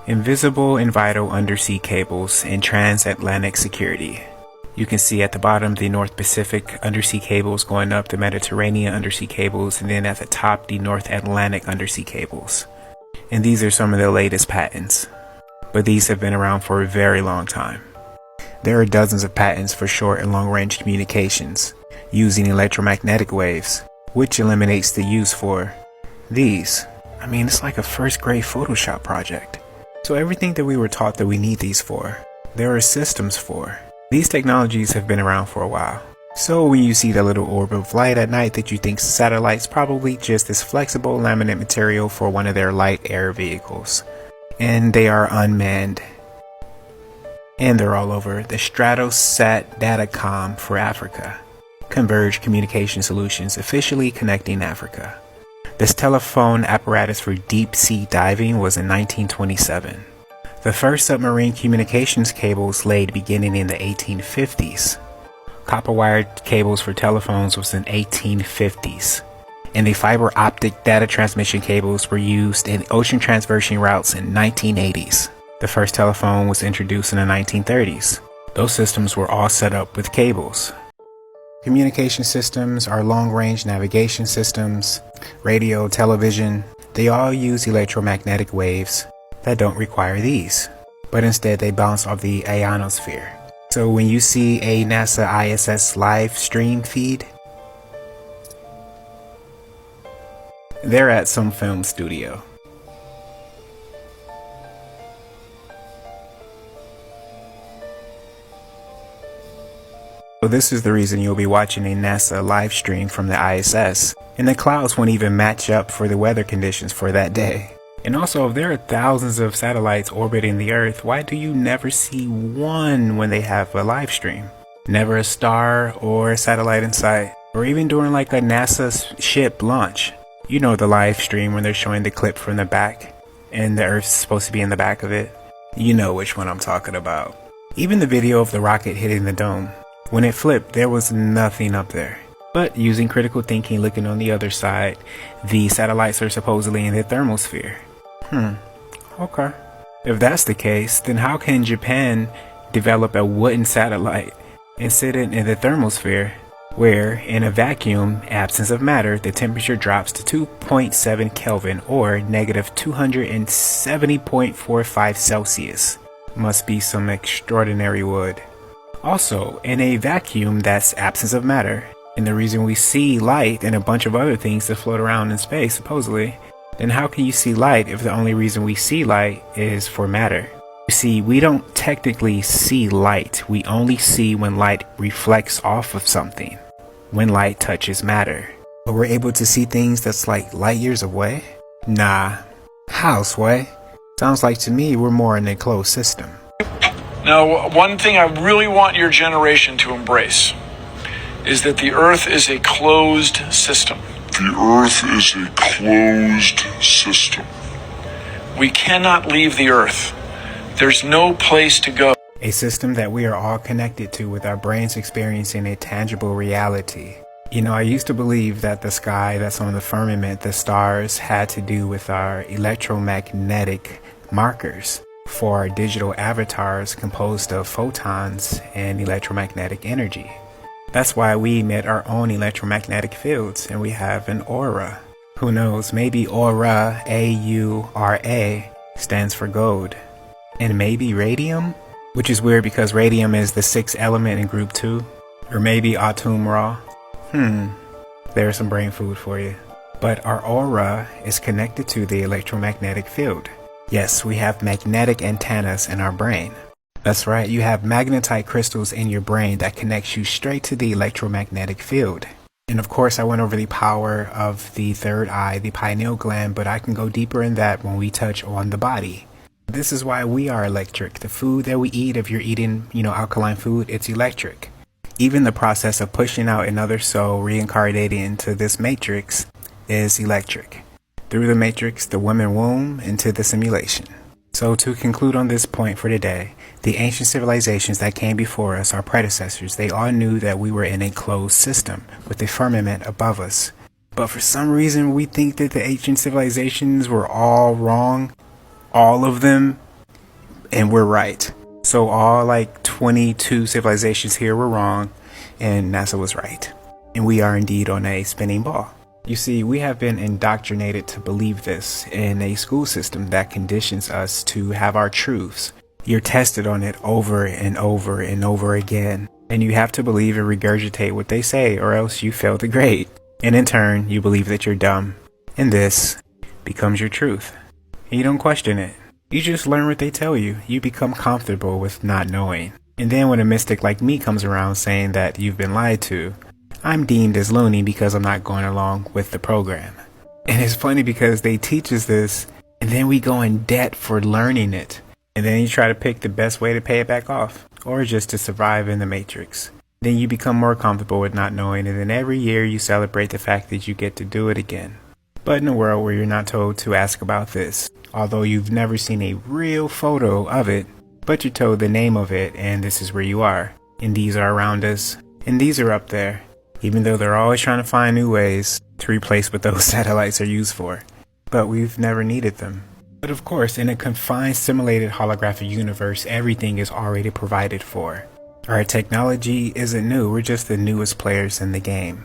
Invisible and vital undersea cables and transatlantic security. You can see at the bottom the North Pacific undersea cables going up, the Mediterranean undersea cables, and then at the top the North Atlantic undersea cables. And these are some of the latest patents, but these have been around for a very long time. There are dozens of patents for short and long range communications using electromagnetic waves, which eliminates the use for these. I mean, it's like a first grade Photoshop project. So everything that we were taught that we need these for, there are systems for. These technologies have been around for a while. So when you see the little orb of light at night that you think is a satellite, it's probably just this flexible laminate material for one of their light air vehicles. And they are unmanned. And they're all over the Stratosat Datacom for Africa. Converged communication solutions officially connecting Africa. This telephone apparatus for deep sea diving was in 1927. The first submarine communications cables laid beginning in the 1850s. Copper wired cables for telephones was in 1850s. And the fiber optic data transmission cables were used in ocean transversing routes in 1980s. The first telephone was introduced in the 1930s. Those systems were all set up with cables. Communication systems are long-range navigation systems, radio, television. They all use electromagnetic waves that don't require these, but instead they bounce off the ionosphere. So when you see a NASA ISS live stream feed, they're at some film studio. So this is the reason you'll be watching a NASA live stream from the ISS, and the clouds won't even match up for the weather conditions for that day. And also, if there are thousands of satellites orbiting the Earth, why do you never see one when they have a live stream? Never a star or a satellite in sight, or even during like a NASA ship launch. You know the live stream when they're showing the clip from the back, and the Earth's supposed to be in the back of it. You know which one I'm talking about. Even the video of the rocket hitting the dome. When it flipped, there was nothing up there. But using critical thinking, looking on the other side, the satellites are supposedly in the thermosphere. Okay. If that's the case, then how can Japan develop a wooden satellite and sit it in the thermosphere, where in a vacuum, absence of matter, the temperature drops to 2.7 Kelvin or negative 270.45 Celsius? Must be some extraordinary wood. Also, in a vacuum, that's absence of matter. And the reason we see light and a bunch of other things that float around in space, supposedly, then how can you see light if the only reason we see light is for matter? You see, we don't technically see light. We only see when light reflects off of something, when light touches matter. But we're able to see things that's like light years away? Nah. How, Sway? Sounds like to me we're more in a closed system. Now, one thing I really want your generation to embrace is that the Earth is a closed system. The Earth is a closed system. We cannot leave the Earth. There's no place to go. A system that we are all connected to with our brains experiencing a tangible reality. You know, I used to believe that the sky that's on the firmament, the stars, had to do with our electromagnetic markers for our digital avatars composed of photons and electromagnetic energy. That's why we emit our own electromagnetic fields and we have an aura. Who knows, maybe aura, A-U-R-A, stands for gold. And maybe radium? Which is weird because radium is the sixth element in group 2. Or maybe atum ra. There's some brain food for you. But our aura is connected to the electromagnetic field. Yes, we have magnetic antennas in our brain. That's right, you have magnetite crystals in your brain that connects you straight to the electromagnetic field. And of course, I went over the power of the third eye, the pineal gland, but I can go deeper in that when we touch on the body. This is why we are electric. The food that we eat, if you're eating, alkaline food, it's electric. Even the process of pushing out another soul, reincarnating into this matrix, is electric. Through the matrix, the woman womb, into the simulation. So to conclude on this point for today, the ancient civilizations that came before us, our predecessors, they all knew that we were in a closed system with a firmament above us. But for some reason, we think that the ancient civilizations were all wrong, all of them, and we're right. So all like 22 civilizations here were wrong, and NASA was right. And we are indeed on a spinning ball. You see, we have been indoctrinated to believe this in a school system that conditions us to have our truths. You're tested on it over and over and over again, and you have to believe and regurgitate what they say or else you fail the grade. And in turn, you believe that you're dumb, and this becomes your truth. And you don't question it. You just learn what they tell you. You become comfortable with not knowing. And then when a mystic like me comes around saying that you've been lied to, I'm deemed as loony because I'm not going along with the program. And it's funny because they teach us this, and then we go in debt for learning it. And then you try to pick the best way to pay it back off, or just to survive in the matrix. Then you become more comfortable with not knowing, and then every year you celebrate the fact that you get to do it again. But in a world where you're not told to ask about this, although you've never seen a real photo of it, but you're told the name of it, and this is where you are, and these are around us, and these are up there, even though they're always trying to find new ways to replace what those satellites are used for. But we've never needed them. But of course, in a confined simulated holographic universe, everything is already provided for. Our technology isn't new, we're just the newest players in the game.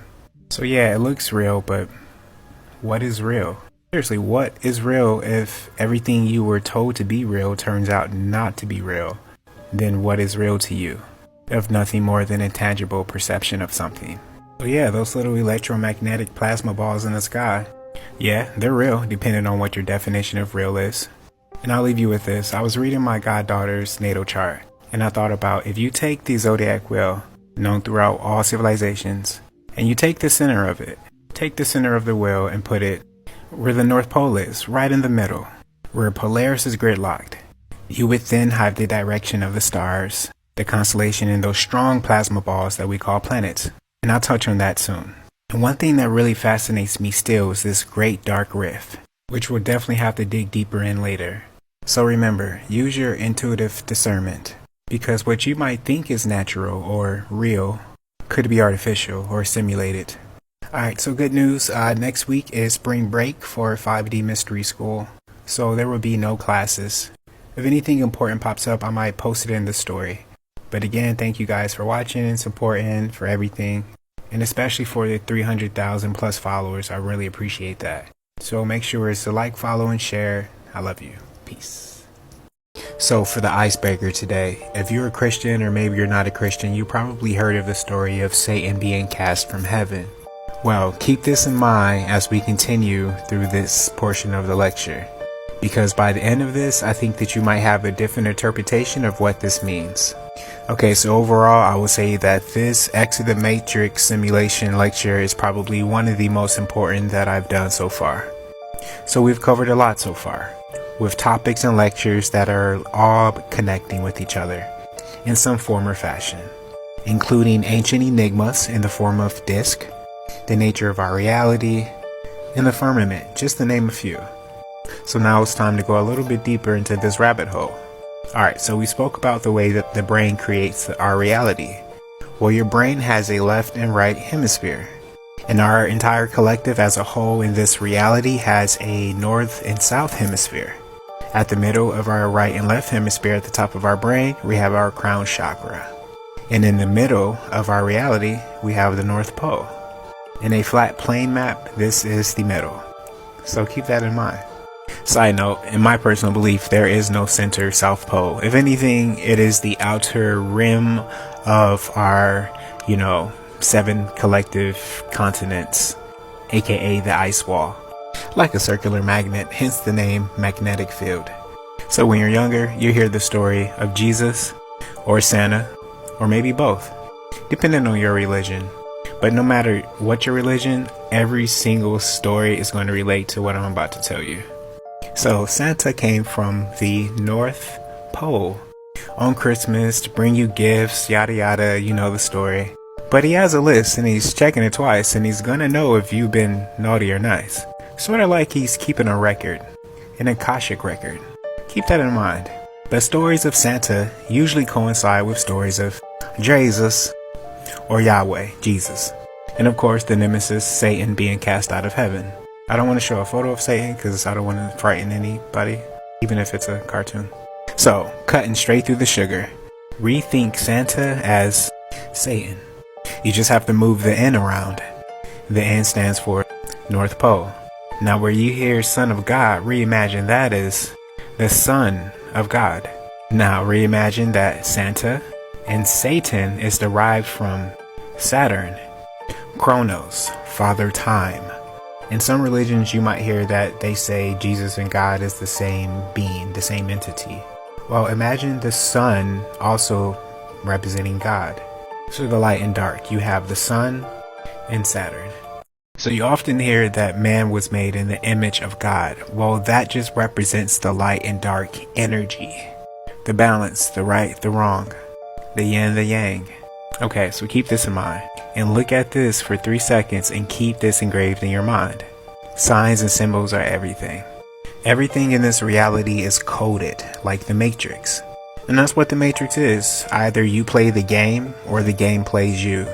So yeah, it looks real, but what is real? Seriously, what is real if everything you were told to be real turns out not to be real? Then what is real to you? If nothing more than a tangible perception of something. So yeah, those little electromagnetic plasma balls in the sky, yeah, they're real, depending on what your definition of real is. And I'll leave you with this. I was reading my goddaughter's natal chart, and I thought about if you take the zodiac wheel, known throughout all civilizations, and you take the center of it, take the center of the wheel and put it where the North Pole is, right in the middle, where Polaris is gridlocked. You would then have the direction of the stars, the constellation, and those strong plasma balls that we call planets. And I'll touch on that soon. And one thing that really fascinates me still is this great dark rift, which we'll definitely have to dig deeper in later. So remember, use your intuitive discernment, because what you might think is natural or real could be artificial or simulated. Alright, so good news. Next week is spring break for 5D Mystery School, so there will be no classes. If anything important pops up, I might post it in the story. But again, thank you guys for watching and supporting, for everything. And especially for the 300,000 plus followers, I really appreciate that. So make sure it's to like, follow, and share. I love you. Peace. So for the icebreaker today, if you're a Christian or maybe you're not a Christian, you probably heard of the story of Satan being cast from heaven. Well, keep this in mind as we continue through this portion of the lecture, because by the end of this, I think that you might have a different interpretation of what this means. Okay, so overall, I would say that this Exit the Matrix simulation lecture is probably one of the most important that I've done so far. So we've covered a lot so far, with topics and lectures that are all connecting with each other in some form or fashion, including ancient enigmas in the form of disc, the nature of our reality, and the firmament, just to name a few. So now it's time to go a little bit deeper into this rabbit hole. Alright, so we spoke about the way that the brain creates our reality. Well, your brain has a left and right hemisphere, and our entire collective as a whole in this reality has a north and south hemisphere. At the middle of our right and left hemisphere at the top of our brain, we have our crown chakra. And in the middle of our reality, we have the North Pole. In a flat plane map, this is the middle. So keep that in mind. Side note, in my personal belief, there is no center South Pole. If anything, it is the outer rim of our, 7 collective continents, aka the ice wall. Like a circular magnet, hence the name magnetic field. So when you're younger, you hear the story of Jesus, or Santa, or maybe both, depending on your religion. But no matter what your religion, every single story is going to relate to what I'm about to tell you. So Santa came from the North Pole on Christmas to bring you gifts, yada yada, you know the story. But he has a list and he's checking it twice, and he's gonna know if you've been naughty or nice. Sort of like he's keeping a record, an Akashic record. Keep that in mind. But stories of Santa usually coincide with stories of Jesus, or Yahweh, Jesus. And of course the nemesis, Satan, being cast out of heaven. I don't want to show a photo of Satan because I don't want to frighten anybody, even if it's a cartoon. So, cutting straight through the sugar. Rethink Santa as Satan. You just have to move the N around. The N stands for North Pole. Now where you hear Son of God, reimagine that as the Son of God. Now reimagine that Santa and Satan is derived from Saturn, Chronos, Father Time. In some religions you might hear that they say Jesus and God is the same being, the same entity. Well, imagine the sun also representing God. So the light and dark, you have the sun and Saturn. So you often hear that man was made in the image of God. Well, that just represents the light and dark energy. The balance, the right, the wrong, the yin, the yang. Okay, so keep this in mind and look at this for 3 seconds and keep this engraved in your mind. Signs and symbols are everything. Everything in this reality is coded like the Matrix. And that's what the Matrix is. Either you play the game or the game plays you.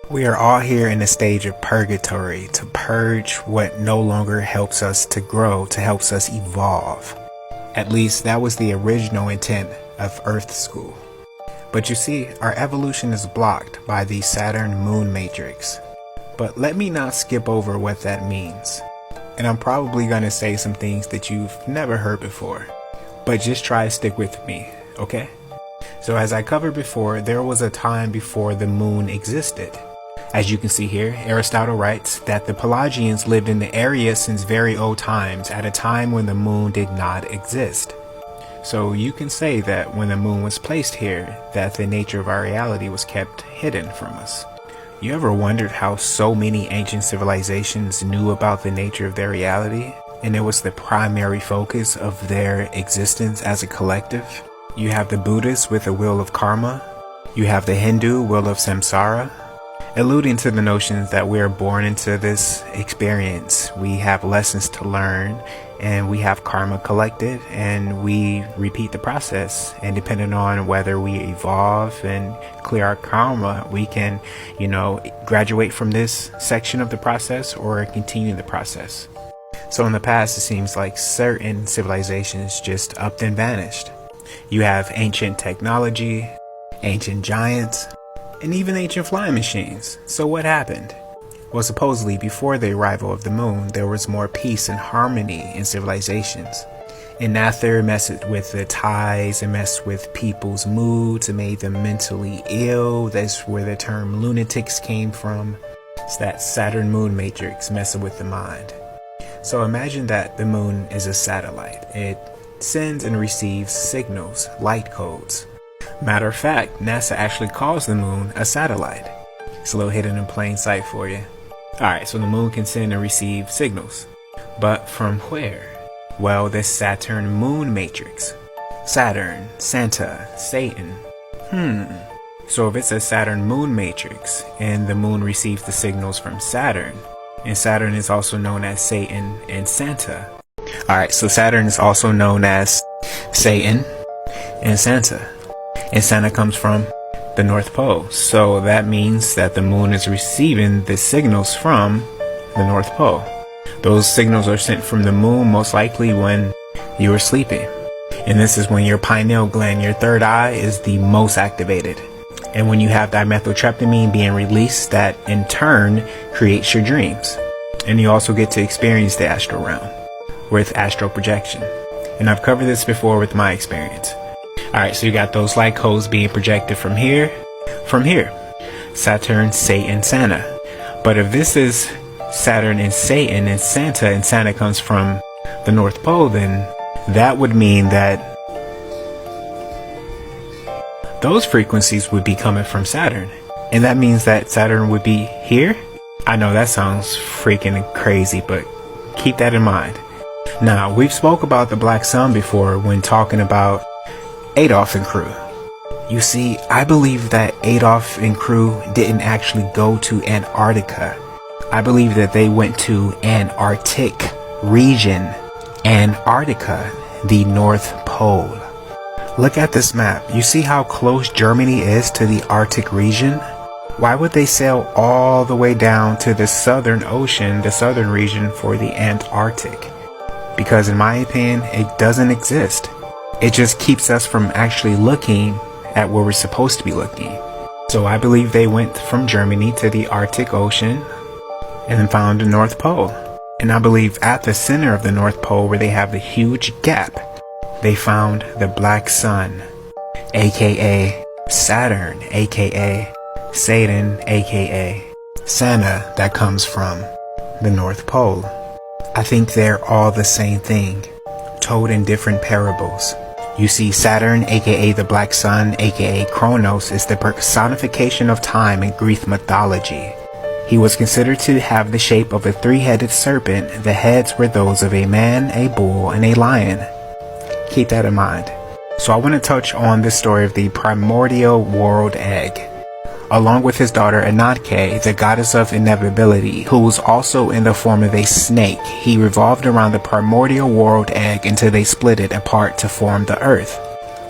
We are all here in a stage of purgatory to purge what no longer helps us to grow, to helps us evolve. At least that was the original intent of Earth School. But you see, our evolution is blocked by the Saturn Moon Matrix. But let me not skip over what that means. And I'm probably going to say some things that you've never heard before. But just try to stick with me, okay? So as I covered before, there was a time before the moon existed. As you can see here, Aristotle writes that the Pelagians lived in the area since very old times, at a time when the moon did not exist. So you can say that when the moon was placed here, that the nature of our reality was kept hidden from us. You ever wondered how so many ancient civilizations knew about the nature of their reality, and it was the primary focus of their existence as a collective? You have the Buddhists with the wheel of karma. You have the Hindu wheel of samsara, alluding to the notions that we are born into this experience. We have lessons to learn, and we have karma collected, and we repeat the process. And depending on whether we evolve and clear our karma, we can, graduate from this section of the process or continue the process. So in the past, it seems like certain civilizations just upped and vanished. You have ancient technology, ancient giants, and even ancient flying machines. So what happened? Well, supposedly before the arrival of the moon, there was more peace and harmony in civilizations. And after it messed with the ties, it messed with people's moods, it made them mentally ill. That's where the term lunatics came from. It's that Saturn moon matrix messing with the mind. So imagine that the moon is a satellite. It sends and receives signals, light codes. Matter of fact, NASA actually calls the moon a satellite. It's a little hidden in plain sight for you. Alright, so the moon can send and receive signals. But from where? Well, this Saturn moon matrix. Saturn, Santa, Satan. So if it's a Saturn moon matrix and the moon receives the signals from Saturn, and Saturn is also known as Satan and Santa. Alright, so Saturn is also known as Satan and Santa. And Santa comes from the North Pole. So that means that the moon is receiving the signals from the North Pole. Those signals are sent from the moon most likely when you are sleeping. And this is when your pineal gland, your third eye, is the most activated. And when you have dimethyltryptamine being released, that in turn creates your dreams. And you also get to experience the astral realm with astral projection. And I've covered this before with my experience. Alright, so you got those light codes being projected from here, Saturn, Satan, Santa. But if this is Saturn and Satan and Santa comes from the North Pole, then that would mean that those frequencies would be coming from Saturn. And that means that Saturn would be here? I know that sounds freaking crazy, but keep that in mind. Now, we've spoke about the Black Sun before when talking about Adolf and crew. You see, I believe that Adolf and crew didn't actually go to Antarctica. I believe that they went to Antarctic region, Antarctica, the North Pole. Look at this map. You see how close Germany is to the Arctic region? Why would they sail all the way down to the Southern Ocean, the southern region, for the Antarctic? Because in my opinion, it doesn't exist. It just keeps us from actually looking at where we're supposed to be looking. So I believe they went from Germany to the Arctic Ocean and then found the North Pole. And I believe at the center of the North Pole, where they have the huge gap, they found the Black Sun, aka Saturn, aka Satan, aka Santa, that comes from the North Pole. I think they're all the same thing, told in different parables. You see, Saturn, aka the Black Sun, aka Kronos, is the personification of time in Greek mythology. He was considered to have the shape of a three-headed serpent. The heads were those of a man, a bull, and a lion. Keep that in mind. So I want to touch on the story of the primordial world egg. Along with his daughter Ananke, the goddess of inevitability, who was also in the form of a snake, he revolved around the primordial world egg until they split it apart to form the earth,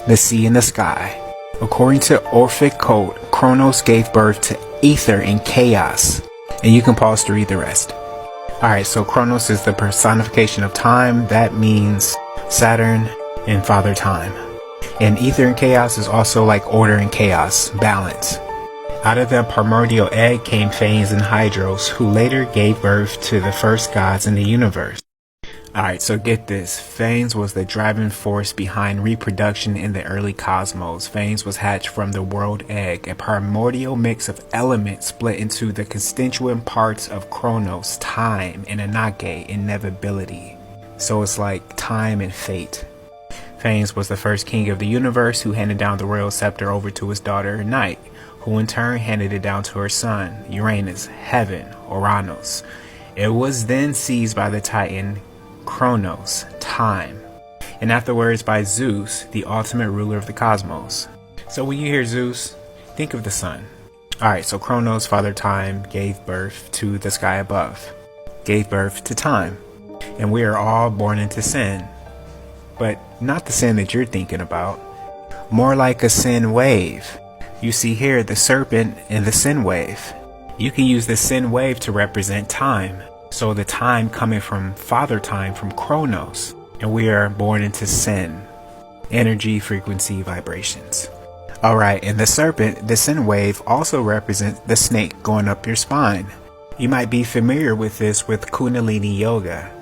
the sea, and the sky. According to Orphic code, Kronos gave birth to ether and chaos. And you can pause to read the rest. Alright, so Kronos is the personification of time. That means Saturn and Father Time. And ether and chaos is also like order and chaos, balance. Out of the primordial egg came Phanes and Hydros, who later gave birth to the first gods in the universe. Alright, so get this. Phanes was the driving force behind reproduction in the early cosmos. Phanes was hatched from the world egg, a primordial mix of elements split into the constituent parts of Kronos, time, and Ananke, inevitability. So it's like time and fate. Phanes was the first king of the universe who handed down the royal scepter over to his daughter Night, who in turn handed it down to her son, Uranus, heaven, Uranus. It was then seized by the Titan, Kronos, time, and afterwards by Zeus, the ultimate ruler of the cosmos. So when you hear Zeus, think of the sun. Alright, so Kronos, Father Time, gave birth to the sky above, gave birth to time, and we are all born into sin. But not the sin that you're thinking about, more like a sin wave. You see here the serpent and the sin wave. You can use the sin wave to represent time. So the time coming from Father Time, from Kronos, and we are born into sin, energy, frequency, vibrations. Alright, and the serpent, the sin wave, also represents the snake going up your spine. You might be familiar with this with Kundalini Yoga,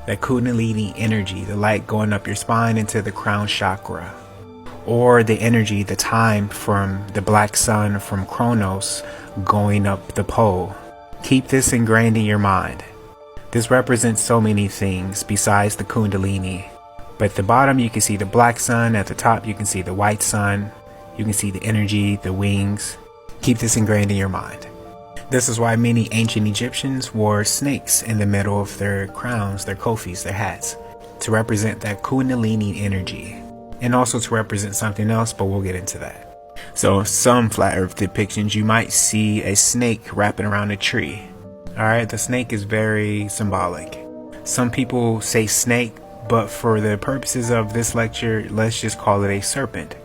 the Kundalini energy, the light going up your spine into the crown chakra, or the energy, the time from the Black Sun, from Kronos, going up the pole. Keep this ingrained in your mind. This represents so many things besides the Kundalini. But at the bottom you can see the Black Sun, at the top you can see the White Sun, you can see the energy, the wings. Keep this ingrained in your mind. This is why many ancient Egyptians wore snakes in the middle of their crowns, their kofis, their hats, to represent that Kundalini energy, and also to represent something else, but we'll get into that. So some flat earth depictions you might see a snake wrapping around a tree. Alright, the snake is very symbolic. Some people say snake, but for the purposes of this lecture, let's just call it a serpent.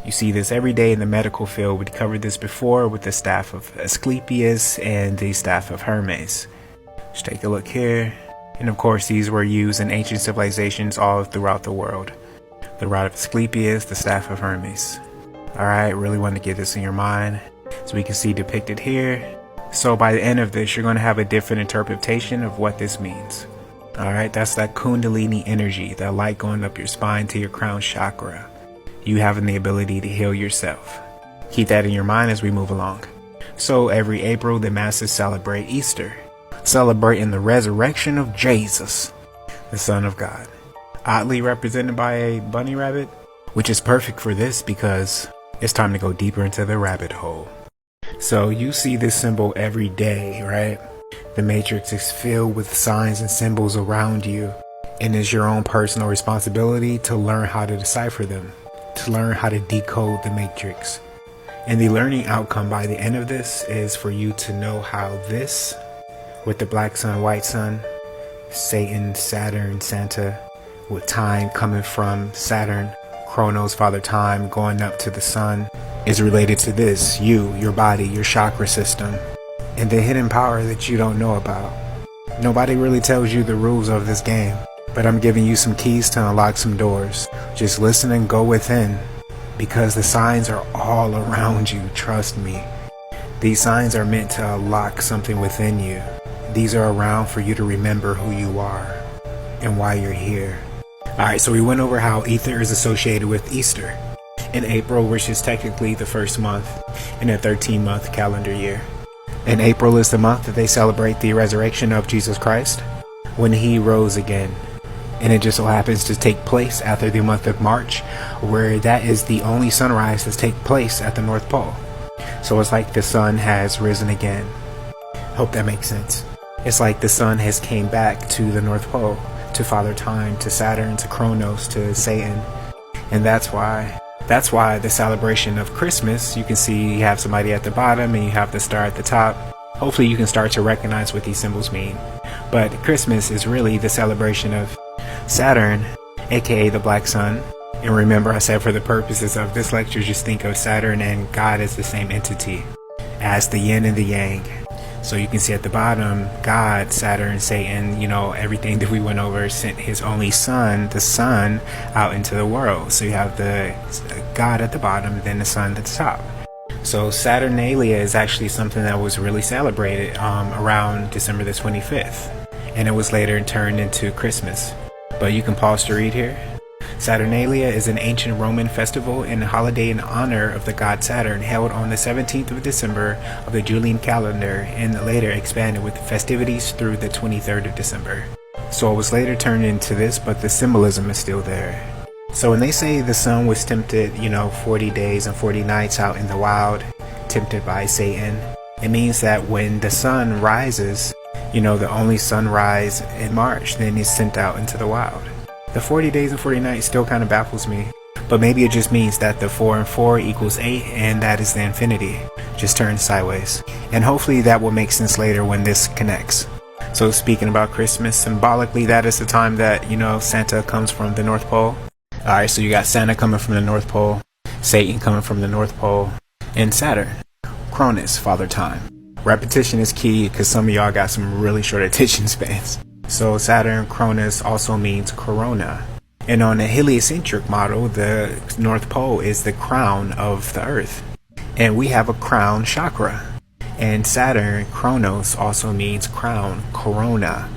You see this every day in the medical field. We covered this before with the staff of Asclepius and the staff of Hermes. Just take a look here. And of course, these were used in ancient civilizations all throughout the world. The rod of Asclepius, the staff of Hermes. Alright, really want to get this in your mind. So we can see depicted here. So by the end of this, you're going to have a different interpretation of what this means. Alright, that's that Kundalini energy, that light going up your spine to your crown chakra. You having the ability to heal yourself. Keep that in your mind as we move along. So every April, the masses celebrate Easter, celebrating the resurrection of Jesus, the Son of God. Oddly represented by a bunny rabbit, which is perfect for this because it's time to go deeper into the rabbit hole. So you see this symbol every day, right? The matrix is filled with signs and symbols around you, and it's your own personal responsibility to learn how to decipher them, to learn how to decode the matrix. And the learning outcome by the end of this is for you to know how this, with the Black Sun, White Sun, Satan, Saturn, Santa, with time coming from Saturn, Kronos, Father Time, going up to the sun, is related to this, you, your body, your chakra system, and the hidden power that you don't know about. Nobody really tells you the rules of this game, but I'm giving you some keys to unlock some doors. Just listen and go within, because the signs are all around you, trust me. These signs are meant to unlock something within you. These are around for you to remember who you are and why you're here. Alright, so we went over how ether is associated with Easter in April, which is technically the first month in a 13-month calendar year. And April is the month that they celebrate the resurrection of Jesus Christ when he rose again. and it just so happens to take place after the month of March, where that is the only sunrise that takes place at the North Pole. So it's like the sun has risen again. Hope that makes sense. It's like the sun has came back to the North Pole, to Father Time, to Saturn, to Kronos, to Satan. And that's why the celebration of Christmas, you can see you have somebody at the bottom and you have the star at the top. Hopefully you can start to recognize what these symbols mean. But Christmas is really the celebration of Saturn, aka the black sun. And remember, I said for the purposes of this lecture, just think of Saturn and God as the same entity, as the yin and the yang. So you can see at the bottom, God, Saturn, Satan, everything that we went over, sent his only son, the sun, out into the world. So you have the God at the bottom, then the sun at the top. So Saturnalia is actually something that was really celebrated around December the 25th. And it was later turned into Christmas. But you can pause to read here. Saturnalia is an ancient Roman festival and holiday in honor of the god Saturn, held on the 17th of December of the Julian calendar, and later expanded with festivities through the 23rd of December. So it was later turned into this, but the symbolism is still there. So when they say the sun was tempted, 40 days and 40 nights out in the wild, tempted by Satan, it means that when the sun rises, the only sunrise in March, then it's sent out into the wild. The 40 days and 40 nights still kind of baffles me, but maybe it just means that the 4 and 4 equals 8, and that is the infinity, just turned sideways. And hopefully that will make sense later when this connects. So speaking about Christmas, symbolically that is the time that, Santa comes from the North Pole. Alright, so you got Santa coming from the North Pole, Satan coming from the North Pole, and Saturn, Cronus, Father Time. Repetition is key because some of y'all got some really short attention spans. So Saturn, Cronus also means corona. And on a heliocentric model, the North Pole is the crown of the Earth. And we have a crown chakra. And Saturn, Kronos, also means crown, corona.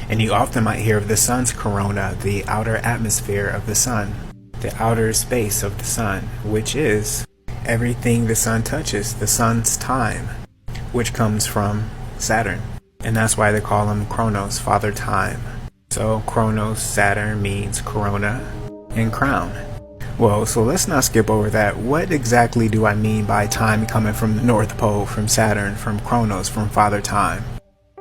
And you often might hear of the sun's corona, the outer atmosphere of the sun, the outer space of the sun, which is everything the sun touches, the sun's time, which comes from Saturn. And that's why they call him Kronos, Father Time. So Kronos, Saturn means corona and crown. Well, so let's not skip over that. What exactly do I mean by time coming from the North Pole, from Saturn, from Kronos, from Father Time?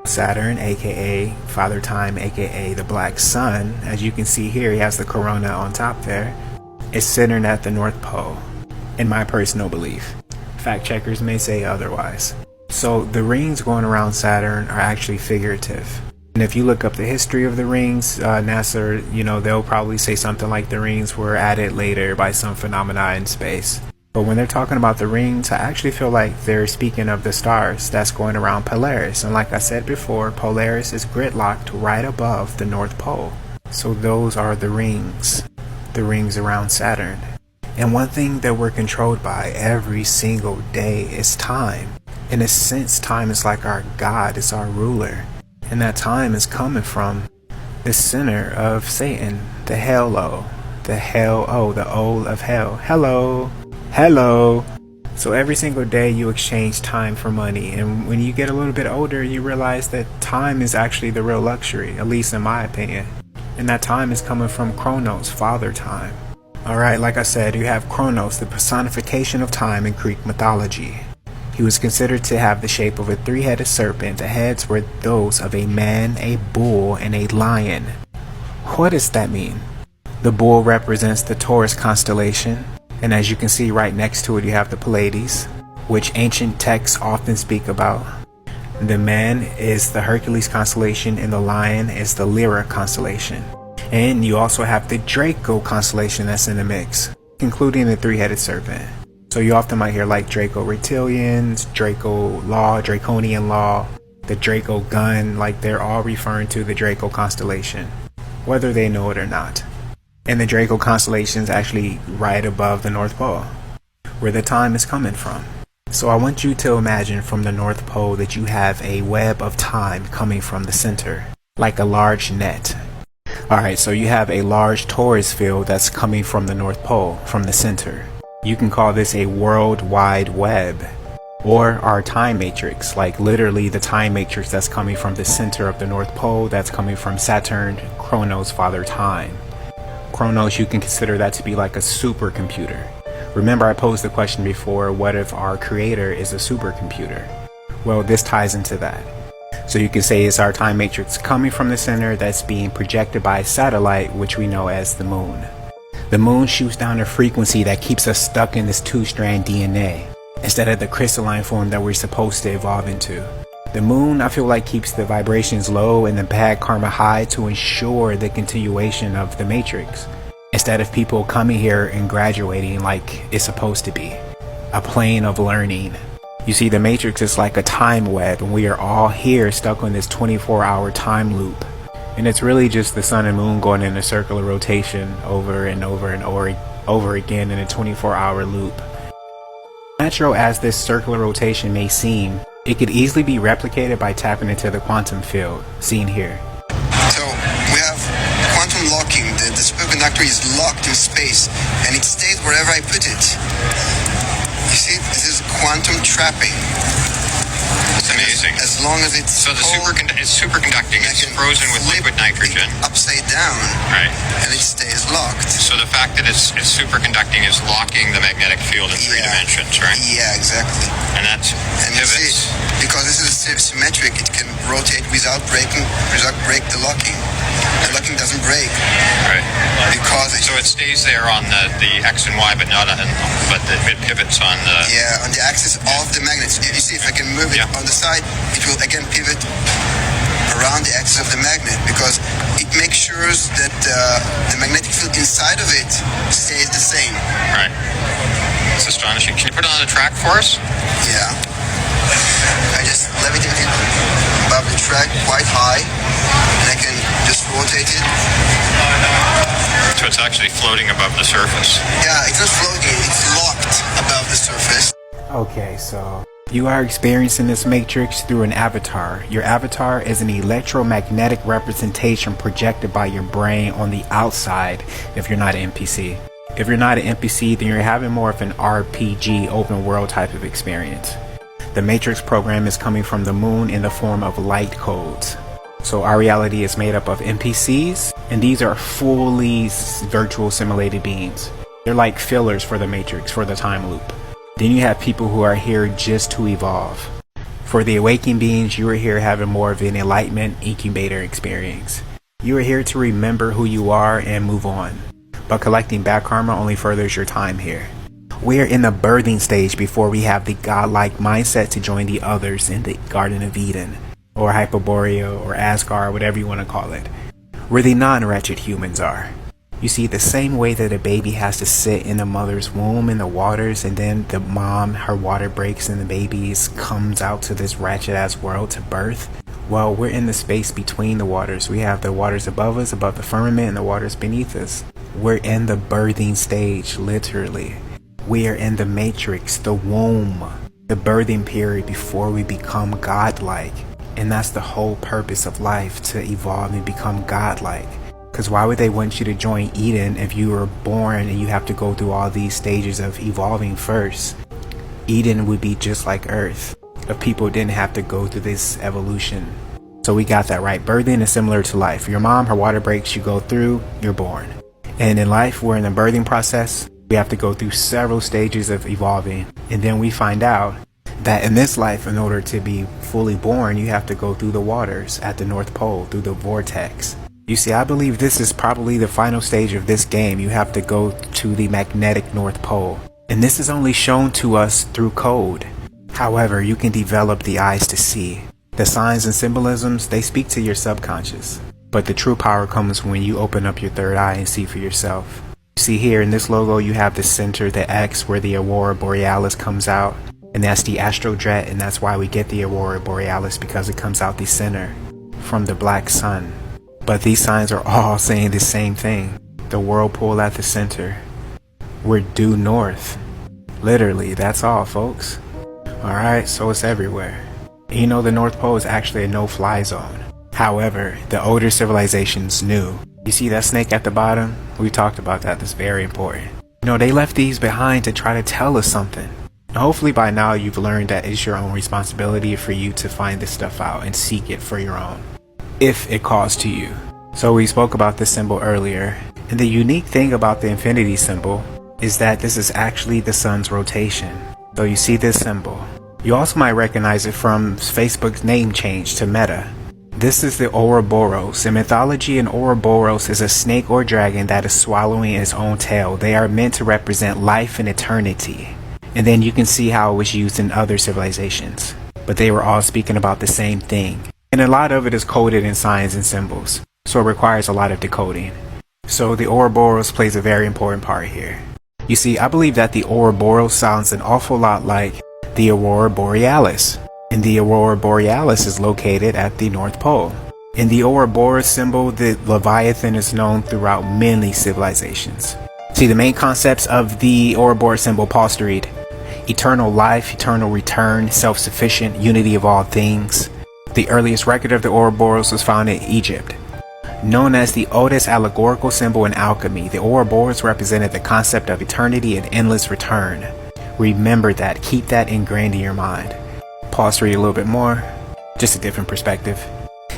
Saturn, aka Father Time, aka the black sun, as you can see here, he has the corona on top there, is centered at the North Pole, in my personal belief. Fact checkers may say otherwise. So the rings going around Saturn are actually figurative. And if you look up the history of the rings, NASA, they'll probably say something like the rings were added later by some phenomena in space. But when they're talking about the rings, I actually feel like they're speaking of the stars that's going around Polaris. And like I said before, Polaris is gridlocked right above the North Pole. So those are the rings around Saturn. And one thing that we're controlled by every single day is time. In a sense, time is like our God, it's our ruler. And that time is coming from the center of Satan, the hell-o, the O of hell. Hello. So every single day you exchange time for money. And when you get a little bit older, you realize that time is actually the real luxury, at least in my opinion. And that time is coming from Kronos, Father Time. Alright, like I said, you have Kronos, the personification of time in Greek mythology. He was considered to have the shape of a three-headed serpent. The heads were those of a man, a bull, and a lion. What does that mean? The bull represents the Taurus constellation, and as you can see right next to it you have the Pleiades, which ancient texts often speak about. The man is the Hercules constellation and the lion is the Lyra constellation. And you also have the Draco constellation that's in the mix, including the three-headed serpent. So you often might hear like Draco Reptilians, Draco Law, Draconian Law, the Draco Gun, like they're all referring to the Draco constellation, whether they know it or not. And the Draco constellation is actually right above the North Pole, where the time is coming from. So I want you to imagine from the North Pole that you have a web of time coming from the center, like a large net. Alright, so you have a large torus field that's coming from the North Pole, from the center. You can call this a worldwide web. or our time matrix, like literally the time matrix that's coming from the center of the North Pole, that's coming from Saturn, Chronos, Father Time. Chronos, you can consider that to be like a supercomputer. Remember, I posed the question before, what if our creator is a supercomputer? Well, this ties into that. So you can say it's our time matrix coming from the center that's being projected by a satellite, which we know as the moon. The moon shoots down a frequency that keeps us stuck in this two-strand DNA, instead of the crystalline form that we're supposed to evolve into. The moon, I feel like, keeps the vibrations low and the bad karma high to ensure the continuation of the matrix, instead of people coming here and graduating like it's supposed to be, a plane of learning. You see, the matrix is like a time web, and we are all here stuck on this 24-hour time loop. And it's really just the sun and moon going in a circular rotation over and over and over again in a 24-hour loop. Natural as this circular rotation may seem, it could easily be replicated by tapping into the quantum field, seen here. So we have quantum locking. The superconductor is locked in space, and it stays wherever I put it. You see, this is quantum trapping. It's amazing. As long as it's so it's superconducting. It's frozen with liquid nitrogen. Upside down. Right. And it stays locked. So the fact that it's superconducting is locking the magnetic field in 3 dimensions, right? Yeah, exactly. And that's you see, because this is symmetric, it can rotate without break the locking. The locking doesn't break. Right. Because so it stays there on the X and Y, but not on, it pivots on the... Yeah, on the axis of the magnets. You see, if I can move it on the side, it will again pivot around the axis of the magnet, because it makes sure that the magnetic field inside of it stays the same. Right. It's astonishing. Can you put it on the track for us? Yeah. I just levitate it above the track quite high, and I can just rotate it. So it's actually floating above the surface. Yeah, it's not floating, it's locked above the surface. Okay, so you are experiencing this matrix through an avatar. Your avatar is an electromagnetic representation projected by your brain on the outside if you're not an NPC. If you're not an NPC, then you're having more of an RPG open world type of experience. The matrix program is coming from the moon in the form of light codes. So our reality is made up of NPCs, and these are fully virtual simulated beings. They're like fillers for the matrix, for the time loop. Then you have people who are here just to evolve. For the awakened beings, you are here having more of an enlightenment incubator experience. You are here to remember who you are and move on. But collecting bad karma only furthers your time here. We are in the birthing stage before we have the godlike mindset to join the others in the Garden of Eden, or Hyperborea, or Asgard, whatever you want to call it, where the non-wretched humans are. You see, the same way that a baby has to sit in the mother's womb in the waters, and then the mom, her water breaks and the baby comes out to this wretched ass world to birth. Well, we're in the space between the waters. We have the waters above us, above the firmament, and the waters beneath us. We're in the birthing stage, literally. We are in the matrix, the womb, the birthing period before we become godlike. And that's the whole purpose of life, to evolve and become godlike. Because why would they want you to join Eden if you were born and you have to go through all these stages of evolving first? Eden would be just like Earth if people didn't have to go through this evolution. So we got that right. Birthing is similar to life. Your mom, her water breaks, you go through, you're born. And in life, we're in the birthing process. We have to go through several stages of evolving. And then we find out that in this life, in order to be fully born, you have to go through the waters at the North Pole, through the vortex. You see, I believe this is probably the final stage of this game. You have to go to the magnetic North Pole. And this is only shown to us through code. However, you can develop the eyes to see. The signs and symbolisms, they speak to your subconscious. But the true power comes when you open up your third eye and see for yourself. See here in this logo, you have the center, the X, where the Aurora Borealis comes out. And that's the Astrodret, and that's why we get the Aurora Borealis, because it comes out the center from the black sun. But these signs are all saying the same thing. The whirlpool at the center. We're due north. Literally, that's all, folks. Alright, so it's everywhere. And you know, the North Pole is actually a no-fly zone. However, the older civilizations knew. You see that snake at the bottom? We talked about that. That's very important. You know, they left these behind to try to tell us something. Hopefully by now you've learned that it's your own responsibility for you to find this stuff out and seek it for your own, if it calls to you. So we spoke about this symbol earlier, and the unique thing about the infinity symbol is that this is actually the sun's rotation. So you see this symbol. You also might recognize it from Facebook's name change to Meta. This is the Ouroboros. In mythology, an Ouroboros is a snake or dragon that is swallowing its own tail. They are meant to represent life and eternity. And then you can see how it was used in other civilizations. But they were all speaking about the same thing. And a lot of it is coded in signs and symbols, so it requires a lot of decoding. So the Ouroboros plays a very important part here. You see, I believe that the Ouroboros sounds an awful lot like the Aurora Borealis. And the Aurora Borealis is located at the North Pole. In the Ouroboros symbol, the Leviathan is known throughout many civilizations. See, the main concepts of the Ouroboros symbol, pause to read. Eternal life, eternal return, self-sufficient, unity of all things. The earliest record of the Ouroboros was found in Egypt. Known as the oldest allegorical symbol in alchemy, the Ouroboros represented the concept of eternity and endless return. Remember that, keep that ingrained in your mind. Pause to read a little bit more, just a different perspective.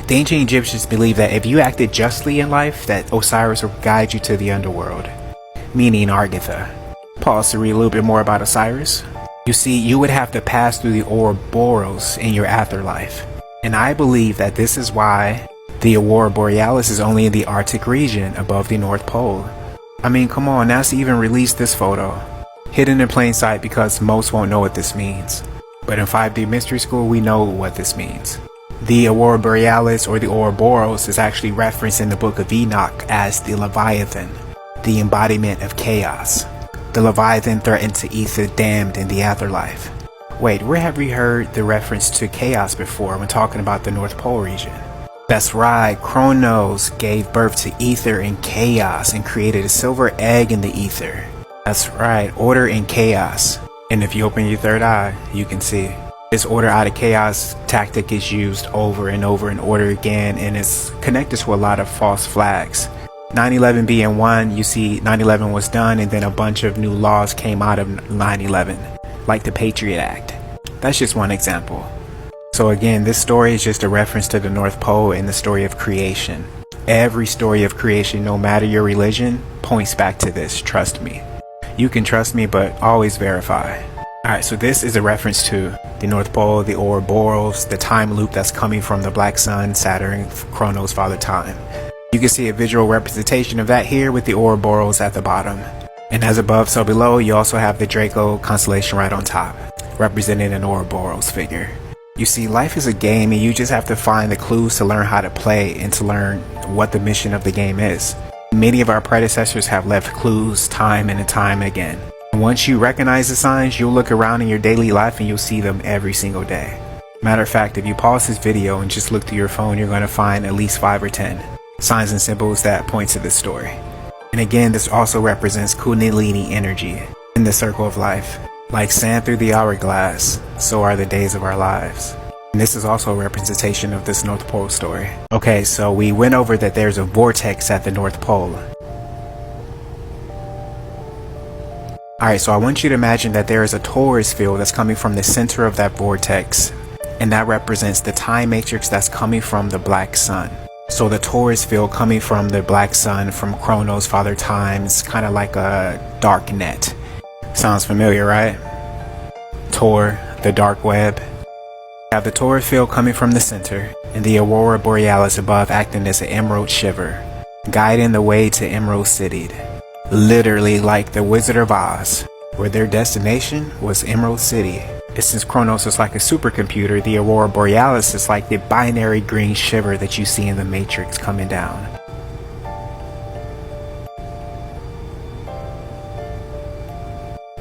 The ancient Egyptians believed that if you acted justly in life, that Osiris would guide you to the underworld, meaning Argatha. Pause to read a little bit more about Osiris. You see, you would have to pass through the Ouroboros in your afterlife. And I believe that this is why the Aurora Borealis is only in the Arctic region above the North Pole. I mean, come on, NASA even released this photo. Hidden in plain sight because most won't know what this means. But in 5D Mystery School, we know what this means. The Aurora Borealis, or the Ouroboros, is actually referenced in the Book of Enoch as the Leviathan, the embodiment of chaos. The Leviathan threatened to eat the damned in the afterlife. Wait, where have we heard the reference to chaos before when talking about the North Pole region? That's right, Kronos gave birth to ether and chaos and created a silver egg in the ether. That's right, order and chaos. And if you open your third eye, you can see. This order out of chaos tactic is used over and over in order again, and it's connected to a lot of false flags. 9/11 being one, you see 9/11 was done and then a bunch of new laws came out of 9/11, like the Patriot Act. That's just one example. So again, this story is just a reference to the North Pole and the story of creation. Every story of creation, no matter your religion, points back to this, trust me. You can trust me, but always verify. Alright, so this is a reference to the North Pole, the Ouroboros, the time loop that's coming from the Black Sun, Saturn, Kronos, Father Time. You can see a visual representation of that here with the Ouroboros at the bottom. And as above, so below, you also have the Draco constellation right on top, representing an Ouroboros figure. You see, life is a game and you just have to find the clues to learn how to play and to learn what the mission of the game is. Many of our predecessors have left clues time and time again. And once you recognize the signs, you'll look around in your daily life and you'll see them every single day. Matter of fact, if you pause this video and just look through your phone, you're going to find at least 5 or 10 signs and symbols that point to this story. And again, this also represents Kundalini energy in the circle of life. Like sand through the hourglass, so are the days of our lives. And this is also a representation of this North Pole story. Okay, so we went over that there's a vortex at the North Pole. Alright, so I want you to imagine that there is a torus field that's coming from the center of that vortex. And that represents the time matrix that's coming from the Black Sun. So the torus field coming from the Black Sun, from Kronos, Father Time, is kind of like a dark net. Sounds familiar, right? Tor, the dark web. You have the torus field coming from the center, and the Aurora Borealis above acting as an emerald shiver, guiding the way to Emerald City. Literally like the Wizard of Oz, where their destination was Emerald City. And since Kronos is like a supercomputer, the Aurora Borealis is like the binary green shiver that you see in the Matrix coming down.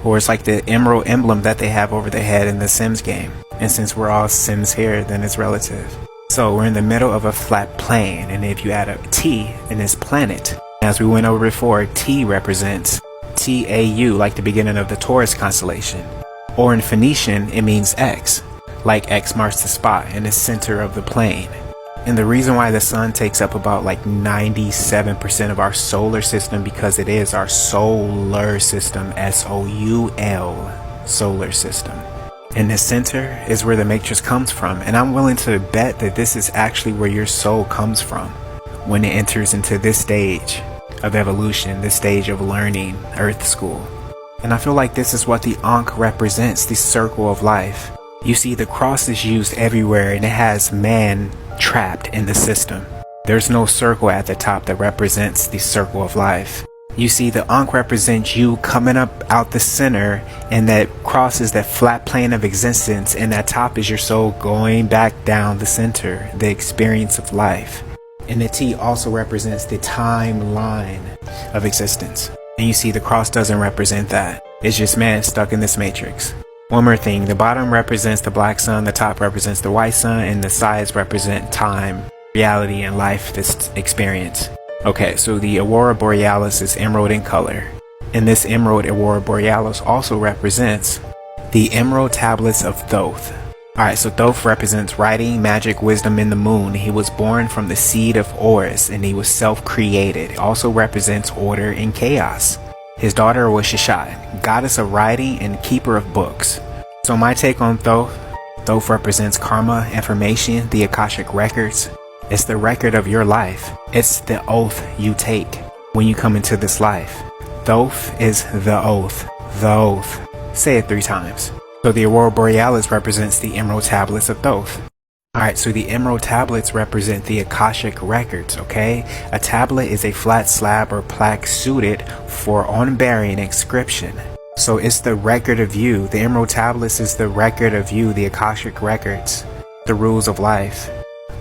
Or it's like the emerald emblem that they have over their head in the Sims game. And since we're all Sims here, then it's relative. So we're in the middle of a flat plane, and if you add up T in this planet, as we went over before, T represents TAU, like the beginning of the Taurus constellation. Or in Phoenician, it means X, like X marks the spot in the center of the plane. And the reason why the sun takes up about like 97% of our solar system, because it is our solar system, SOUL. solar system. In the center is where the matrix comes from, and I'm willing to bet that this is actually where your soul comes from when it enters into this stage of evolution, this stage of learning, Earth School. And I feel like this is what the Ankh represents, the circle of life. You see, the cross is used everywhere, and it has man trapped in the system. There's no circle at the top that represents the circle of life. You see, the Ankh represents you coming up out the center, and that cross is that flat plane of existence, and that top is your soul going back down the center, the experience of life. And the T also represents the timeline of existence. And you see, the cross doesn't represent that. It's just man stuck in this matrix. One more thing, the bottom represents the black sun, the top represents the white sun, and the sides represent time, reality, and life, this experience. Okay, so the Aurora Borealis is emerald in color. And this emerald Aurora Borealis also represents the emerald tablets of Thoth. Alright, so Thoth represents writing, magic, wisdom in the moon. He was born from the seed of Horus, and he was self-created. It also represents order and chaos. His daughter was Shishai, goddess of writing and keeper of books. So my take on Thoth, Thoth represents karma, information, the Akashic records. It's the record of your life. It's the oath you take when you come into this life. Thoth is the oath. The oath. Say it 3 times. So the Aurora Borealis represents the emerald tablets of Thoth. Alright, so the emerald tablets represent the Akashic records, okay? A tablet is a flat slab or plaque suited for on-bearing inscription. So it's the record of you. The emerald tablets is the record of you, the Akashic records, the rules of life.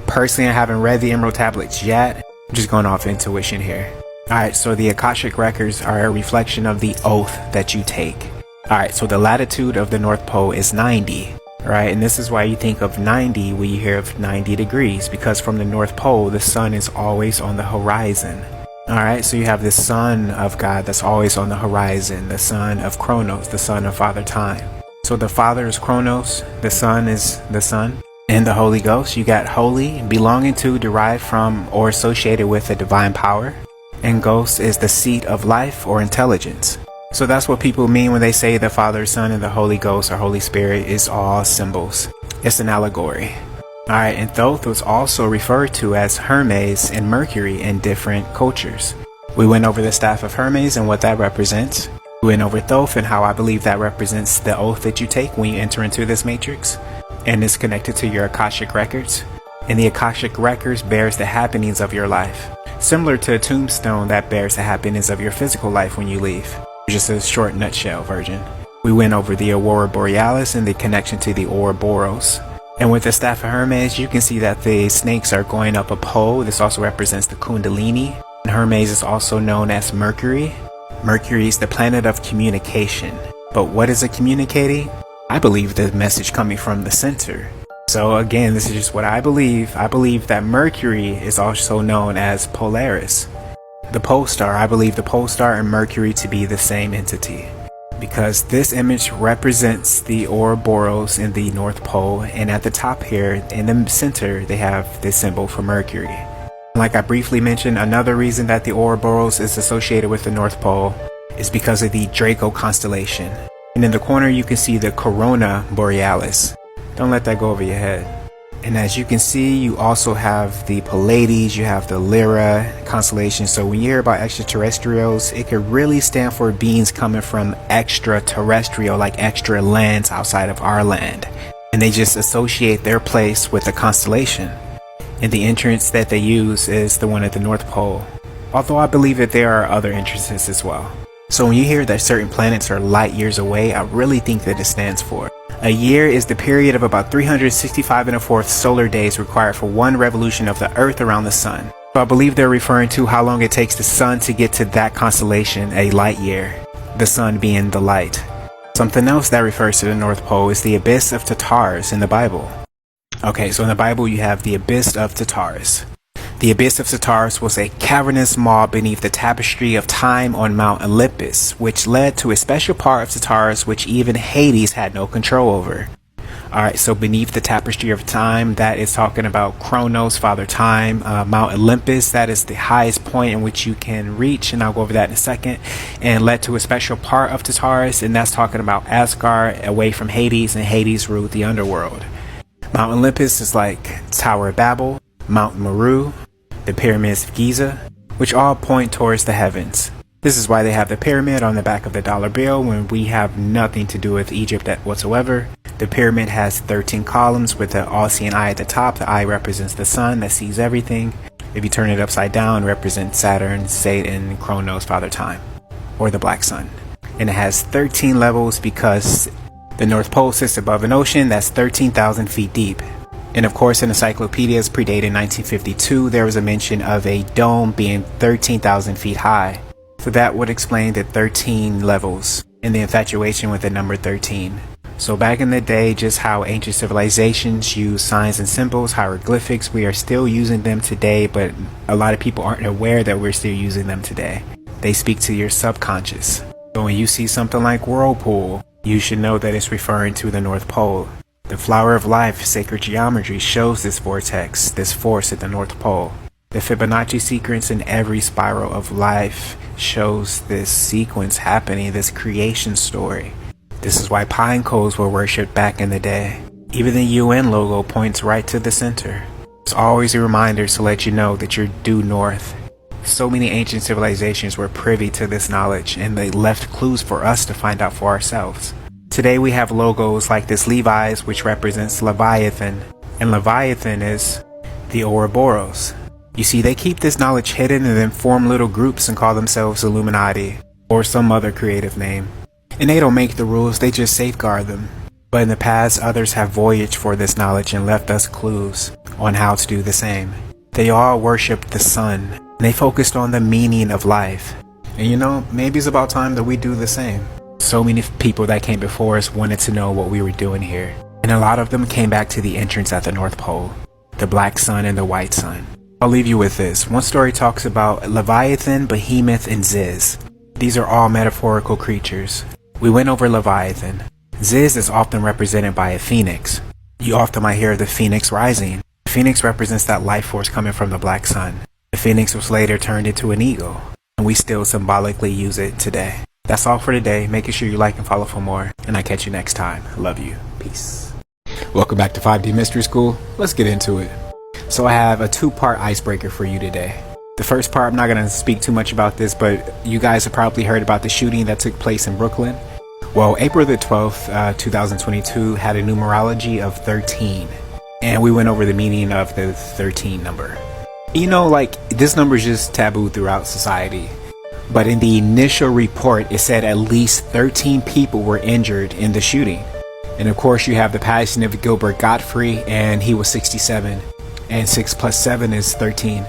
Personally, I haven't read the emerald tablets yet. I'm just going off intuition here. Alright, so the Akashic records are a reflection of the oath that you take. Alright, so the latitude of the North Pole is 90. Right, and this is why you think of 90 when you hear of 90 degrees, because from the North Pole, the sun is always on the horizon. Alright, so you have the Son of God that's always on the horizon, the Son of Chronos, the Son of Father Time. So the Father is Chronos, the Son is the Son, and the Holy Ghost, you got holy, belonging to, derived from, or associated with a divine power, and Ghost is the seat of life or intelligence. So that's what people mean when they say the Father, Son, and the Holy Ghost or Holy Spirit is all symbols. It's an allegory. Alright, and Thoth was also referred to as Hermes and Mercury in different cultures. We went over the staff of Hermes and what that represents. We went over Thoth and how I believe that represents the oath that you take when you enter into this matrix. And is connected to your Akashic records. And the Akashic records bears the happenings of your life. Similar to a tombstone that bears the happenings of your physical life when you leave. Just a short nutshell version. We went over the Aurora Borealis and the connection to the Ouroboros. And with the staff of Hermes, you can see that the snakes are going up a pole. This also represents the Kundalini. And Hermes is also known as Mercury. Mercury is the planet of communication. But what is it communicating? I believe the message coming from the center. So again, this is just what I believe. I believe that Mercury is also known as Polaris. The pole star, I believe the pole star and Mercury to be the same entity. Because this image represents the Ouroboros in the North Pole, and at the top here, in the center, they have this symbol for Mercury. Like I briefly mentioned, another reason that the Ouroboros is associated with the North Pole is because of the Draco constellation. And in the corner you can see the Corona Borealis. Don't let that go over your head. And as you can see, you also have the Pleiades, you have the Lyra constellation. So when you hear about extraterrestrials, it could really stand for beings coming from extraterrestrial, like extra lands outside of our land. And they just associate their place with the constellation. And the entrance that they use is the one at the North Pole. Although I believe that there are other entrances as well. So when you hear that certain planets are light years away, I really think that it stands for a year is the period of about 365 1/4 solar days required for one revolution of the Earth around the Sun. So I believe they're referring to how long it takes the Sun to get to that constellation, a light year, the Sun being the light. Something else that refers to the North Pole is the Abyss of Tartarus in the Bible. Okay, so in the Bible you have the Abyss of Tartarus. The Abyss of Tartarus was a cavernous maw beneath the tapestry of time on Mount Olympus, which led to a special part of Tartarus which even Hades had no control over. Alright, so beneath the tapestry of time, that is talking about Chronos, Father Time. Mount Olympus, that is the highest point in which you can reach, and I'll go over that in a second. And led to a special part of Tartarus, and that's talking about Asgard, away from Hades, and Hades ruled the underworld. Mount Olympus is like Tower of Babel, Mount Meru, the pyramids of Giza, which all point towards the heavens. This is why they have the pyramid on the back of the dollar bill when we have nothing to do with Egypt whatsoever. The pyramid has 13 columns with the all-seeing eye at the top. The eye represents the sun that sees everything. If you turn it upside down, it represents Saturn, Satan, Chronos, Father Time, or the Black Sun. And it has 13 levels because the North Pole sits above an ocean that's 13,000 feet deep. And of course, in encyclopedias predating 1952, there was a mention of a dome being 13,000 feet high. So that would explain the 13 levels and the infatuation with the number 13. So back in the day, just how ancient civilizations use signs and symbols, hieroglyphics, we are still using them today, but a lot of people aren't aware that we're still using them today. They speak to your subconscious. So when you see something like whirlpool, you should know that it's referring to the North Pole. The flower of life, sacred geometry, shows this vortex, this force at the North Pole. The Fibonacci sequence in every spiral of life shows this sequence happening, this creation story. This is why pine cones were worshipped back in the day. Even the UN logo points right to the center. It's always a reminder to let you know that you're due north. So many ancient civilizations were privy to this knowledge, and they left clues for us to find out for ourselves. Today we have logos like this Levi's, which represents Leviathan, and Leviathan is the Ouroboros. You see, they keep this knowledge hidden and then form little groups and call themselves Illuminati, or some other creative name. And they don't make the rules, they just safeguard them. But in the past, others have voyaged for this knowledge and left us clues on how to do the same. They all worshipped the sun, and they focused on the meaning of life. And you know, maybe it's about time that we do the same. So many people that came before us wanted to know what we were doing here. And a lot of them came back to the entrance at the North Pole, the black sun and the white sun. I'll leave you with this. One story talks about Leviathan, Behemoth, and Ziz. These are all metaphorical creatures. We went over Leviathan. Ziz is often represented by a phoenix. You often might hear the phoenix rising. The phoenix represents that life force coming from the black sun. The phoenix was later turned into an eagle, and we still symbolically use it today. That's all for today. Making sure you like and follow for more, and I catch you next time. Love you. Peace. Welcome back to 5D Mystery School. Let's get into it. So I have a two-part icebreaker for you today. The first part, I'm not going to speak too much about this, but you guys have probably heard about the shooting that took place in Brooklyn. Well, April the 12th, 2022 had a numerology of 13, and we went over the meaning of the 13 number. You know, like, this number is just taboo throughout society, but in the initial report, it said at least 13 people were injured in the shooting. And of course, you have the passing of Gilbert Gottfried, and he was 67, and 6 plus 7 is 13.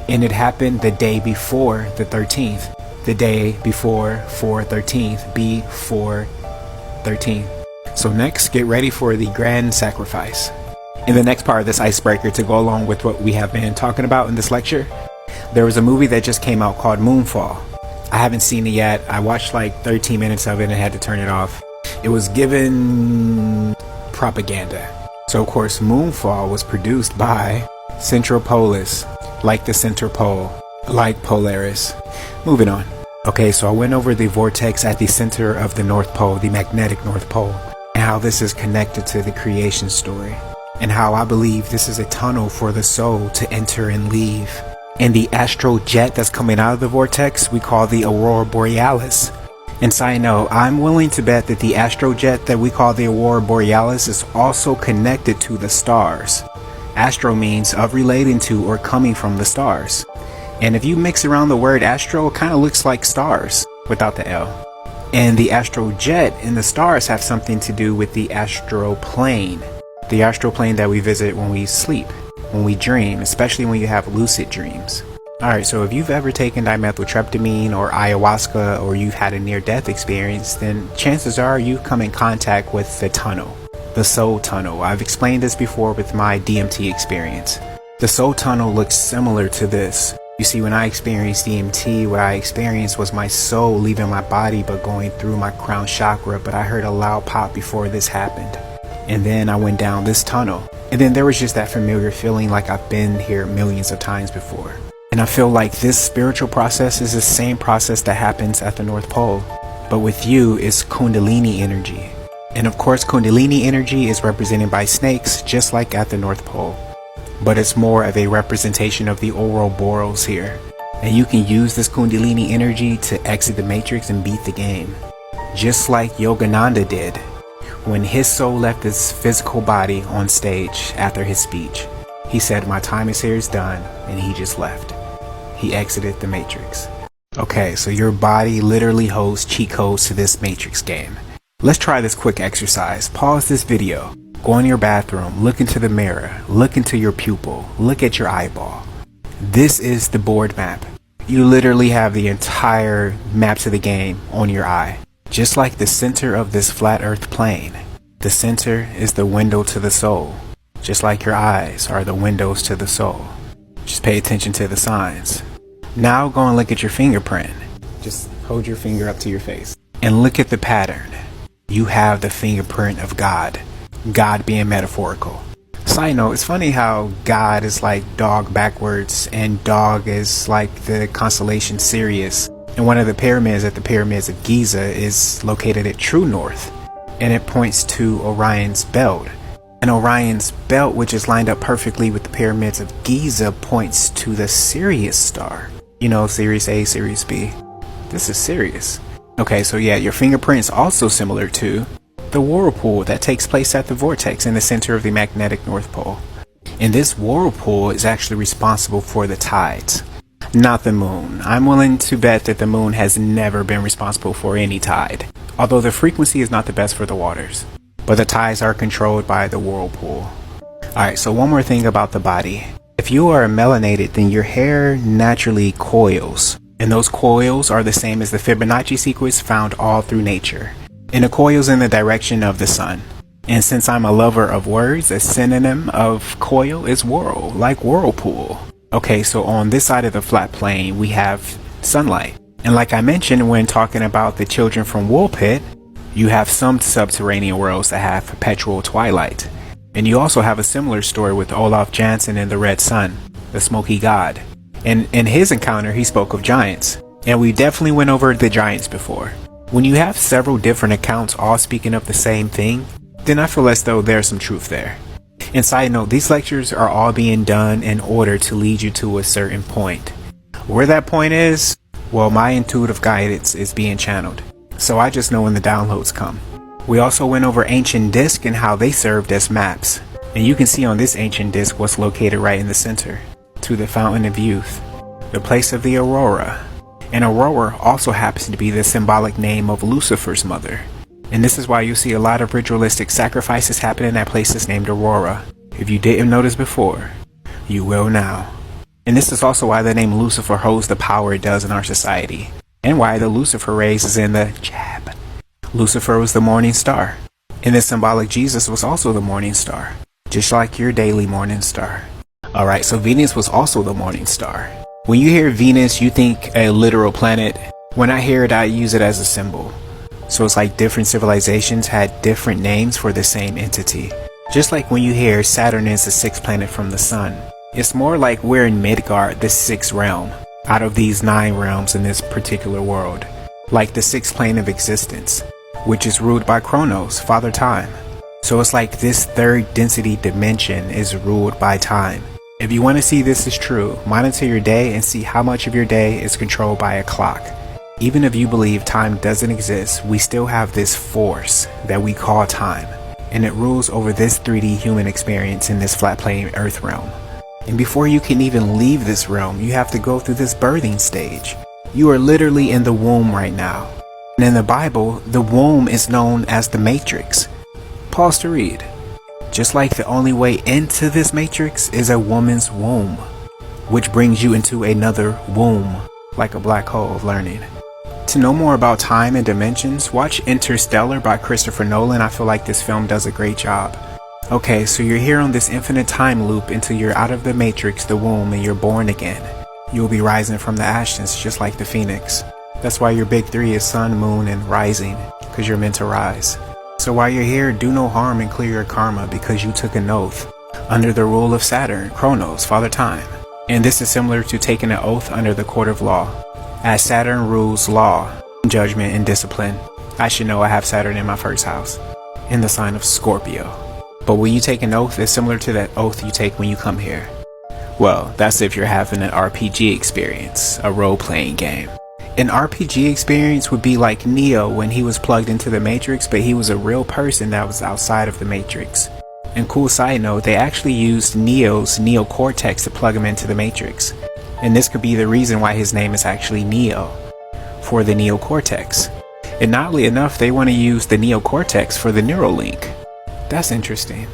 And it happened the day before the 13th. The day before 4/13th, B4/13. So next, get ready for the grand sacrifice. In the next part of this icebreaker, to go along with what we have been talking about in this lecture, there was a movie that just came out called Moonfall. I haven't seen it yet. I watched like 13 minutes of it and had to turn it off. It was given propaganda. So of course, Moonfall was produced by Centropolis, like the center pole, like Polaris. Moving on. Okay, so I went over the vortex at the center of the North Pole, the magnetic North Pole, and how this is connected to the creation story, and how I believe this is a tunnel for the soul to enter and leave. And the astral jet that's coming out of the vortex, we call the Aurora Borealis. And side note, I'm willing to bet that the astral jet that we call the Aurora Borealis is also connected to the stars. Astro means of relating to or coming from the stars. And if you mix around the word astro, it kind of looks like stars without the L. And the astral jet and the stars have something to do with the astral plane. The astral plane that we visit when we sleep, when we dream, especially when you have lucid dreams. Alright, so if you've ever taken dimethyltryptamine or ayahuasca, or you've had a near-death experience, then chances are you've come in contact with the tunnel, the soul tunnel. I've explained this before with my DMT experience. The soul tunnel looks similar to this. You see, when I experienced DMT, what I experienced was my soul leaving my body but going through my crown chakra, but I heard a loud pop before this happened. And then I went down this tunnel. And then there was just that familiar feeling like I've been here millions of times before. And I feel like this spiritual process is the same process that happens at the North Pole. But with you, it's Kundalini energy. And of course, Kundalini energy is represented by snakes, just like at the North Pole. But it's more of a representation of the Ouroboros here. And you can use this Kundalini energy to exit the matrix and beat the game. Just like Yogananda did when his soul left his physical body on stage after his speech. He said, "My time is here is done," and he just left. He exited the matrix. Okay, so your body literally holds cheat codes to this matrix game. Let's try this quick exercise. Pause this video, go in your bathroom, look into the mirror, look into your pupil, look at your eyeball. This is the board map. You literally have the entire map to the game on your eye. Just like the center of this flat earth plane, the center is the window to the soul. Just like your eyes are the windows to the soul. Just pay attention to the signs. Now go and look at your fingerprint. Just hold your finger up to your face and look at the pattern. You have the fingerprint of God. God being metaphorical. Side note, it's funny how God is like dog backwards and dog is like the constellation Sirius. And one of the pyramids at the pyramids of Giza is located at true north. And it points to Orion's belt. And Orion's belt, which is lined up perfectly with the pyramids of Giza, points to the Sirius star. You know, Sirius A, Sirius B. This is Sirius. Okay, so yeah, your fingerprint is also similar to the whirlpool that takes place at the vortex in the center of the magnetic North Pole. And this whirlpool is actually responsible for the tides, not the moon. I'm willing to bet that the moon has never been responsible for any tide, although the frequency is not the best for the waters. But the tides are controlled by the whirlpool. Alright, so one more thing about the body. If you are melanated, then your hair naturally coils. And those coils are the same as the Fibonacci sequence found all through nature. And the coil's in the direction of the sun. And since I'm a lover of words, a synonym of coil is whirl, like whirlpool. Okay, so on this side of the flat plane, we have sunlight. And like I mentioned when talking about the children from Woolpit, you have some subterranean worlds that have perpetual twilight. And you also have a similar story with Olaf Jansen and the Red Sun, the smoky god. And in his encounter, he spoke of giants. And we definitely went over the giants before. When you have several different accounts all speaking of the same thing, then I feel as though there's some truth there. And side note, these lectures are all being done in order to lead you to a certain point. Where that point is, well, my intuitive guidance is being channeled. So I just know when the downloads come. We also went over ancient discs and how they served as maps. And you can see on this ancient disc what's located right in the center, to the fountain of youth, the place of the aurora. And Aurora also happens to be the symbolic name of Lucifer's mother. And this is why you see a lot of ritualistic sacrifices happening at places named Aurora. If you didn't notice before, you will now. And this is also why the name Lucifer holds the power it does in our society. And why the Lucifer rays is in the jab. Lucifer was the morning star. And the symbolic Jesus was also the morning star. Just like your daily morning star. Alright, so Venus was also the morning star. When you hear Venus, you think a literal planet. When I hear it, I use it as a symbol. So it's like different civilizations had different names for the same entity. Just like when you hear Saturn is the sixth planet from the sun. It's more like we're in Midgard, the sixth realm, out of these 9 realms in this particular world. Like the sixth plane of existence, which is ruled by Kronos, Father Time. So it's like this third density dimension is ruled by time. If you want to see this is true, monitor your day and see how much of your day is controlled by a clock. Even if you believe time doesn't exist, we still have this force that we call time, and it rules over this 3D human experience in this flat plane earth realm. And before you can even leave this realm, you have to go through this birthing stage. You are literally in the womb right now. And in the Bible, the womb is known as the matrix. Pause to read. Just like the only way into this matrix is a woman's womb, which brings you into another womb, like a black hole of learning. To know more about time and dimensions, watch Interstellar by Christopher Nolan. I feel like this film does a great job. Okay, so you're here on this infinite time loop until you're out of the matrix, the womb, and you're born again. You'll be rising from the ashes just like the phoenix. That's why your big 3 is sun, moon, and rising, because you're meant to rise. So while you're here, do no harm and clear your karma because you took an oath under the rule of Saturn, Chronos, Father Time. And this is similar to taking an oath under the court of law. As Saturn rules law, judgment, and discipline, I should know I have Saturn in my first house, in the sign of Scorpio. But when you take an oath, it's similar to that oath you take when you come here. Well, that's if you're having an RPG experience, a role-playing game. An RPG experience would be like Neo when he was plugged into the Matrix, but he was a real person that was outside of the Matrix. And cool side note, they actually used Neo's neocortex to plug him into the Matrix. And this could be the reason why his name is actually Neo, for the neocortex. And oddly enough, they want to use the neocortex for the Neuralink. That's interesting.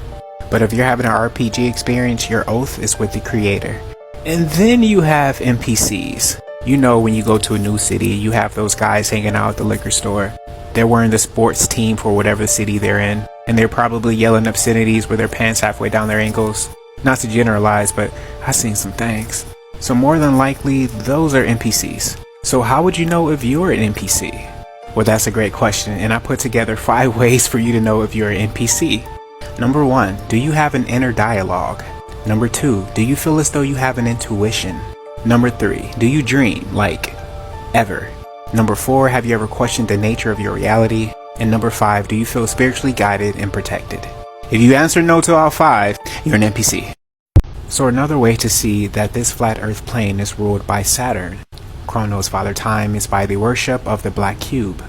But if you're having an RPG experience, your oath is with the creator. And then you have NPCs. You know, when you go to a new city, you have those guys hanging out at the liquor store. They're wearing the sports team for whatever city they're in. And they're probably yelling obscenities with their pants halfway down their ankles. Not to generalize, but I've seen some things. So more than likely, those are NPCs. So how would you know if you're an NPC? Well, that's a great question, and I put together 5 ways for you to know if you're an NPC. Number 1, do you have an inner dialogue? Number 2, do you feel as though you have an intuition? Number 3, do you dream, like, ever? Number 4, have you ever questioned the nature of your reality? And number 5, do you feel spiritually guided and protected? If you answer no to all 5, you're an NPC. So another way to see that this flat earth plane is ruled by Saturn, Chronos, Father Time, is by the worship of the black cube.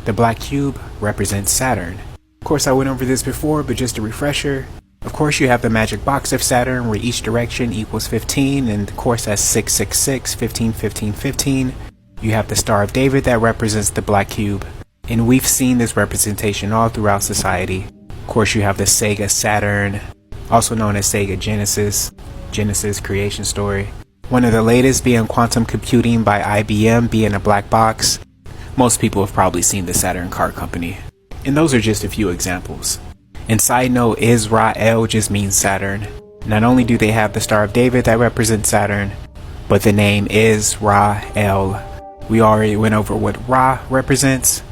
The black cube represents Saturn. Of course, I went over this before, but just a refresher. Of course, you have the magic box of Saturn where each direction equals 15, and of course that's 666, 15, 15, 15. You have the Star of David that represents the black cube, and we've seen this representation all throughout society. Of course, you have the Sega Saturn, also known as Sega Genesis creation story. One of the latest being quantum computing by IBM being a black box. Most people have probably seen the Saturn car company. And those are just a few examples. And side note, Israel just means Saturn. Not only do they have the Star of David that represents Saturn, but the name is Ra-El. We already went over what Ra represents.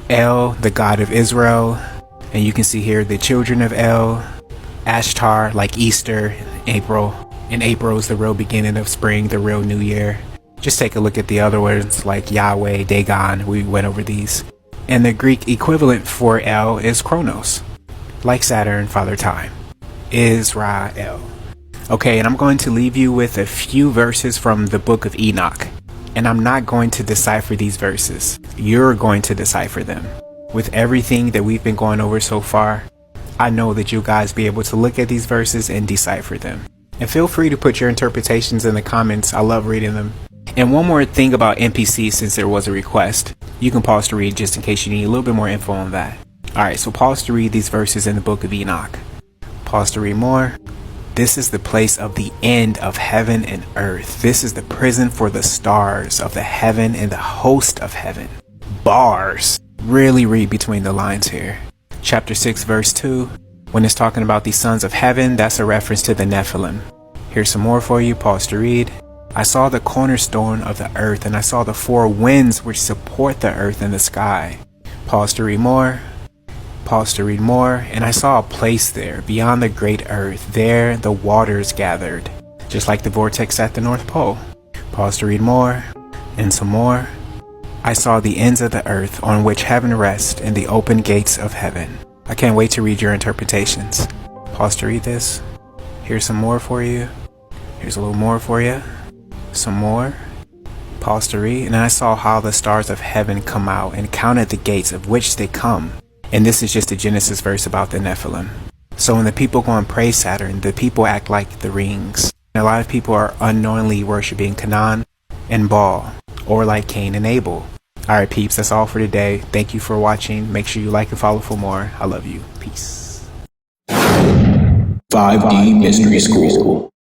El, the god of Israel. And you can see here the children of El. Ashtar, like Easter, April. And April is the real beginning of spring, the real new year. Just take a look at the other words like Yahweh, Dagon. We went over these. And the Greek equivalent for El is Chronos. Like Saturn, Father Time. Israel. Okay, and I'm going to leave you with a few verses from the book of Enoch. And I'm not going to decipher these verses. You're going to decipher them. With everything that we've been going over so far, I know that you guys be able to look at these verses and decipher them. And feel free to put your interpretations in the comments. I love reading them. And one more thing about NPCs, since there was a request. You can pause to read just in case you need a little bit more info on that. Alright, so pause to read these verses in the book of Enoch. Pause to read more. This is the place of the end of heaven and earth. This is the prison for the stars of the heaven and the host of heaven. Bars. Really read between the lines here. Chapter 6 verse 2. When it's talking about the sons of heaven, that's a reference to the Nephilim. Here's some more for you. Pause to read. I saw the cornerstone of the earth, and I saw the 4 winds which support the earth and the sky. Pause to read more. Pause to read more. And I saw a place there, beyond the great earth. There the waters gathered, just like the vortex at the North Pole. Pause to read more. And some more. I saw the ends of the earth on which heaven rests, and the open gates of heaven. I can't wait to read your interpretations. Pause to read this. Here's some more for you. Here's a little more for you. Some more. Pause to read. And I saw how the stars of heaven come out and counted the gates of which they come. And this is just a Genesis verse about the Nephilim. So when the people go and praise Saturn, the people act like the rings. And a lot of people are unknowingly worshiping Canaan and Baal, or like Cain and Abel. Alright peeps, that's all for today. Thank you for watching. Make sure you like and follow for more. I love you. Peace. 5D Mystery School.